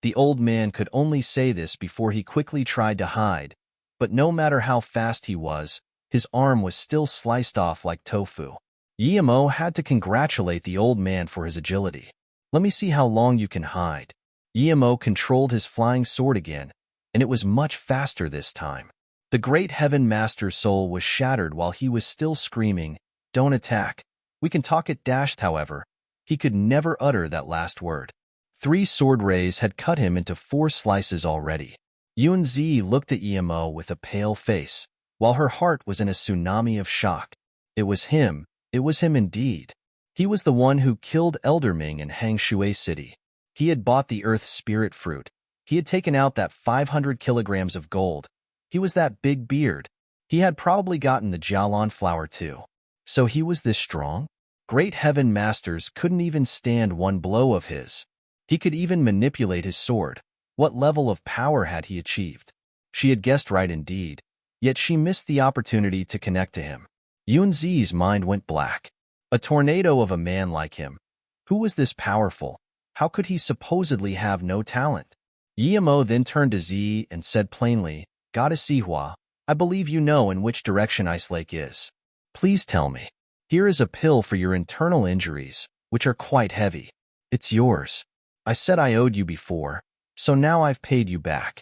A: The old man could only say this before he quickly tried to hide, but no matter how fast he was, his arm was still sliced off like tofu. Yi Imo had to congratulate the old man for his agility. "Let me see how long you can hide." Yi Imo controlled his flying sword again, and it was much faster this time. The Great Heaven Master's soul was shattered while he was still screaming, "Don't attack. We can talk it." However, he could never utter that last word. 3 sword rays had cut him into 4 slices already. Yun Zi looked at Yi Imo with a pale face, while her heart was in a tsunami of shock. It was him indeed. He was the one who killed Elder Ming in Hangshui City. He had bought the Earth Spirit Fruit. He had taken out that 500 kilograms of gold. He was that big beard. He had probably gotten the Jialan flower too. So he was this strong? Great Heaven Masters couldn't even stand one blow of his. He could even manipulate his sword. What level of power had he achieved? She had guessed right indeed, yet she missed the opportunity to connect to him. Yunzi's mind went black. A tornado of a man like him. Who was this powerful? How could he supposedly have no talent? Yimo then turned to Z and said plainly, Goddess Sihua, I believe you know in which direction Ice Lake is. Please tell me. Here is a pill for your internal injuries, which are quite heavy. It's yours. I said I owed you before, so now I've paid you back.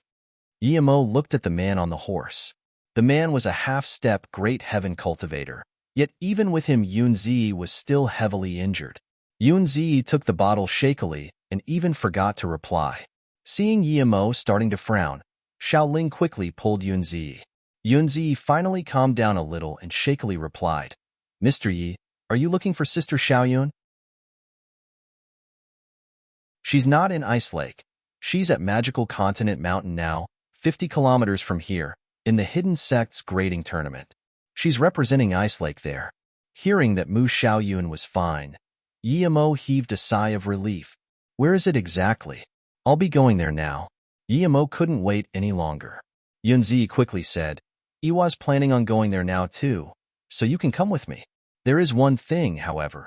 A: Yimo looked at the man on the horse. The man was a half-step great heaven cultivator, yet even with him Yunzi was still heavily injured. Yunzi took the bottle shakily and even forgot to reply. Seeing Yimo starting to frown, Xiaoling quickly pulled Yunzi. Yunzi finally calmed down a little and shakily replied, Mr. Yi, are you looking for Sister Xiaoyun? She's not in Ice Lake. She's at Magical Continent Mountain now, 50 kilometers from here, in the Hidden Sects grading tournament. She's representing Ice Lake there. Hearing that Mu Xiaoyun was fine, Yimo heaved a sigh of relief. Where is it exactly? I'll be going there now. Yimo couldn't wait any longer. Yunzi quickly said, Iwa's planning on going there now too, so you can come with me. There is one thing, however.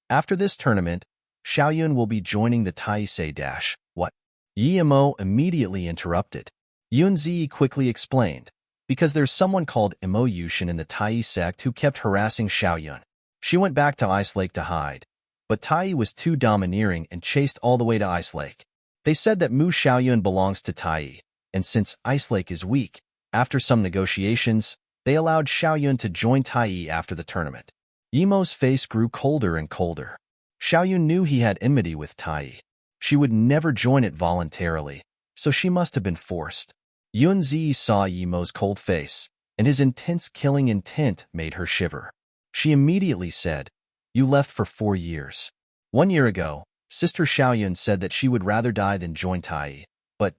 A: After this tournament, Xiaoyun will be joining the Taisei Dash. What? Yimo immediately interrupted. Yunzi quickly explained, because there's someone called Imo Yushin in the Tai sect who kept harassing Xiaoyun. She went back to Ice Lake to hide, but Tai was too domineering and chased all the way to Ice Lake. They said that Mu Xiaoyun belongs to Tai, and since Ice Lake is weak, after some negotiations, they allowed Xiaoyun to join Tai after the tournament. Yimo's face grew colder and colder. Xiaoyun knew he had enmity with Tai. She would never join it voluntarily, so she must have been forced. Yunzi saw Yimo's cold face, and his intense killing intent made her shiver. She immediately said, You left for 4 years. 1 year ago, Sister Xiaoyun said that she would rather die than join Tai. But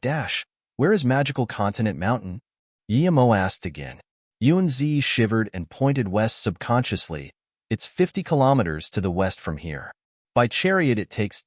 A: where is Magical Continent Mountain? Yimo asked again. Yunzi shivered and pointed west subconsciously. It's 50 kilometers to the west from here. By chariot it takes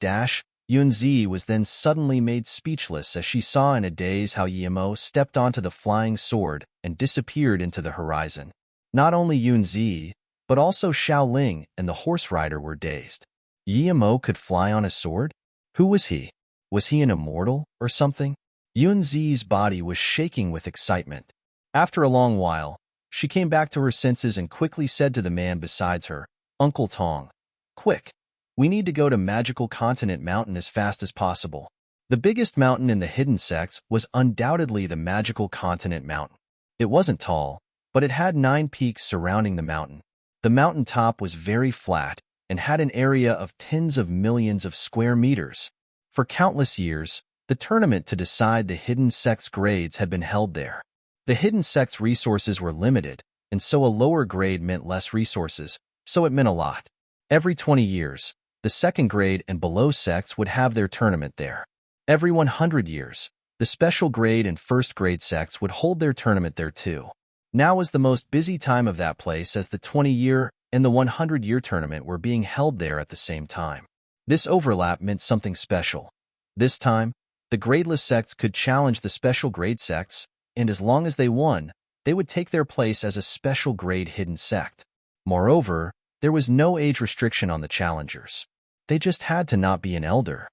A: Yunzi was then suddenly made speechless as she saw in a daze how Yimo stepped onto the flying sword and disappeared into the horizon. Not only Yunzi, but also Xiaoling and the horse rider were dazed. Yimo could fly on a sword? Who was he? Was he an immortal or something? Yunzi's body was shaking with excitement. After a long while, she came back to her senses and quickly said to the man beside her, Uncle Tong, quick! We need to go to Magical Continent Mountain as fast as possible. The biggest mountain in the Hidden Sects was undoubtedly the Magical Continent Mountain. It wasn't tall, but it had 9 peaks surrounding the mountain. The mountain top was very flat and had an area of tens of millions of square meters. For countless years, the tournament to decide the Hidden Sects grades had been held there. The Hidden Sects resources were limited, and so a lower grade meant less resources, so it meant a lot. Every 20 years, the second grade and below sects would have their tournament there. Every 100 years, the special grade and first grade sects would hold their tournament there too. Now was the most busy time of that place as the 20-year and the 100-year tournament were being held there at the same time. This overlap meant something special. This time, the gradeless sects could challenge the special grade sects, and as long as they won, they would take their place as a special grade hidden sect. Moreover, there was no age restriction on the challengers. They just had to not be an elder.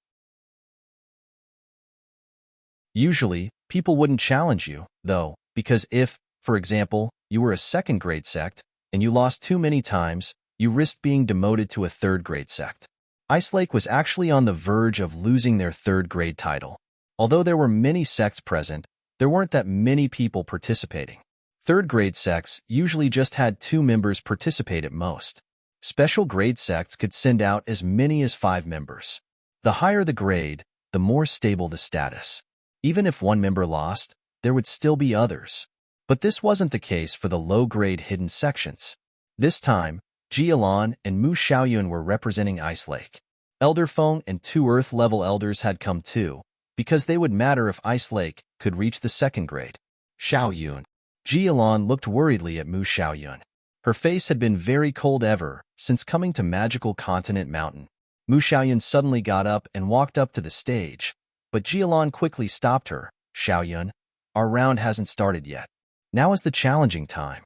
A: Usually, people wouldn't challenge you, though, because if, for example, you were a second-grade sect, and you lost too many times, you risked being demoted to a third-grade sect. Ice Lake was actually on the verge of losing their third-grade title. Although there were many sects present, there weren't that many people participating. Third-grade sects usually just had 2 members participate at most. Special grade sects could send out as many as 5 members. The higher the grade, the more stable the status. Even if one member lost, there would still be others. But this wasn't the case for the low-grade hidden sections. This time, Jialan and Mu Xiaoyun were representing Ice Lake. Elder Feng and 2 Earth-level elders had come too, because they would matter if Ice Lake could reach the second grade. Xiaoyun. Jialan looked worriedly at Mu Xiaoyun. Her face had been very cold ever since coming to Magical Continent Mountain. Mu Xiaoyun suddenly got up and walked up to the stage, but Jialan quickly stopped her. Xiaoyun, Our round hasn't started yet. Now is the challenging time.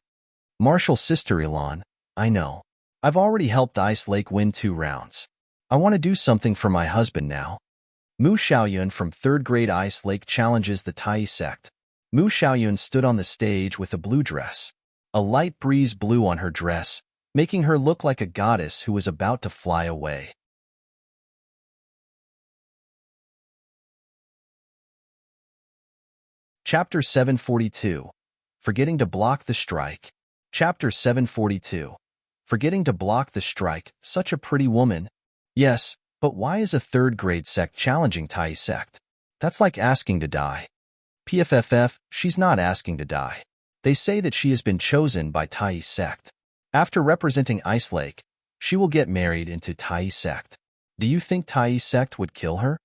A: Martial's sister Elan, I know. I've already helped Ice Lake win 2 rounds. I want to do something for my husband now. Mu Xiaoyun from 3rd grade Ice Lake challenges the Tai sect. Mu Xiaoyun stood on the stage with a blue dress. A light breeze blew on her dress, making her look like a goddess who was about to fly away. Chapter 742. Forgetting to block the strike. Chapter 742. Forgetting to block the strike, such a pretty woman. Yes, but why is a 3rd grade sect challenging Tai sect? That's like asking to die. PFFF, she's not asking to die. They say that she has been chosen by Tai sect. After representing Ice Lake, she will get married into Tai sect. Do you think Tai sect would kill her?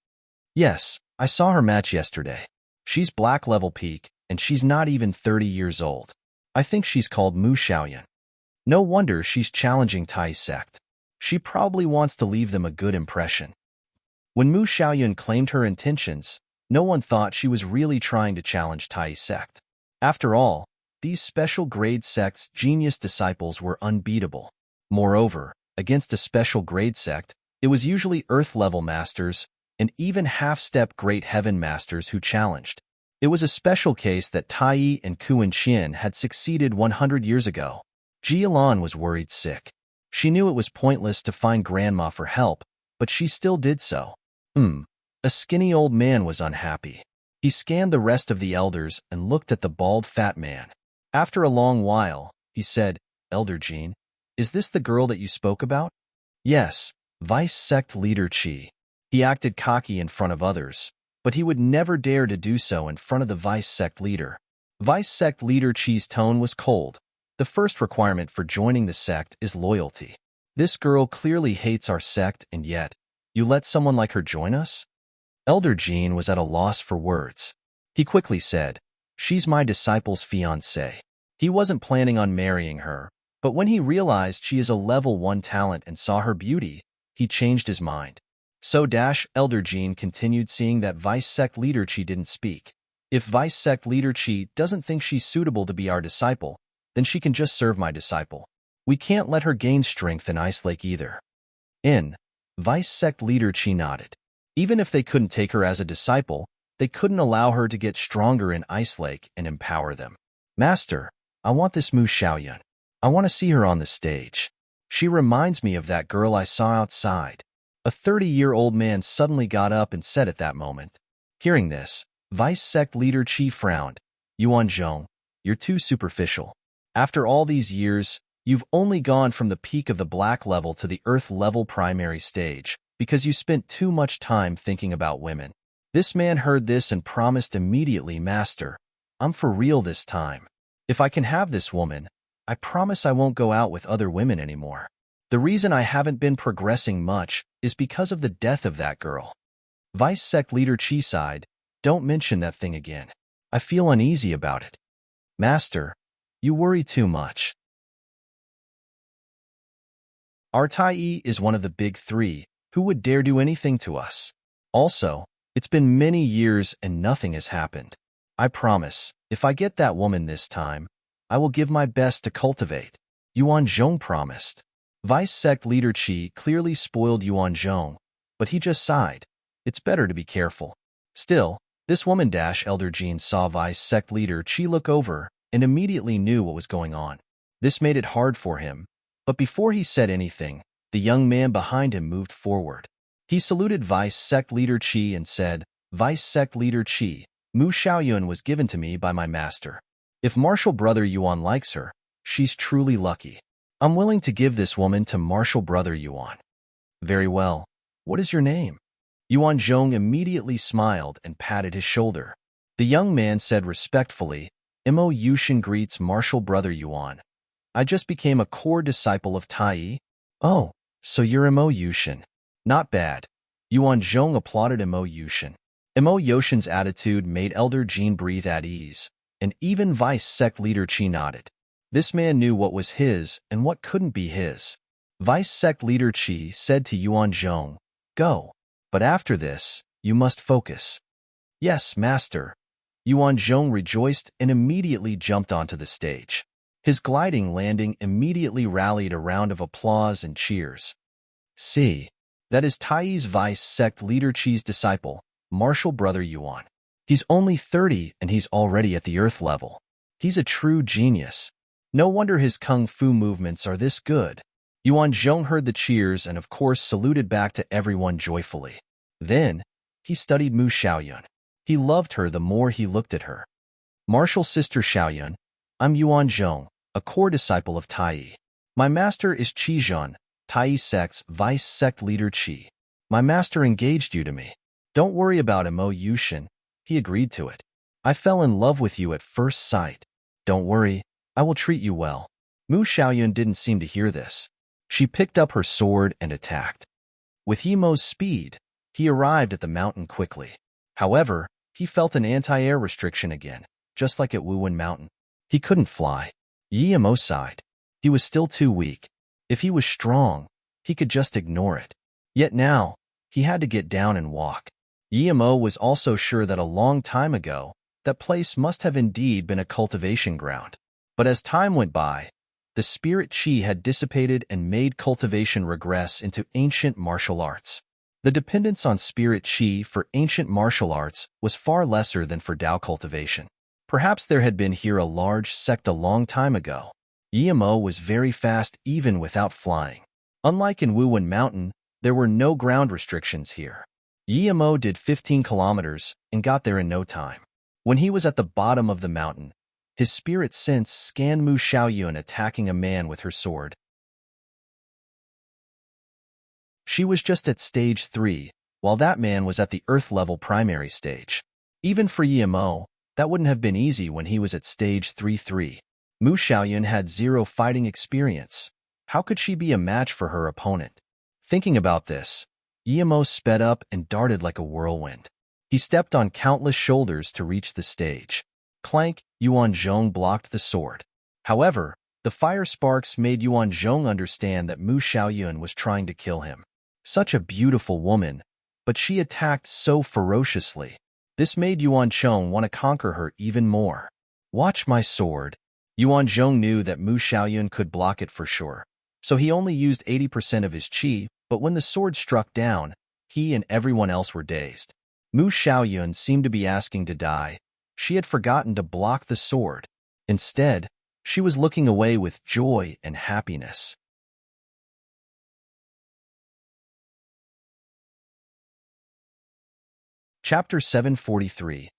A: Yes, I saw her match yesterday. She's black level peak, and she's not even 30 years old. I think she's called Mu Xiaoyun. No wonder she's challenging Tai sect. She probably wants to leave them a good impression. When Mu Xiaoyun claimed her intentions, no one thought she was really trying to challenge Tai sect. After all, these special grade sect's genius disciples were unbeatable. Moreover, against a special grade sect, it was usually Earth-level masters and even half-step Great Heaven masters who challenged. It was a special case that Tai and Kuan Qian had succeeded 100 years ago. Jialan was worried sick. She knew it was pointless to find Grandma for help, but she still did so. A skinny old man was unhappy. He scanned the rest of the elders and looked at the bald fat man. After a long while, he said, Elder Jean, is this the girl that you spoke about? Yes, Vice Sect Leader Qi. He acted cocky in front of others, but he would never dare to do so in front of the Vice Sect Leader. Vice Sect Leader Qi's tone was cold. The first requirement for joining the sect is loyalty. This girl clearly hates our sect, and yet, you let someone like her join us? Elder Jean was at a loss for words. He quickly said, she's my disciple's fiancée. He wasn't planning on marrying her, but when he realized she is a level 1 talent and saw her beauty, he changed his mind. So Elder Jean continued, seeing that Vice Sect Leader Qi didn't speak. If Vice Sect Leader Qi doesn't think she's suitable to be our disciple, then she can just serve my disciple. We can't let her gain strength in Ice Lake either. Vice Sect Leader Qi nodded. Even if they couldn't take her as a disciple, they couldn't allow her to get stronger in Ice Lake and empower them. Master, I want this Mu Xiaoyun. I want to see her on the stage. She reminds me of that girl I saw outside. A 30-year-old man suddenly got up and said at that moment. Hearing this, Vice Sect Leader Qi frowned. Yuan Zhong, you're too superficial. After all these years, you've only gone from the peak of the black level to the earth level primary stage because you spent too much time thinking about women. This man heard this and promised immediately, Master, I'm for real this time. If I can have this woman, I promise I won't go out with other women anymore. The reason I haven't been progressing much is because of the death of that girl. Vice Sect Leader Qi sighed, don't mention that thing again. I feel uneasy about it. Master, you worry too much. Our Tai is one of the big 3. Who would dare do anything to us? Also, it's been many years and nothing has happened. I promise, if I get that woman this time, I will give my best to cultivate. Yuan Zhong promised. Vice Sect Leader Qi clearly spoiled Yuan Zhong, but he just sighed. It's better to be careful. Still, this woman Elder Jean saw Vice Sect Leader Qi look over and immediately knew what was going on. This made it hard for him, but before he said anything, the young man behind him moved forward. He saluted Vice Sect Leader Qi and said, Vice Sect Leader Qi, Mu Xiaoyun was given to me by my master. If Martial Brother Yuan likes her, she's truly lucky. I'm willing to give this woman to Martial Brother Yuan. Very well. What is your name? Yuan Zhong immediately smiled and patted his shoulder. The young man said respectfully, Mo Yushin greets Martial Brother Yuan. I just became a core disciple of Tai. Oh, so you're Mo Yushin. Not bad. Yuan Zhong applauded Mo Yushin. Mo Yushin's attitude made Elder Jean breathe at ease, and even Vice Sect Leader Qi nodded. This man knew what was his and what couldn't be his. Vice Sect Leader Qi said to Yuan Zhong, Go. But after this, you must focus. Yes, Master. Yuan Zhong rejoiced and immediately jumped onto the stage. His gliding landing immediately rallied a round of applause and cheers. See, that is Taiyi's vice sect leader Qi's disciple, martial brother Yuan. He's only 30 and he's already at the earth level. He's a true genius. No wonder his kung fu movements are this good. Yuan Zhong heard the cheers and of course saluted back to everyone joyfully. Then, he studied Mu Xiaoyun. He loved her the more he looked at her. Martial sister Xiaoyun, I'm Yuan Zhong, a core disciple of Taiyi. My master is Qi Zhan, Taiyi sect's vice sect leader Qi. My master engaged you to me. Don't worry about Mo Yushin. He agreed to it. I fell in love with you at first sight. Don't worry, I will treat you well. Mu Xiaoyun didn't seem to hear this. She picked up her sword and attacked. With Yimo's speed, he arrived at the mountain quickly. However, he felt an anti-air restriction again, just like at Wuwen Mountain. He couldn't fly. Yimo sighed. He was still too weak. If he was strong, he could just ignore it. Yet now, he had to get down and walk. Yimo was also sure that a long time ago, that place must have indeed been a cultivation ground. But as time went by, the spirit Qi had dissipated and made cultivation regress into ancient martial arts. The dependence on spirit Qi for ancient martial arts was far lesser than for Dao cultivation. Perhaps there had been here a large sect a long time ago. Yimo was very fast even without flying. Unlike in Wuwen Mountain, there were no ground restrictions here. Yimo did 15 kilometers and got there in no time. When he was at the bottom of the mountain, his spirit sense scanned Mu Xiaoyun attacking a man with her sword. She was just at stage 3, while that man was at the earth-level primary stage. Even for Yimo, that wouldn't have been easy when he was at stage 3-3. Mu Xiaoyun had 0 fighting experience. How could she be a match for her opponent? Thinking about this, Yimo sped up and darted like a whirlwind. He stepped on countless shoulders to reach the stage. Clank, Yuan Zhong blocked the sword. However, the fire sparks made Yuan Zhong understand that Mu Xiaoyun was trying to kill him. Such a beautiful woman, but she attacked so ferociously. This made Yuan Zhong want to conquer her even more. Watch my sword. Yuan Zhong knew that Mu Xiaoyun could block it for sure, so he only used 80% of his qi, but when the sword struck down, he and everyone else were dazed. Mu Xiaoyun seemed to be asking to die. She had forgotten to block the sword. Instead, she was looking away with joy and happiness. Chapter 743.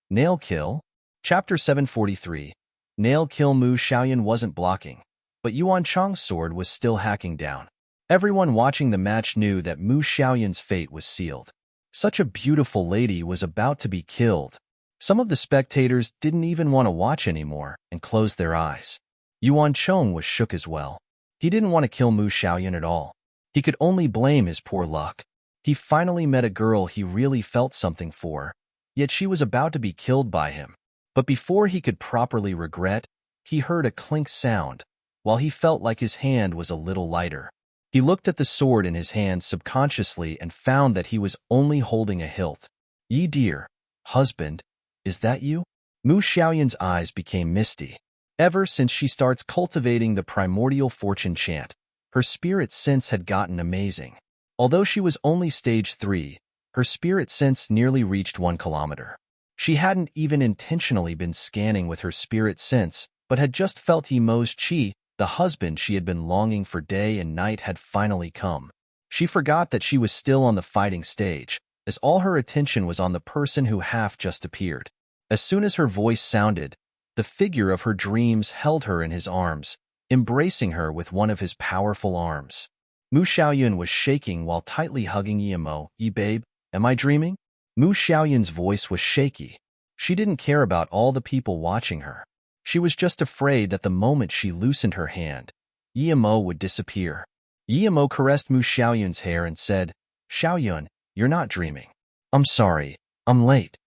A: Nail Kill. Chapter 743. Nail Kill. Mu Xiaoyun wasn't blocking, but Yuan Chang's sword was still hacking down. Everyone watching the match knew that Mu Xiaoyun's fate was sealed. Such a beautiful lady was about to be killed. Some of the spectators didn't even want to watch anymore and closed their eyes. Yuan Chong was shook as well. He didn't want to kill Mu Xiaoyun at all. He could only blame his poor luck. He finally met a girl he really felt something for, yet she was about to be killed by him. But before he could properly regret, he heard a clink sound, while he felt like his hand was a little lighter. He looked at the sword in his hand subconsciously and found that he was only holding a hilt. Ye dear, husband, is that you? Mu Xiaoyun's eyes became misty. Ever since she starts cultivating the primordial fortune chant, her spirit sense had gotten amazing. Although she was only stage 3, her spirit sense nearly reached 1 kilometer. She hadn't even intentionally been scanning with her spirit sense, but had just felt Yimo's qi, the husband she had been longing for day and night, had finally come. She forgot that she was still on the fighting stage, as all her attention was on the person who half just appeared. As soon as her voice sounded, the figure of her dreams held her in his arms, embracing her with one of his powerful arms. Mu Xiaoyun was shaking while tightly hugging Yimo. Yi babe, am I dreaming? Mu Xiaoyun's voice was shaky. She didn't care about all the people watching her. She was just afraid that the moment she loosened her hand, Yimo would disappear. Yimo caressed Mu Xiaoyun's hair and said, Xiaoyun, you're not dreaming. I'm sorry, I'm late.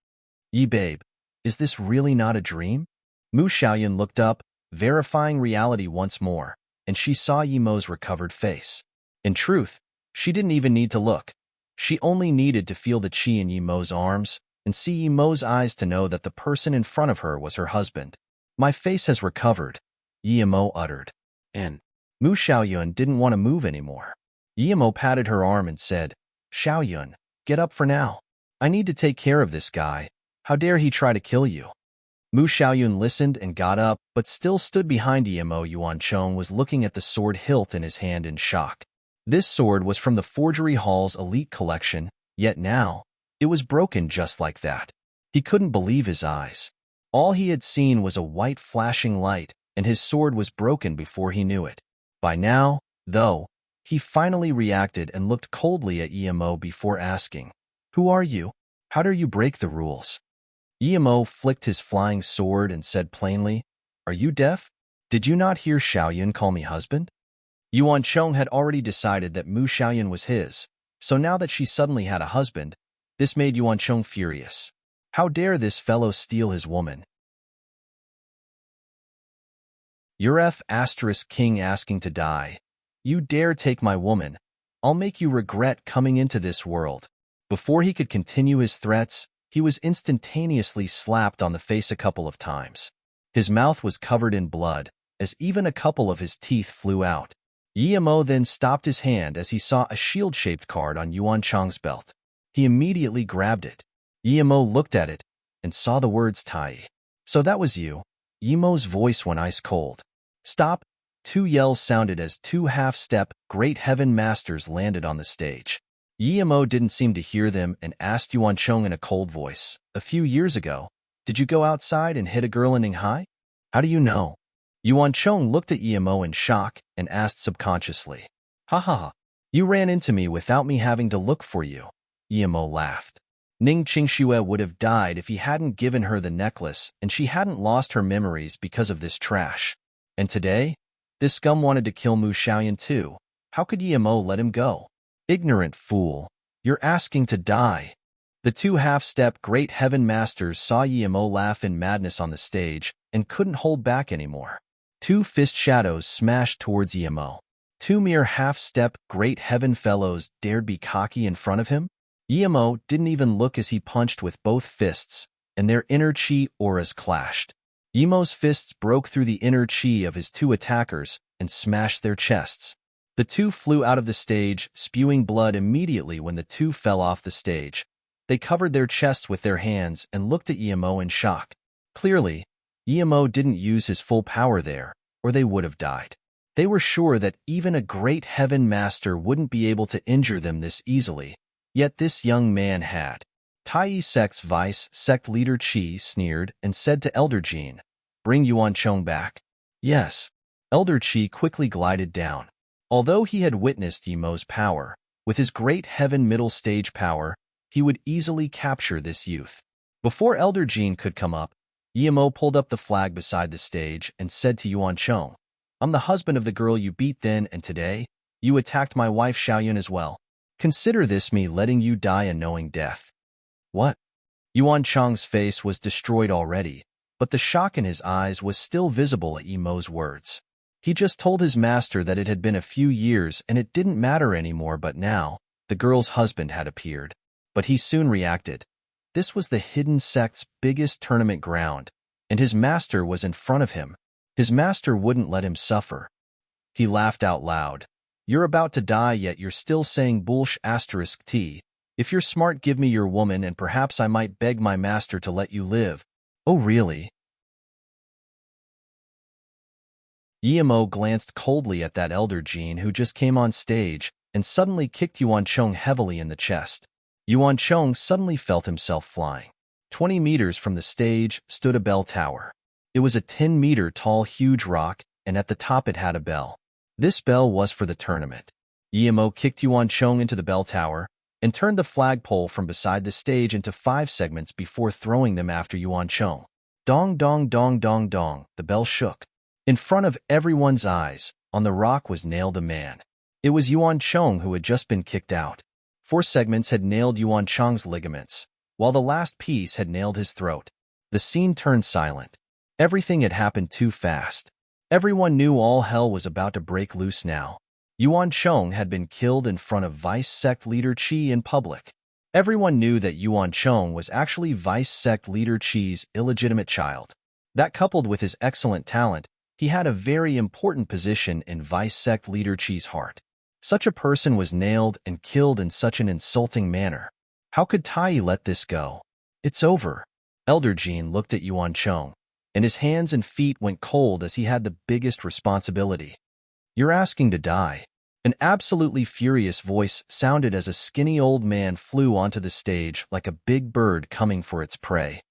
A: Yi babe, is this really not a dream? Mu Xiaoyun looked up, verifying reality once more, and she saw Yimo's recovered face. In truth, she didn't even need to look. She only needed to feel the qi in Yimo's arms, and see Yi Mo's eyes to know that the person in front of her was her husband. My face has recovered, Yi Mo uttered. And Mu Xiaoyun didn't want to move anymore. Yi Mo patted her arm and said, Xiaoyun, get up for now. I need to take care of this guy. How dare he try to kill you? Mu Xiaoyun listened and got up, but still stood behind Yi Mo. Yuancheng was looking at the sword hilt in his hand in shock. This sword was from the Forgery Hall's elite collection, yet now, it was broken just like that. He couldn't believe his eyes. All he had seen was a white flashing light, and his sword was broken before he knew it. By now, though, he finally reacted and looked coldly at Yi Mo before asking, Who are you? How dare you break the rules? Yi Mo flicked his flying sword and said plainly, Are you deaf? Did you not hear Xiaoyun call me husband? Yuancheng had already decided that Mu Xiaoyun was his, so now that she suddenly had a husband, this made Yuancheng furious. How dare this fellow steal his woman? You're King asking to die. You dare take my woman. I'll make you regret coming into this world. Before he could continue his threats, he was instantaneously slapped on the face a couple of times. His mouth was covered in blood, as even a couple of his teeth flew out. Yi Mo then stopped his hand as he saw a shield-shaped card on Yuancheng's belt. He immediately grabbed it. Yi Mo looked at it and saw the words Tai. So that was you. Yi Mo's voice went ice cold. Stop! Two yells sounded as two half-step, Great Heaven Masters landed on the stage. Yi Mo didn't seem to hear them and asked Yuancheng in a cold voice, A few years ago, did you go outside and hit a girl in Ninghai? How do you know? Yuancheng looked at Yi Mo in shock and asked subconsciously, Ha ha ha, you ran into me without me having to look for you. Yi Mo laughed. Ning Qingxue would have died if he hadn't given her the necklace and she hadn't lost her memories because of this trash. And today, this scum wanted to kill Mu Xiaoyun too. How could Yi Mo let him go? Ignorant fool, you're asking to die. The two half-step Great Heaven Masters saw Yi Mo laugh in madness on the stage and couldn't hold back anymore. Two fist shadows smashed towards Yi Mo. Two mere half-step Great Heaven fellows dared be cocky in front of him? Yi Mo didn't even look as he punched with both fists, and their inner chi auras clashed. Yi Mo's fists broke through the inner chi of his two attackers and smashed their chests. The two flew out of the stage, spewing blood immediately when the two fell off the stage. They covered their chests with their hands and looked at Yi Mo in shock. Clearly, Yi Mo didn't use his full power there, or they would have died. They were sure that even a Great Heaven Master wouldn't be able to injure them this easily, yet this young man had. Tai Sect's vice sect leader Qi sneered and said to Elder Jin, Bring Yuancheng back. Yes. Elder Qi quickly glided down. Although he had witnessed Yi Mo's power, with his Great Heaven middle stage power, he would easily capture this youth. Before Elder Jin could come up, Yi Mo pulled up the flag beside the stage and said to Yuancheng, I'm the husband of the girl you beat then, and today, you attacked my wife Xiaoyun as well. Consider this me letting you die a knowing death. What? Yuancheng's face was destroyed already, but the shock in his eyes was still visible at Yi Mo's words. He just told his master that it had been a few years and it didn't matter anymore, but now, the girl's husband had appeared. But he soon reacted. This was the hidden sect's biggest tournament ground, and his master was in front of him. His master wouldn't let him suffer. He laughed out loud. You're about to die, yet you're still saying **T. If you're smart, give me your woman and perhaps I might beg my master to let you live. Oh, really? Yi Mo glanced coldly at that Elder Jin who just came on stage and suddenly kicked Yuancheng heavily in the chest. Yuancheng suddenly felt himself flying. 20 meters from the stage stood a bell tower. It was a 10-meter-tall huge rock, and at the top it had a bell. This bell was for the tournament. Yi Mo kicked Yuancheng into the bell tower and turned the flagpole from beside the stage into 5 segments before throwing them after Yuancheng. Dong, dong, dong, dong, dong, the bell shook. In front of everyone's eyes, on the rock was nailed a man. It was Yuancheng who had just been kicked out. 4 segments had nailed Yuancheng's ligaments, while the last piece had nailed his throat. The scene turned silent. Everything had happened too fast. Everyone knew all hell was about to break loose now. Yuancheng had been killed in front of Vice Sect leader Qi in public. Everyone knew that Yuan Chong was actually Vice Sect Leader Qi's illegitimate child. That coupled with his excellent talent, he had a very important position in Vice Sect Leader Qi's heart. Such a person was nailed and killed in such an insulting manner. How could Tai let this go? It's over. Elder Jean looked at Yuan Chong, and his hands and feet went cold as he had the biggest responsibility. You're asking to die. An absolutely furious voice sounded as a skinny old man flew onto the stage like a big bird coming for its prey.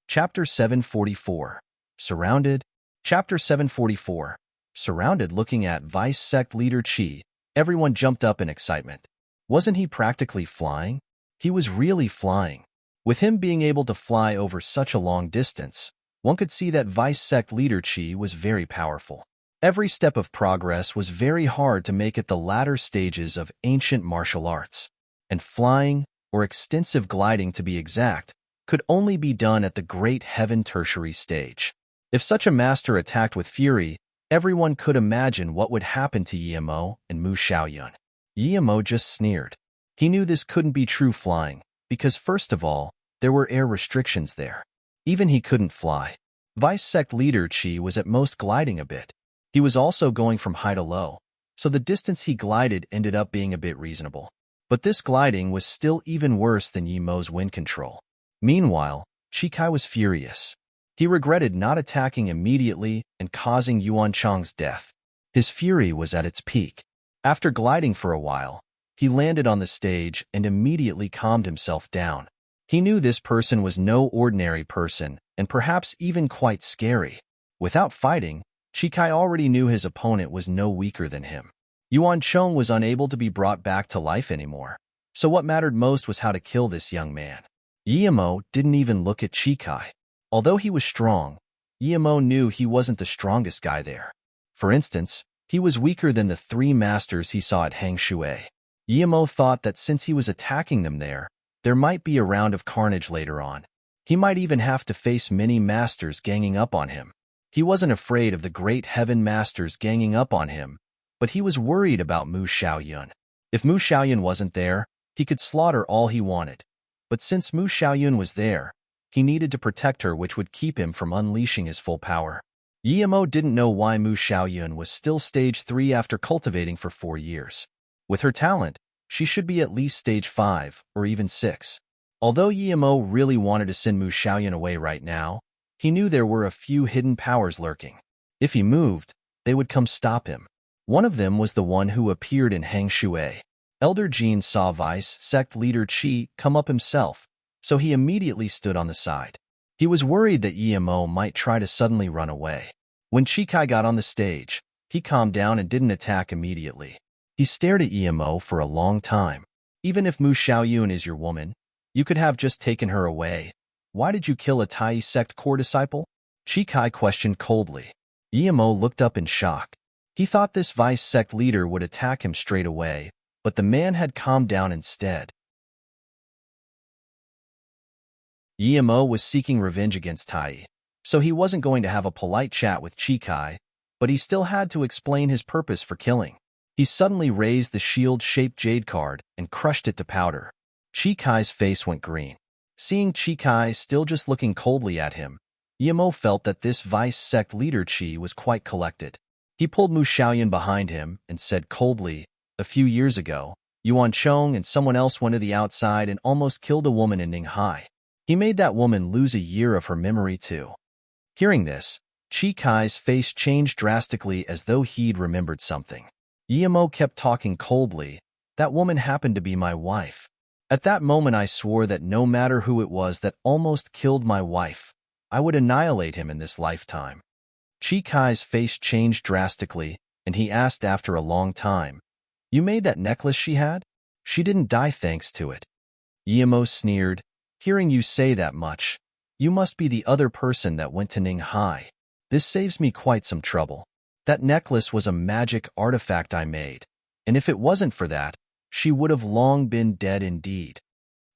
A: Chapter 744. Surrounded. Chapter 744. Surrounded. Looking at Vice Sect Leader Qi, everyone jumped up in excitement. Wasn't he practically flying? He was really flying. With him being able to fly over such a long distance, one could see that Vice Sect Leader Qi was very powerful. Every step of progress was very hard to make at the latter stages of ancient martial arts. And flying, or extensive gliding to be exact, could only be done at the Great Heaven Tertiary stage. If such a master attacked with fury, everyone could imagine what would happen to Yimo and Mu Xiaoyun. Yimo just sneered. He knew this couldn't be true flying, because first of all, there were air restrictions there. Even he couldn't fly. Vice Sect Leader Qi was at most gliding a bit. He was also going from high to low, so the distance he glided ended up being a bit reasonable. But this gliding was still even worse than Yimo's wind control. Meanwhile, Chikai was furious. He regretted not attacking immediately and causing Yuan Chong's death. His fury was at its peak. After gliding for a while, he landed on the stage and immediately calmed himself down. He knew this person was no ordinary person and perhaps even quite scary. Without fighting, Chikai already knew his opponent was no weaker than him. Yuan Chong was unable to be brought back to life anymore, so what mattered most was how to kill this young man. Yimo didn't even look at Chikai. Although he was strong, Yimo knew he wasn't the strongest guy there. For instance, he was weaker than the three masters he saw at Hangshui. Yimo thought that since he was attacking them there might be a round of carnage later on. He might even have to face many masters ganging up on him. He wasn't afraid of the great heaven masters ganging up on him, but he was worried about Mu Xiaoyun. If Mu Xiaoyun wasn't there, he could slaughter all he wanted. But since Mu Xiaoyun was there, he needed to protect her, which would keep him from unleashing his full power. Yimo didn't know why Mu Xiaoyun was still stage 3 after cultivating for 4 years. With her talent, she should be at least stage 5 or even 6. Although Yimo really wanted to send Mu Xiaoyun away right now, he knew there were a few hidden powers lurking. If he moved, they would come stop him. One of them was the one who appeared in Hangshui. Elder Jean saw Vice Sect Leader Qi come up himself, so he immediately stood on the side. He was worried that Yimo might try to suddenly run away. When Chikai got on the stage, he calmed down and didn't attack immediately. He stared at Yimo for a long time. Even if Mu Xiaoyun is your woman, you could have just taken her away. Why did you kill a Tai sect core disciple? Chikai questioned coldly. Yimo looked up in shock. He thought this Vice Sect leader would attack him straight away, but the man had calmed down instead. Yimo was seeking revenge against Tai, so he wasn't going to have a polite chat with Chikai, but he still had to explain his purpose for killing. He suddenly raised the shield-shaped jade card and crushed it to powder. Chikai's face went green. Seeing Chikai still just looking coldly at him, Yimo felt that this Vice Sect Leader Qi was quite collected. He pulled Mu Xiaoyun behind him and said coldly, "A few years ago, Yuan Chong and someone else went to the outside and almost killed a woman in Ninghai. He made that woman lose a year of her memory too." Hearing this, Chikai's face changed drastically as though he'd remembered something. Yimo kept talking coldly. "That woman happened to be my wife. At that moment I swore that no matter who it was that almost killed my wife, I would annihilate him in this lifetime." Chikai's face changed drastically, and he asked after a long time, "You made that necklace she had? She didn't die thanks to it." Yimo sneered, "Hearing you say that much, you must be the other person that went to Ninghai. This saves me quite some trouble. That necklace was a magic artifact I made, and if it wasn't for that, she would have long been dead indeed."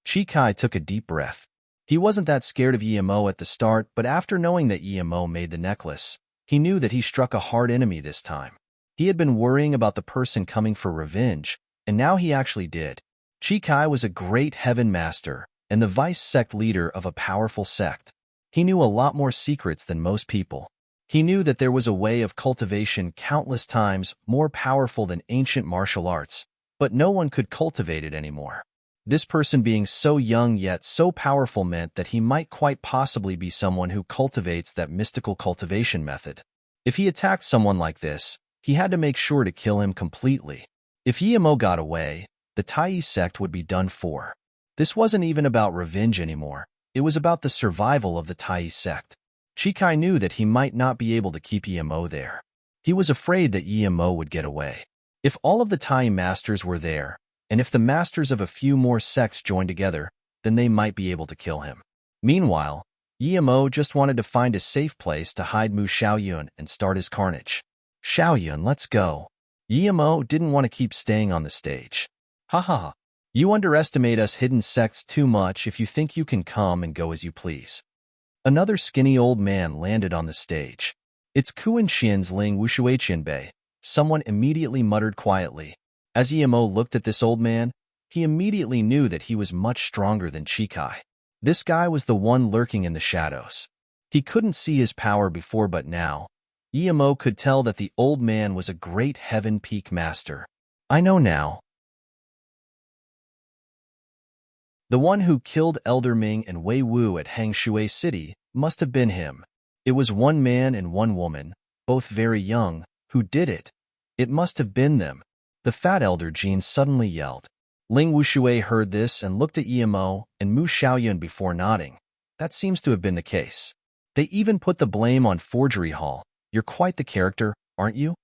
A: Chikai took a deep breath. He wasn't that scared of Yimo at the start, but after knowing that Yimo made the necklace, he knew that he struck a hard enemy this time. He had been worrying about the person coming for revenge, and now he actually did. Chikai was a great heaven master and the vice sect leader of a powerful sect. He knew a lot more secrets than most people. He knew that there was a way of cultivation countless times more powerful than ancient martial arts, but no one could cultivate it anymore. This person being so young yet so powerful meant that he might quite possibly be someone who cultivates that mystical cultivation method. If he attacked someone like this, he had to make sure to kill him completely. If Yemo got away, the Tai sect would be done for. This wasn't even about revenge anymore. It was about the survival of the Tai sect. Chikai knew that he might not be able to keep Yemo there. He was afraid that Yemo would get away. If all of the Tai masters were there, and if the masters of a few more sects joined together, then they might be able to kill him. Meanwhile, Yemo just wanted to find a safe place to hide Mu Xiaoyun and start his carnage. Xiaoyun, let's go. Yemo didn't want to keep staying on the stage. Ha ha ha. You underestimate us hidden sects too much if you think you can come and go as you please. Another skinny old man landed on the stage. It's Kuan Xian's Ling Wushuiqianbei, someone immediately muttered quietly. As Yemo looked at this old man, he immediately knew that he was much stronger than Chikai. This guy was the one lurking in the shadows. He couldn't see his power before, but now, Yemo could tell that the old man was a great heaven peak master. I know now. The one who killed Elder Ming and Wei Wu at Hangshui City must have been him. It was one man and one woman, both very young, who did it. It must have been them. The fat elder Jean suddenly yelled. Ling Wushui heard this and looked at Yemo and Mu Xiaoyun before nodding. That seems to have been the case. They even put the blame on Forgery Hall. You're quite the character, aren't you?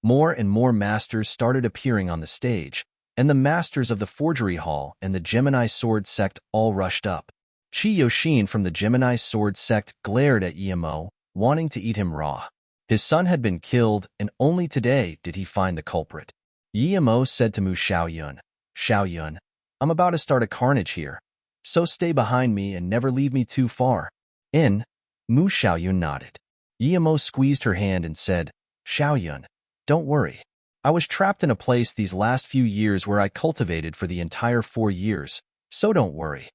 A: More and more masters started appearing on the stage, and the masters of the Forgery Hall and the Gemini Sword sect all rushed up. Chi Yoshin from the Gemini Sword sect glared at Yemo, wanting to eat him raw. His son had been killed, and only today did he find the culprit. Yemo said to Mu Xiaoyun, Xiaoyun, I'm about to start a carnage here, so stay behind me and never leave me too far. Mu Xiaoyun nodded. Yemo squeezed her hand and said, Xiaoyun, don't worry. I was trapped in a place these last few years where I cultivated for the entire 4 years, so don't worry.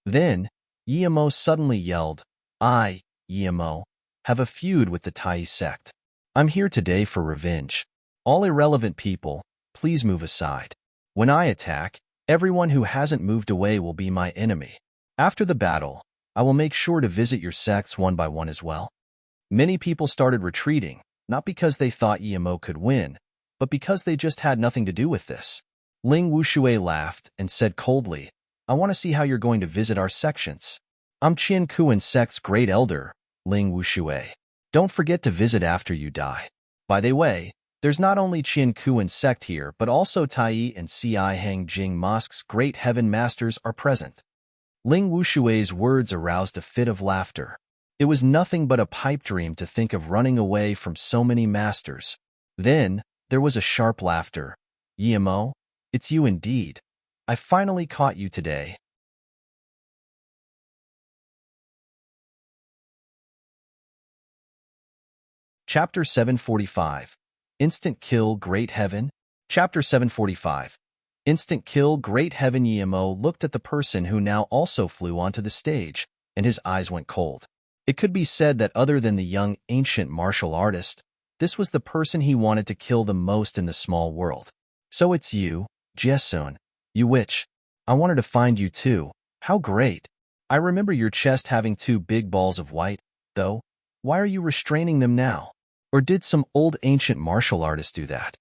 A: Then, Yemo suddenly yelled, I, Yemo, have a feud with the Tai sect. I'm here today for revenge. All irrelevant people, please move aside. When I attack, everyone who hasn't moved away will be my enemy. After the battle, I will make sure to visit your sects one by one as well. Many people started retreating, not because they thought Yemo could win, but because they just had nothing to do with this. Ling Wushui laughed and said coldly, I want to see how you're going to visit our sections. I'm Qian Kuan sect's great elder, Ling Wushui. Don't forget to visit after you die. By the way, there's not only Qian Kuan sect here, but also Tai and Ci Hang Jing Mosque's great heaven masters are present. Ling Wushui's words aroused a fit of laughter. It was nothing but a pipe dream to think of running away from so many masters. Then, there was a sharp laughter. Yemo, it's you indeed. I finally caught you today. Chapter 745. Instant Kill Great Heaven. Chapter 745. Instant Kill Great Heaven. Yemo looked at the person who now also flew onto the stage, and his eyes went cold. It could be said that other than the young ancient martial artist, this was the person he wanted to kill the most in the small world. So it's you, Jiesun, you witch. I wanted to find you too. How great. I remember your chest having 2 big balls of white, though. Why are you restraining them now? Or did some old ancient martial artist do that?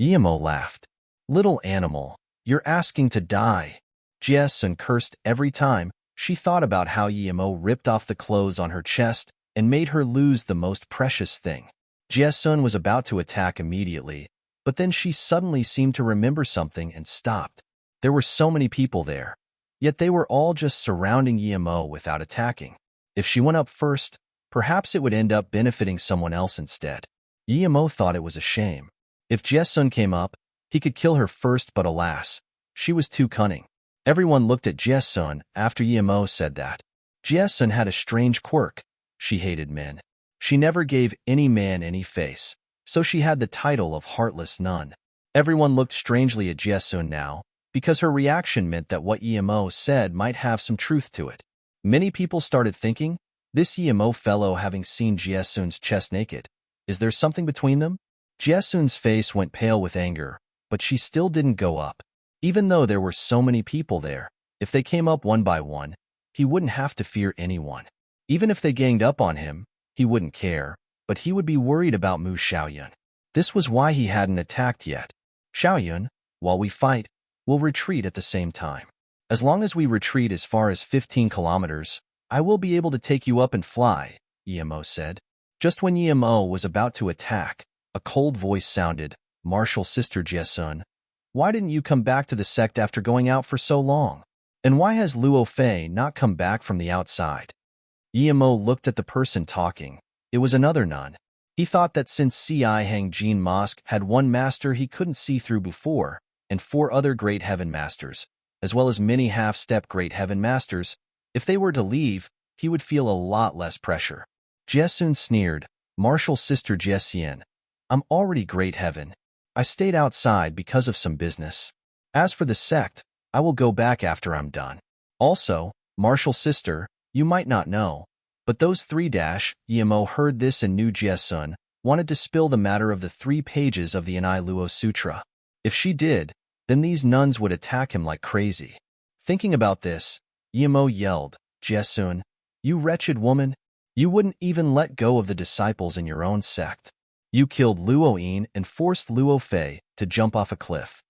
A: Yemo laughed. Little animal, you're asking to die. Jiesun cursed every time she thought about how Yemo ripped off the clothes on her chest and made her lose the most precious thing. Jiesun was about to attack immediately, but then she suddenly seemed to remember something and stopped. There were so many people there, yet they were all just surrounding Yemo without attacking. If she went up first, perhaps it would end up benefiting someone else instead. Yemo thought it was a shame. If Jiesun came up, he could kill her first, but alas, she was too cunning. Everyone looked at Jiesun after Yemo said that. Jiesun had a strange quirk. She hated men. She never gave any man any face. so she had the title of Heartless Nun. Everyone looked strangely at Jiesun now, because her reaction meant that what Emo said might have some truth to it. Many people started thinking, this Emo fellow having seen Jiesun's chest naked. Is there something between them? Jiesun's face went pale with anger, but she still didn't go up. Even though there were so many people there, if they came up one by one, he wouldn't have to fear anyone. Even if they ganged up on him, he wouldn't care, but he would be worried about Mu Xiaoyun. This was why he hadn't attacked yet. Xiaoyun, while we fight, we'll retreat at the same time. As long as we retreat as far as 15 kilometers, I will be able to take you up and fly, Emo said. Just when Emo was about to attack, a cold voice sounded, Martial Sister Jiesun, why didn't you come back to the sect after going out for so long? And why has Luo Fei not come back from the outside? Emo looked at the person talking. It was another nun. He thought that since Ci Hangjin Mosque had one master he couldn't see through before, and 4 other Great Heaven Masters, as well as many half-step Great Heaven Masters, if they were to leave, he would feel a lot less pressure. Jiesun sneered, Martial Sister Jiesun, I'm already Great Heaven. I stayed outside because of some business. As for the sect, I will go back after I'm done. Also, Martial Sister, you might not know, but those 3-Emo heard this and knew Jiesun wanted to spill the matter of the 3 pages of the Enai Luo Sutra. If she did, then these nuns would attack him like crazy. Thinking about this, Emo yelled, Jiesun, you wretched woman, you wouldn't even let go of the disciples in your own sect. You killed Luo Yin and forced Luo Fei to jump off a cliff.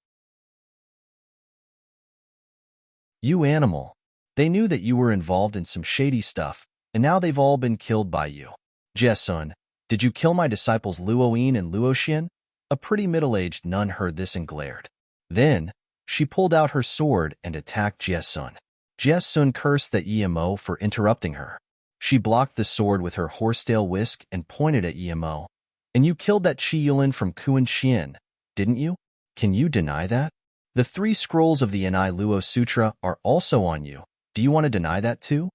A: You animal. They knew that you were involved in some shady stuff, and now they've all been killed by you. Jiesun, did you kill my disciples Luo Yin and Luo Xin? A pretty middle-aged nun heard this and glared. Then, she pulled out her sword and attacked Jiesun. Jiesun cursed at Emo for interrupting her. She blocked the sword with her horsetail whisk and pointed at Emo. And you killed that Qi Yulin from Kuan Xian, didn't you? Can you deny that? The 3 scrolls of the Enai Luo Sutra are also on you. Do you want to deny that too?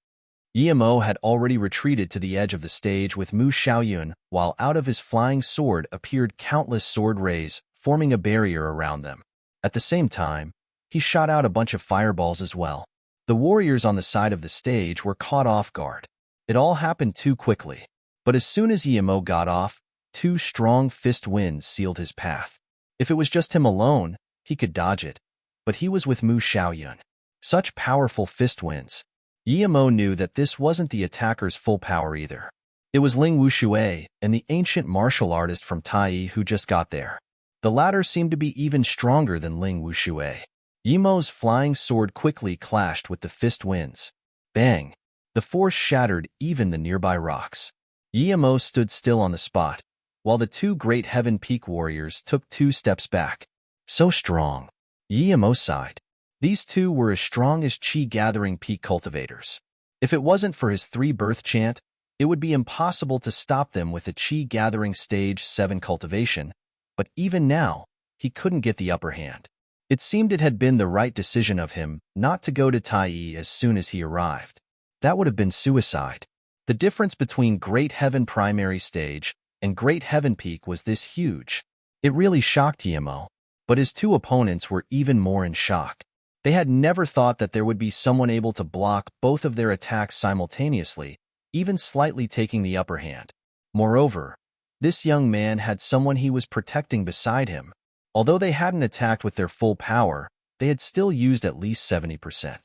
A: Emo had already retreated to the edge of the stage with Mu Xiaoyun, while out of his flying sword appeared countless sword rays, forming a barrier around them. At the same time, he shot out a bunch of fireballs as well. The warriors on the side of the stage were caught off guard. It all happened too quickly. But as soon as Emo got off, 2 strong fist winds sealed his path. If it was just him alone, he could dodge it. But he was with Mu Xiaoyun. Such powerful fist winds. Emo knew that this wasn't the attacker's full power either. It was Ling Wushui and the ancient martial artist from Tai who just got there. The latter seemed to be even stronger than Ling Wushui. Emo's flying sword quickly clashed with the fist winds. Bang! The force shattered even the nearby rocks. Emo stood still on the spot, while the 2 Great Heaven Peak warriors took 2 steps back. So strong. Emo sighed. These 2 were as strong as Qi-gathering peak cultivators. If it wasn't for his 3 birth chant, it would be impossible to stop them with the Qi-gathering stage 7 cultivation, but even now, he couldn't get the upper hand. It seemed it had been the right decision of him not to go to Tai as soon as he arrived. That would have been suicide. The difference between Great Heaven Primary Stage and Great Heaven Peak was this huge. It really shocked Emo, but his 2 opponents were even more in shock. They had never thought that there would be someone able to block both of their attacks simultaneously, even slightly taking the upper hand. Moreover, this young man had someone he was protecting beside him. Although they hadn't attacked with their full power, they had still used at least 70%.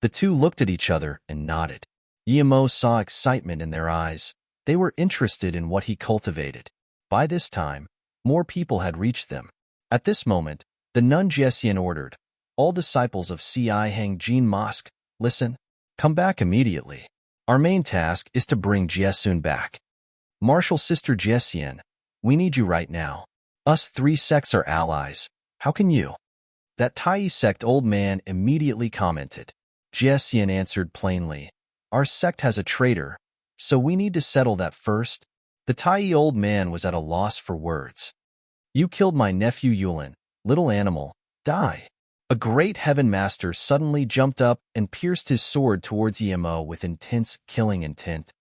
A: The 2 looked at each other and nodded. Emo saw excitement in their eyes. They were interested in what he cultivated. By this time, more people had reached them. At this moment, the nun Jiesun ordered, all disciples of Ci Hangjin Mosque, listen, come back immediately. Our main task is to bring Jiesun back. Martial Sister Jiesun, we need you right now. Us 3 sects are allies. How can you? That Tai sect old man immediately commented. Jiesun answered plainly, our sect has a traitor, so we need to settle that first. The Tai old man was at a loss for words. You killed my nephew Yulin, little animal, die. A Great Heaven Master suddenly jumped up and pierced his sword towards Emo with intense killing intent.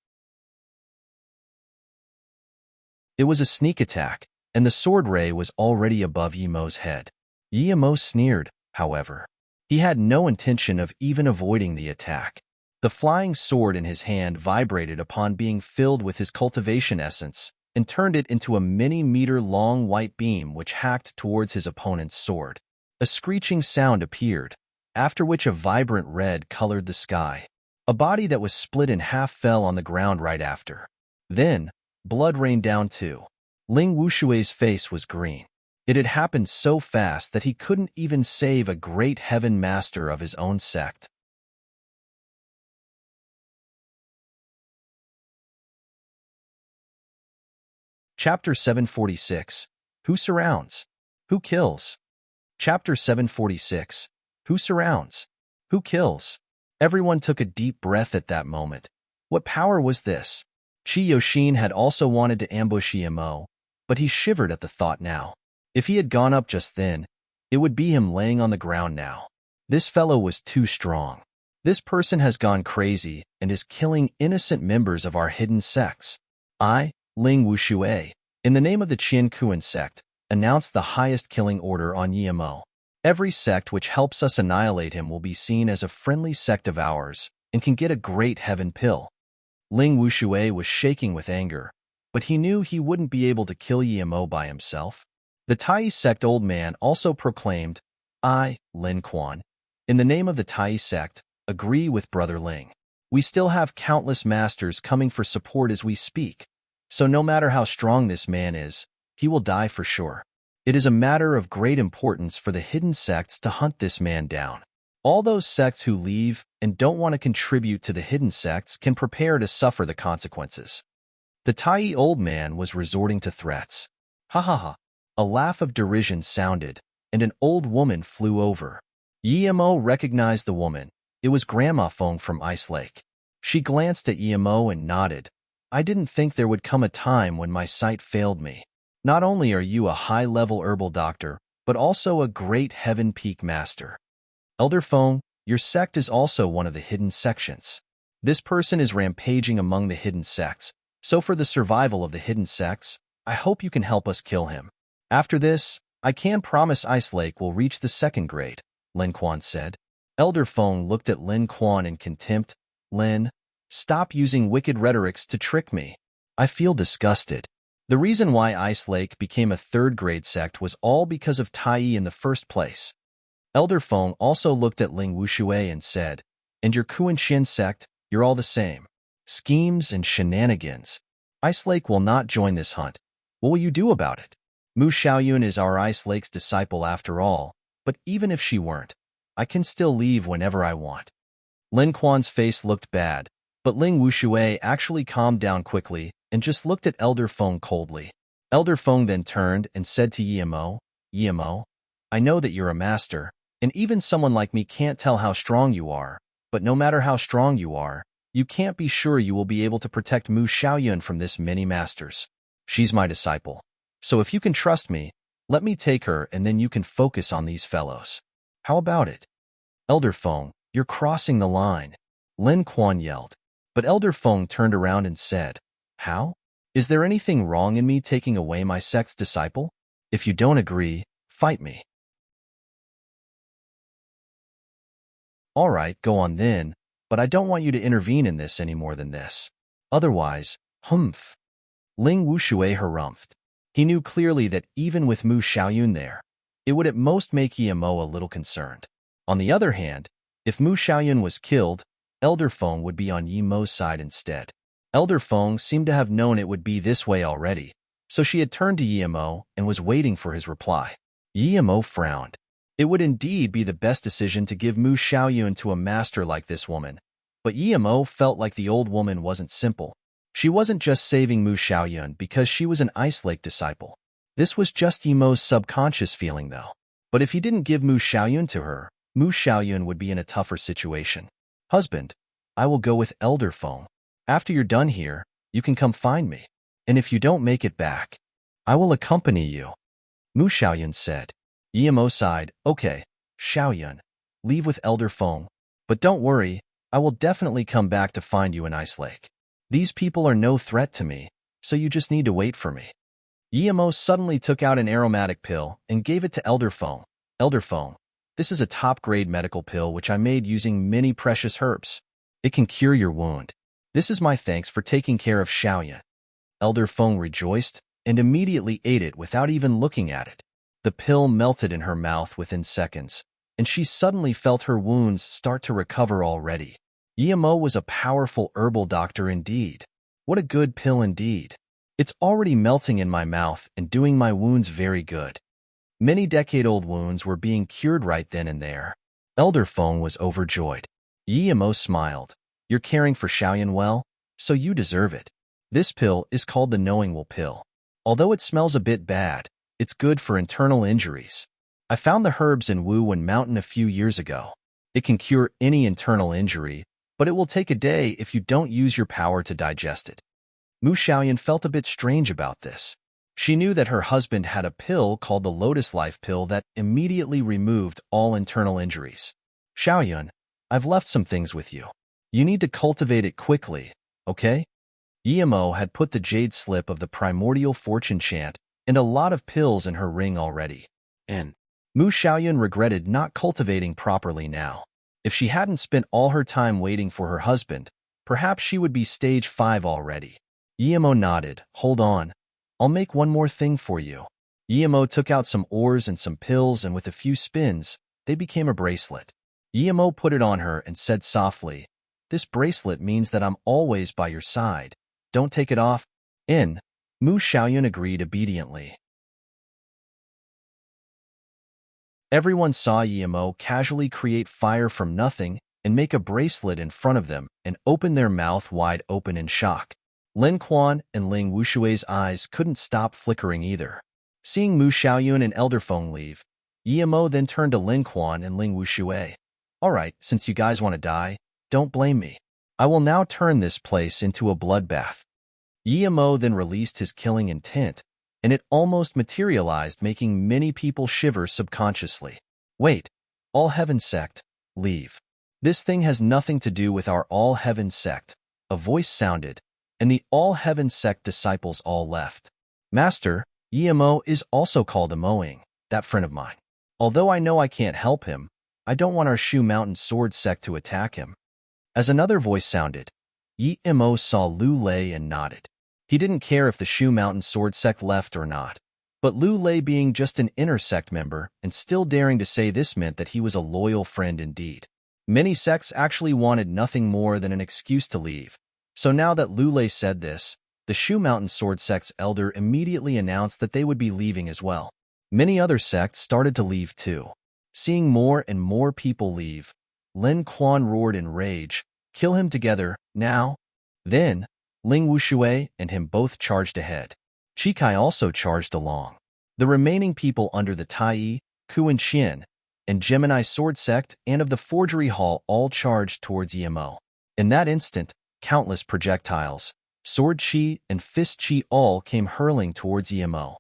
A: It was a sneak attack, and the sword ray was already above Yemo's head. Yemo sneered, however. He had no intention of even avoiding the attack. The flying sword in his hand vibrated upon being filled with his cultivation essence and turned it into a many-meter-long white beam which hacked towards his opponent's sword. A screeching sound appeared, after which a vibrant red colored the sky. A body that was split in half fell on the ground right after. Then, blood rained down too. Ling Wushui's face was green. It had happened so fast that he couldn't even save a great heaven master of his own sect. Chapter 746. Who surrounds? Who kills? Chapter 746. Who surrounds? Who kills? Everyone took a deep breath at that moment. What power was this? Chi Yoshin had also wanted to ambush Yemo, but he shivered at the thought now. If he had gone up just then, it would be him laying on the ground now. This fellow was too strong. This person has gone crazy and is killing innocent members of our hidden sects. I, Ling Wushui, in the name of the Qiankuan sect, announced the highest killing order on Yemo. Every sect which helps us annihilate him will be seen as a friendly sect of ours and can get a great heaven pill. Ling Wushui was shaking with anger, but he knew he wouldn't be able to kill Yemo by himself. The Tai sect old man also proclaimed, I, Lin Quan, in the name of the Tai sect, agree with Brother Ling. We still have countless masters coming for support as we speak, so no matter how strong this man is, he will die for sure. It is a matter of great importance for the hidden sects to hunt this man down. All those sects who leave and don't want to contribute to the hidden sects can prepare to suffer the consequences. The Tai old man was resorting to threats. Ha ha ha. A laugh of derision sounded, and an old woman flew over. Yemo recognized the woman. It was Grandma Feng from Ice Lake. She glanced at Yemo and nodded. I didn't think there would come a time when my sight failed me. Not only are you a high-level herbal doctor, but also a great Heaven Peak master. Elder Feng, your sect is also one of the hidden sections. This person is rampaging among the hidden sects, so for the survival of the hidden sects, I hope you can help us kill him. After this, I can promise Ice Lake will reach the 2nd grade, Lin Quan said. Elder Feng looked at Lin Quan in contempt. Lin, stop using wicked rhetorics to trick me. I feel disgusted. The reason why Ice Lake became a 3rd grade sect was all because of Tai in the first place. Elder Feng also looked at Ling Wushui and said, and your Kuan Shin sect, you're all the same. Schemes and shenanigans. Ice Lake will not join this hunt. What will you do about it? Mu Xiaoyun is our Ice Lake's disciple after all, but even if she weren't, I can still leave whenever I want. Lin Quan's face looked bad, but Ling Wushui actually calmed down quickly and just looked at Elder Feng coldly. Elder Feng then turned and said to Yemo, Yemo, I know that you're a master, and even someone like me can't tell how strong you are, but no matter how strong you are, you can't be sure you will be able to protect Mu Xiaoyun from this many masters. She's my disciple. So if you can trust me, let me take her and then you can focus on these fellows. How about it? Elder Feng, you're crossing the line. Lin Quan yelled. But Elder Feng turned around and said, How? Is there anything wrong in me taking away my sect's disciple? If you don't agree, fight me. All right, go on then, but I don't want you to intervene in this any more than this. Otherwise, humph. Ling Wushui harumphed. He knew clearly that even with Mu Xiaoyun there, it would at most make Yemo a little concerned. On the other hand, if Mu Xiaoyun was killed, Elder Feng would be on Yemo's side instead. Elder Feng seemed to have known it would be this way already, so she had turned to Yemo and was waiting for his reply. Yemo frowned. It would indeed be the best decision to give Mu Xiaoyun to a master like this woman, but Yemo felt like the old woman wasn't simple. She wasn't just saving Mu Xiaoyun because she was an Ice Lake disciple. This was just Yemo's subconscious feeling, though. But if he didn't give Mu Xiaoyun to her, Mu Xiaoyun would be in a tougher situation. Husband, I will go with Elder Feng. After you're done here, you can come find me. And if you don't make it back, I will accompany you. Mu Xiaoyun said. Yemo sighed, Okay, Xiaoyun, leave with Elder Feng. But don't worry, I will definitely come back to find you in Ice Lake. These people are no threat to me, so you just need to wait for me. Yemo suddenly took out an aromatic pill and gave it to Elder Feng. Elder Feng, this is a top-grade medical pill which I made using many precious herbs. It can cure your wound. This is my thanks for taking care of Xiaoyan. Elder Feng rejoiced and immediately ate it without even looking at it. The pill melted in her mouth within seconds, and she suddenly felt her wounds start to recover already. Yemo was a powerful herbal doctor indeed. What a good pill indeed. It's already melting in my mouth and doing my wounds very good. Many decade-old wounds were being cured right then and there. Elder Feng was overjoyed. Yemo smiled. You're caring for Xiaoyan well, so you deserve it. This pill is called the Knowing Will pill. Although it smells a bit bad, it's good for internal injuries. I found the herbs in Wuwen Mountain a few years ago. It can cure any internal injury, but it will take a day if you don't use your power to digest it. Mu Xiaoyan felt a bit strange about this. She knew that her husband had a pill called the Lotus Life pill that immediately removed all internal injuries. Xiaoyan, I've left some things with you. You need to cultivate it quickly, okay? Yemo had put the jade slip of the primordial fortune chant and a lot of pills in her ring already. And Mu Xiaoyan regretted not cultivating properly now. If she hadn't spent all her time waiting for her husband, perhaps she would be stage 5 already. Yemo nodded. Hold on. I'll make one more thing for you. Yemo took out some ores and some pills, and with a few spins, they became a bracelet. Yemo put it on her and said softly, This bracelet means that I'm always by your side. Don't take it off. Mu Xiaoyan agreed obediently. Everyone saw Yemo casually create fire from nothing and make a bracelet in front of them and open their mouth wide open in shock. Lin Quan and Ling Wushui's eyes couldn't stop flickering either. Seeing Mu Xiaoyan and Elder Feng leave, Yemo then turned to Lin Quan and Ling Wushui. All right, since you guys want to die, don't blame me. I will now turn this place into a bloodbath. Yemo then released his killing intent, and it almost materialized, making many people shiver subconsciously. Wait, All Heaven sect, leave. This thing has nothing to do with our All Heaven sect. A voice sounded, and the All Heaven sect disciples all left. Master, Yemo is also called Amoing, that friend of mine. Although I know I can't help him, I don't want our Shu Mountain Sword sect to attack him. As another voice sounded, Yemo saw Lu Lei and nodded. He didn't care if the Shu Mountain Sword sect left or not, but Lu Lei being just an inner sect member and still daring to say this meant that he was a loyal friend indeed. Many sects actually wanted nothing more than an excuse to leave, so now that Lu Lei said this, the Shu Mountain Sword sect's elder immediately announced that they would be leaving as well. Many other sects started to leave too. Seeing more and more people leave, Lin Quan roared in rage, Kill him together, now. Then, Ling Wushui and him both charged ahead. Chikai also charged along. The remaining people under the Tai, Kuan Xian, and Gemini Sword Sect and of the Forgery Hall all charged towards Yemo. In that instant, countless projectiles, sword chi and fist chi all came hurling towards Yemo.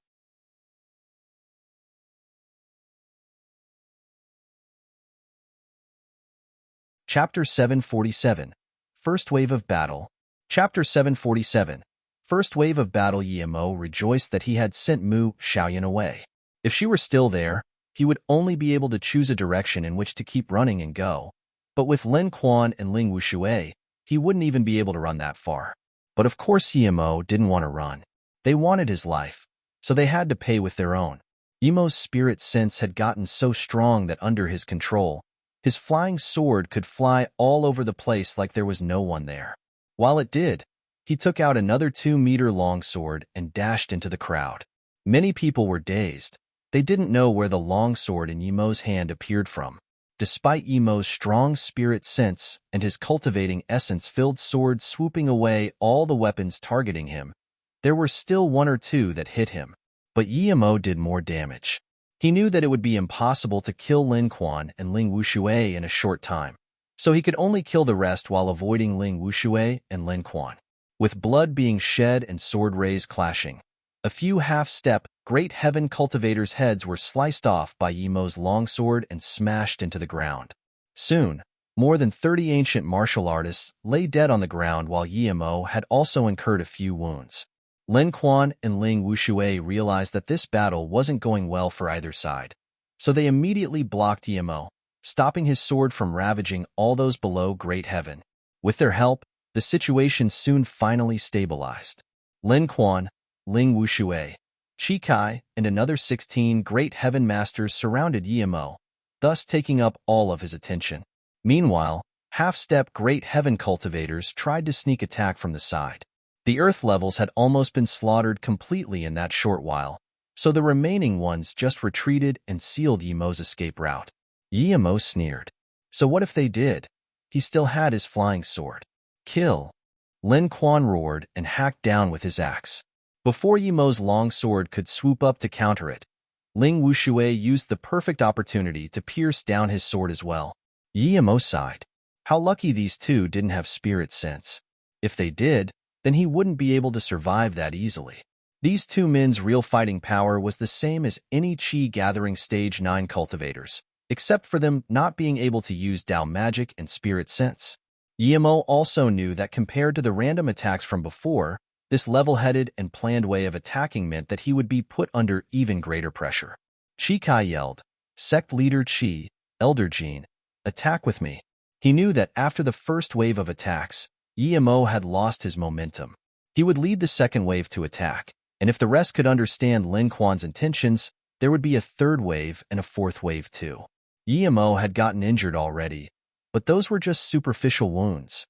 A: Chapter 747. First Wave of Battle. Chapter 747. First Wave of Battle. Yemo rejoiced that he had sent Mu Xiaoyan away. If she were still there, he would only be able to choose a direction in which to keep running and go. But with Lin Quan and Ling Wushui, he wouldn't even be able to run that far. But of course Yemo didn't want to run. They wanted his life, so they had to pay with their own. Yemo's spirit sense had gotten so strong that under his control, his flying sword could fly all over the place like there was no one there. While it did, he took out another 2-meter-long sword and dashed into the crowd. Many people were dazed. They didn't know where the long sword in Yemo's hand appeared from. Despite Yemo's strong spirit sense and his cultivating essence-filled sword swooping away all the weapons targeting him, there were still 1 or 2 that hit him. But Yemo did more damage. He knew that it would be impossible to kill Lin Quan and Ling Wushui in a short time, so he could only kill the rest while avoiding Ling Wushui and Lin Quan. With blood being shed and sword rays clashing, a few half-step, great heaven cultivators' heads were sliced off by Yemo's longsword and smashed into the ground. Soon, more than 30 ancient martial artists lay dead on the ground while Yemo had also incurred a few wounds. Lin Quan and Ling Wushui realized that this battle wasn't going well for either side, so they immediately blocked Yimo, stopping his sword from ravaging all those below Great Heaven. With their help, the situation soon finally stabilized. Lin Quan, Ling Wushui, Chi Kai, and another 16 Great Heaven Masters surrounded Yimo, thus taking up all of his attention. Meanwhile, half-step Great Heaven cultivators tried to sneak attack from the side. The Earth levels had almost been slaughtered completely in that short while, so the remaining ones just retreated and sealed Yimo's escape route. Yimo sneered. So what if they did? He still had his flying sword. Kill! Lin Quan roared and hacked down with his axe. Before Yimo's long sword could swoop up to counter it, Ling Wushui used the perfect opportunity to pierce down his sword as well. Yimo sighed. How lucky these two didn't have spirit sense. If they did, then he wouldn't be able to survive that easily. These two men's real fighting power was the same as any Qi gathering stage 9 cultivators, except for them not being able to use Dao magic and spirit sense. Yimo also knew that compared to the random attacks from before, this level-headed and planned way of attacking meant that he would be put under even greater pressure. Chi Kai yelled, "Sect Leader Qi, Elder Jean, attack with me." He knew that after the first wave of attacks, Yimo had lost his momentum. He would lead the second wave to attack, and if the rest could understand Lin Quan's intentions, there would be a third wave and a fourth wave too. Yimo had gotten injured already, but those were just superficial wounds.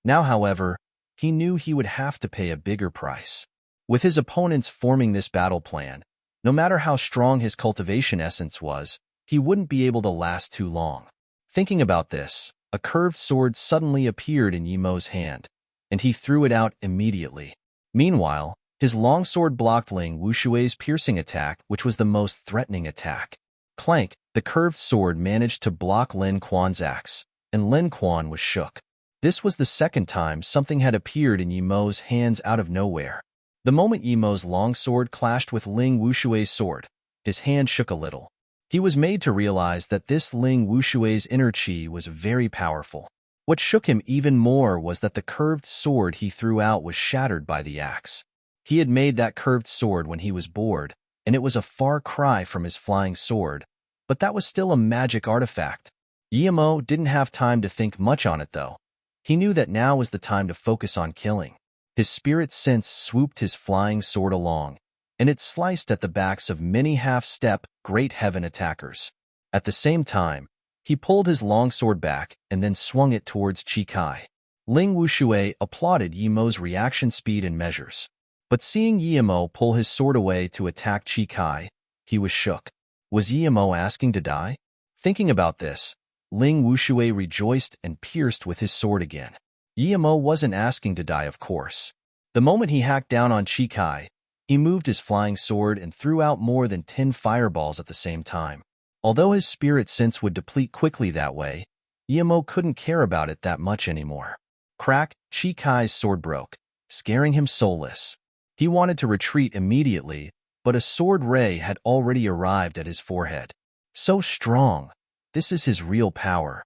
A: Now, however, he knew he would have to pay a bigger price. With his opponents forming this battle plan, no matter how strong his cultivation essence was, he wouldn't be able to last too long. Thinking about this, a curved sword suddenly appeared in Yimo's hand, and he threw it out immediately. Meanwhile, his longsword blocked Ling Wushui's piercing attack, which was the most threatening attack. Clank, the curved sword managed to block Lin Quan's axe, and Lin Quan was shook. This was the second time something had appeared in Yimo's hands out of nowhere. The moment Yimo's longsword clashed with Ling Wushui's sword, his hand shook a little. He was made to realize that this Ling Wushui's inner qi was very powerful. What shook him even more was that the curved sword he threw out was shattered by the axe. He had made that curved sword when he was bored, and it was a far cry from his flying sword, but that was still a magic artifact. Yimo didn't have time to think much on it, though. He knew that now was the time to focus on killing. His spirit sense swooped his flying sword along, and it sliced at the backs of many half-step Great Heaven attackers. At the same time, he pulled his longsword back and then swung it towards Chi Kai. Ling Wushui applauded Yimo's reaction speed and measures. But seeing Yimo pull his sword away to attack Chi Kai, he was shook. Was Yimo asking to die? Thinking about this, Ling Wushui rejoiced and pierced with his sword again. Yimo wasn't asking to die, of course. The moment he hacked down on Chi Kai, he moved his flying sword and threw out more than 10 fireballs at the same time. Although his spirit sense would deplete quickly that way, Yimo couldn't care about it that much anymore. Crack, Chi Kai's sword broke, scaring him soulless. He wanted to retreat immediately, but a sword ray had already arrived at his forehead. So strong. This is his real power.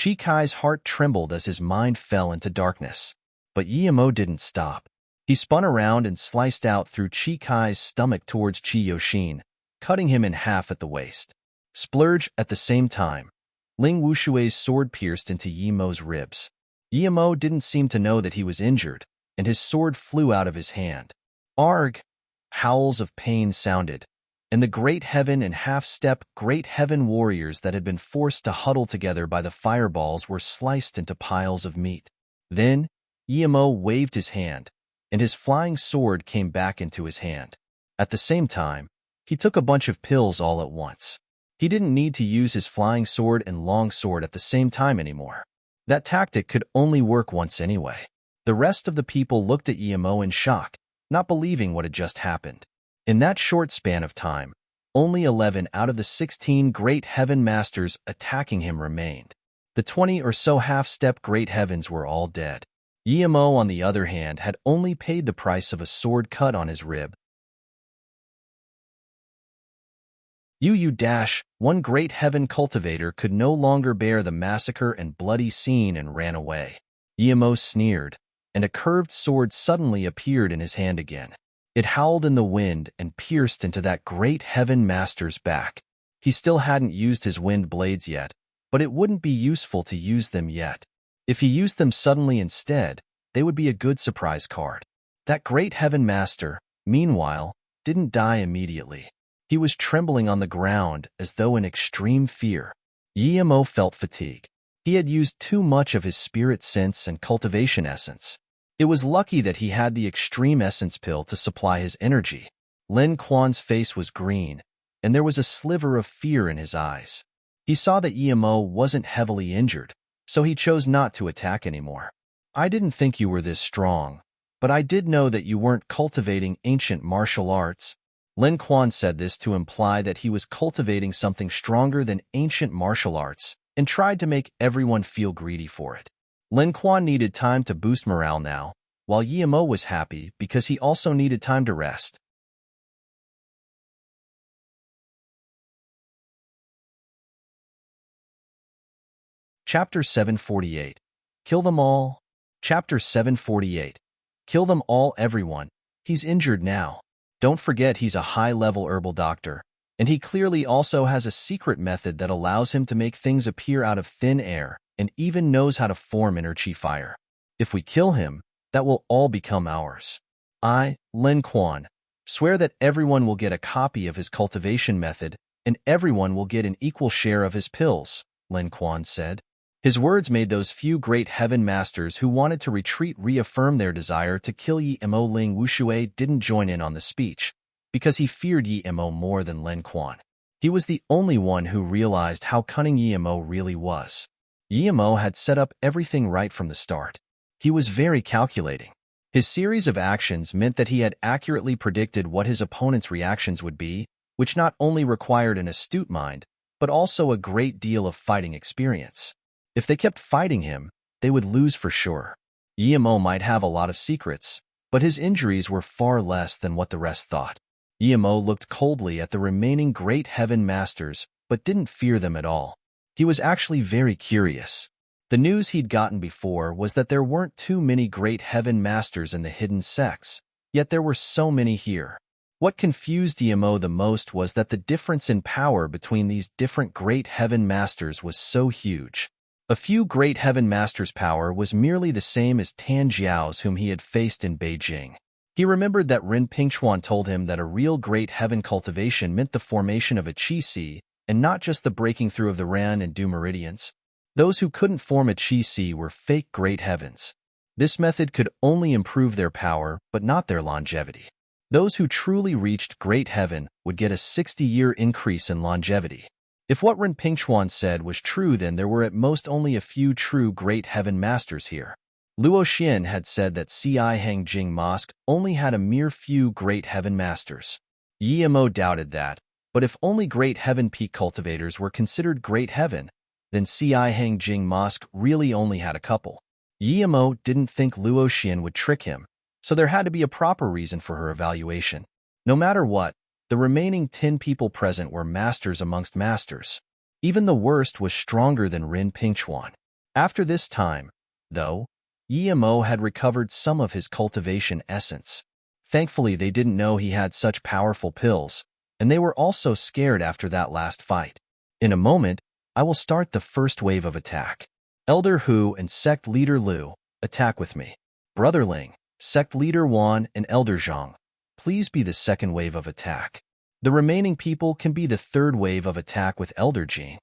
A: Chi Kai's heart trembled as his mind fell into darkness. But Yimo didn't stop. He spun around and sliced out through Chi Kai's stomach towards Chi Yoshin, cutting him in half at the waist. Splurge at the same time. Ling Wushui's sword pierced into Yimo's ribs. Yimo didn't seem to know that he was injured, and his sword flew out of his hand. Arg! Howls of pain sounded, and the Great Heaven and half-step Great Heaven warriors that had been forced to huddle together by the fireballs were sliced into piles of meat. Then, Yimo waved his hand, and his flying sword came back into his hand. At the same time, he took a bunch of pills all at once. He didn't need to use his flying sword and long sword at the same time anymore. That tactic could only work once anyway. The rest of the people looked at Yimo in shock, not believing what had just happened. In that short span of time, only 11 out of the 16 Great Heaven Masters attacking him remained. The 20 or so half-step Great Heavens were all dead. Yimo, on the other hand, had only paid the price of a sword cut on his rib. One Great Heaven cultivator could no longer bear the massacre and bloody scene and ran away. Yimo sneered. and a curved sword suddenly appeared in his hand again. It howled in the wind and pierced into that great heaven master's back. He still hadn't used his wind blades yet, but it wouldn't be useful to use them yet. If he used them suddenly instead, they would be a good surprise card. That great heaven master, meanwhile, didn't die immediately. He was trembling on the ground as though in extreme fear. Yemo felt fatigue. He had used too much of his spirit sense and cultivation essence. It was lucky that he had the extreme essence pill to supply his energy. Lin Kuan's face was green, and there was a sliver of fear in his eyes. He saw that Yemo wasn't heavily injured, so he chose not to attack anymore. I didn't think you were this strong, but I did know that you weren't cultivating ancient martial arts. Lin Kuan said this to imply that he was cultivating something stronger than ancient martial arts, and tried to make everyone feel greedy for it. Lin Kuan needed time to boost morale now, while Yemo was happy because he also needed time to rest. Chapter 748. Kill them all. Chapter 748. Kill them all, everyone. He's injured now. Don't forget he's a high-level herbal doctor, and he clearly also has a secret method that allows him to make things appear out of thin air, and even knows how to form energy fire. If we kill him, that will all become ours. I, Lin Kuan, swear that everyone will get a copy of his cultivation method, and everyone will get an equal share of his pills, Lin Kuan said. His words made those few great heaven masters who wanted to retreat reaffirm their desire to kill Yemo. Ling Wuxue didn't join in on the speech, because he feared Yemo more than Lin Kuan. He was the only one who realized how cunning Yemo really was. Yemo had set up everything right from the start. He was very calculating. His series of actions meant that he had accurately predicted what his opponent's reactions would be, which not only required an astute mind, but also a great deal of fighting experience. If they kept fighting him, they would lose for sure. Yemo might have a lot of secrets, but his injuries were far less than what the rest thought. Yemo looked coldly at the remaining great heaven masters, but didn't fear them at all. He was actually very curious. The news he'd gotten before was that there weren't too many great heaven masters in the hidden sects, yet there were so many here. What confused Yemo the most was that the difference in power between these different great heaven masters was so huge. A few great heaven masters' power was merely the same as Tan Jiao's whom he had faced in Beijing. He remembered that Ren Pingchuan told him that a real great heaven cultivation meant the formation of a qi si, and not just the breaking through of the Ran and Du meridians. Those who couldn't form a qi si were fake great heavens. This method could only improve their power, but not their longevity. Those who truly reached great heaven would get a 60-year increase in longevity. If what Ren Pingchuan said was true, then there were at most only a few true great heaven masters here. Luo Xian had said that Ci Hangjing Mosque only had a mere few great heaven masters. Yemo doubted that, but if only great heaven peak cultivators were considered great heaven, then Ci Hangjing Mosque really only had a couple. Yemo didn't think Luo Xian would trick him, so there had to be a proper reason for her evaluation. No matter what, the remaining 10 people present were masters amongst masters. Even the worst was stronger than Ren Pingchuan. After this time, though, Yemo had recovered some of his cultivation essence. Thankfully, they didn't know he had such powerful pills, and they were also scared after that last fight. In a moment, I will start the first wave of attack. Elder Hu and Sect Leader Lu, attack with me. Brother Ling, Sect Leader Wan, and Elder Zhang, please be the second wave of attack. The remaining people can be the third wave of attack with Elder Jing.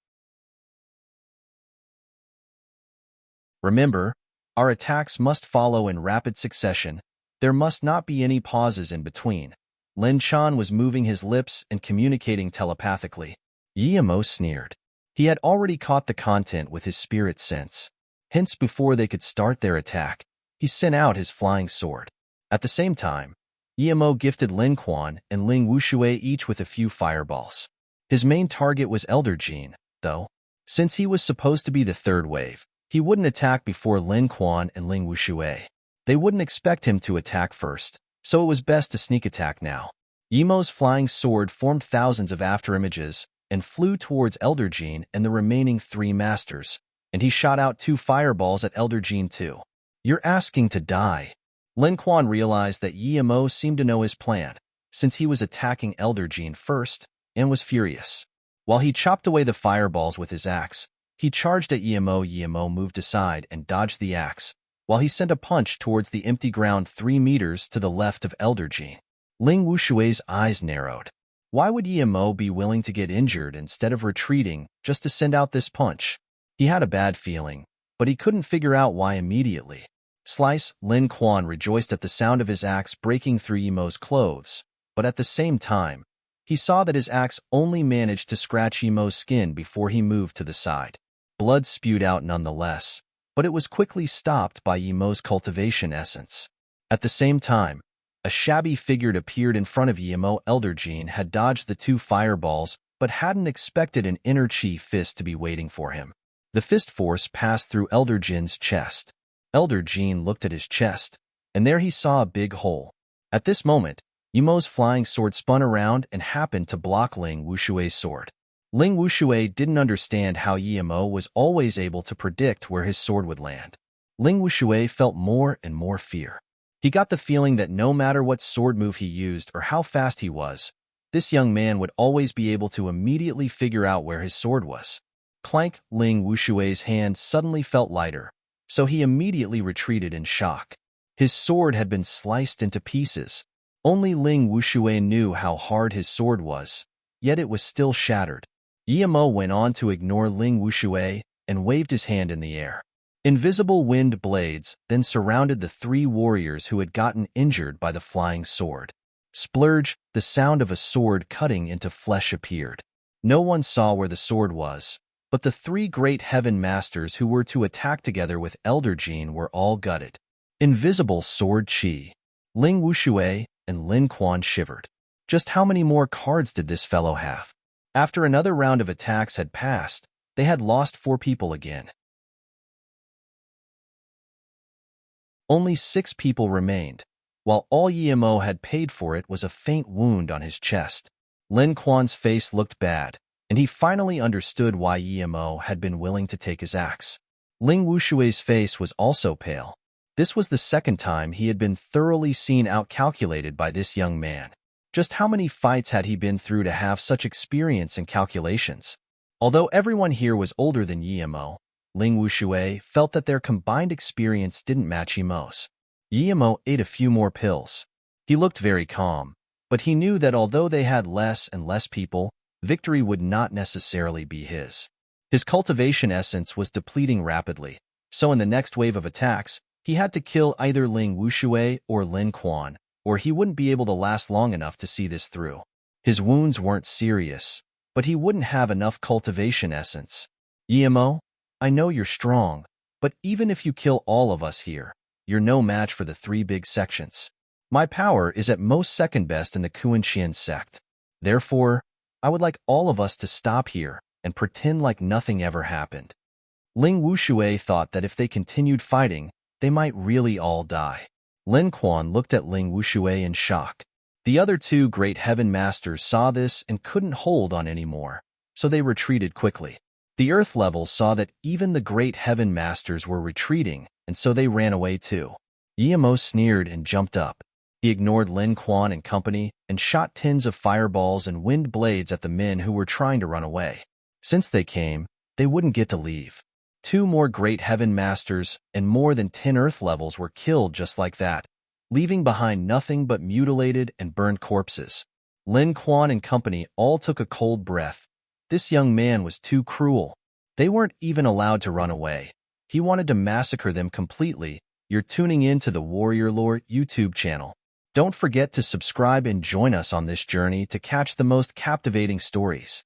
A: Remember, our attacks must follow in rapid succession. There must not be any pauses in between. Lin Chan was moving his lips and communicating telepathically. Yemo sneered. He had already caught the content with his spirit sense. Hence, before they could start their attack, he sent out his flying sword. At the same time, Yemo gifted Lin Kuan and Ling Wuxue each with a few fireballs. His main target was Elder Jin, though. Since he was supposed to be the third wave, he wouldn't attack before Lin Kuan and Ling Wuxue. They wouldn't expect him to attack first, so it was best to sneak attack now. Yemo's flying sword formed thousands of afterimages and flew towards Elder Jin and the remaining 3 masters, and he shot out 2 fireballs at Elder Jin too. You're asking to die. Lin Kuan realized that Yi seemed to know his plan, since he was attacking Elder Jean first, and was furious. While he chopped away the fireballs with his axe, he charged at Yi Mo. Yi Mo moved aside and dodged the axe, while he sent a punch towards the empty ground 3 meters to the left of Elder Jean. Ling Wushui's eyes narrowed. Why would Yi Mo be willing to get injured instead of retreating just to send out this punch? He had a bad feeling, but he couldn't figure out why immediately. Slice. Lin Kuan rejoiced at the sound of his axe breaking through Yi Mo's clothes, but at the same time, he saw that his axe only managed to scratch Yi Mo's skin before he moved to the side. Blood spewed out nonetheless, but it was quickly stopped by Yi Mo's cultivation essence. At the same time, a shabby figure appeared in front of Yi Mo. Elder Jean had dodged the 2 fireballs, but hadn't expected an inner chi fist to be waiting for him. The fist force passed through Elder Jean's chest. Elder Jean looked at his chest, and there he saw a big hole. At this moment, Yi Mo's flying sword spun around and happened to block Ling Wushui's sword. Ling Wushui didn't understand how Yi Mo was always able to predict where his sword would land. Ling Wushui felt more and more fear. He got the feeling that no matter what sword move he used or how fast he was, this young man would always be able to immediately figure out where his sword was. Clank. Ling Wushui's hand suddenly felt lighter, so he immediately retreated in shock. His sword had been sliced into pieces. Only Ling Wushui knew how hard his sword was, yet it was still shattered. Yi Mo went on to ignore Ling Wushui and waved his hand in the air. Invisible wind blades then surrounded the 3 warriors who had gotten injured by the flying sword. Splurge. The sound of a sword cutting into flesh appeared. No one saw where the sword was, but the 3 great heaven masters who were to attack together with Elder Jean were all gutted. Invisible sword chi. Ling Wushui and Lin Kuan shivered. Just how many more cards did this fellow have? After another round of attacks had passed, they had lost 4 people again. Only 6 people remained, while all Yi Mo had paid for it was a faint wound on his chest. Lin Kuan's face looked bad, and he finally understood why Yi Mo had been willing to take his axe. Ling Wushui's face was also pale. This was the second time he had been thoroughly seen outcalculated by this young man. Just how many fights had he been through to have such experience and calculations? Although everyone here was older than Yi Mo, Ling Wushui felt that their combined experience didn't match Yi Mo's. Yi Mo ate a few more pills. He looked very calm, but he knew that although they had less and less people, victory would not necessarily be his. His cultivation essence was depleting rapidly, so in the next wave of attacks, he had to kill either Ling Wushui or Lin Kuan, or he wouldn't be able to last long enough to see this through. His wounds weren't serious, but he wouldn't have enough cultivation essence. Yi Mo, I know you're strong, but even if you kill all of us here, you're no match for the 3 big sections. My power is at most second best in the Kuan-Qian sect. Therefore, I would like all of us to stop here and pretend like nothing ever happened. Ling Wushui thought that if they continued fighting, they might really all die. Lin Kuan looked at Ling Wushui in shock. The other 2 great heaven masters saw this and couldn't hold on anymore, so they retreated quickly. The Earth level saw that even the great heaven masters were retreating, and so they ran away too. Yi Mo sneered and jumped up. He ignored Lin Kuan and company and shot tins of fireballs and wind blades at the men who were trying to run away. Since they came, they wouldn't get to leave. 2 more great heaven masters and more than 10 Earth levels were killed just like that, leaving behind nothing but mutilated and burned corpses. Lin Kuan and company all took a cold breath. This young man was too cruel. They weren't even allowed to run away. He wanted to massacre them completely. You're tuning in to the Warrior Lore YouTube channel. Don't forget to subscribe and join us on this journey to catch the most captivating stories.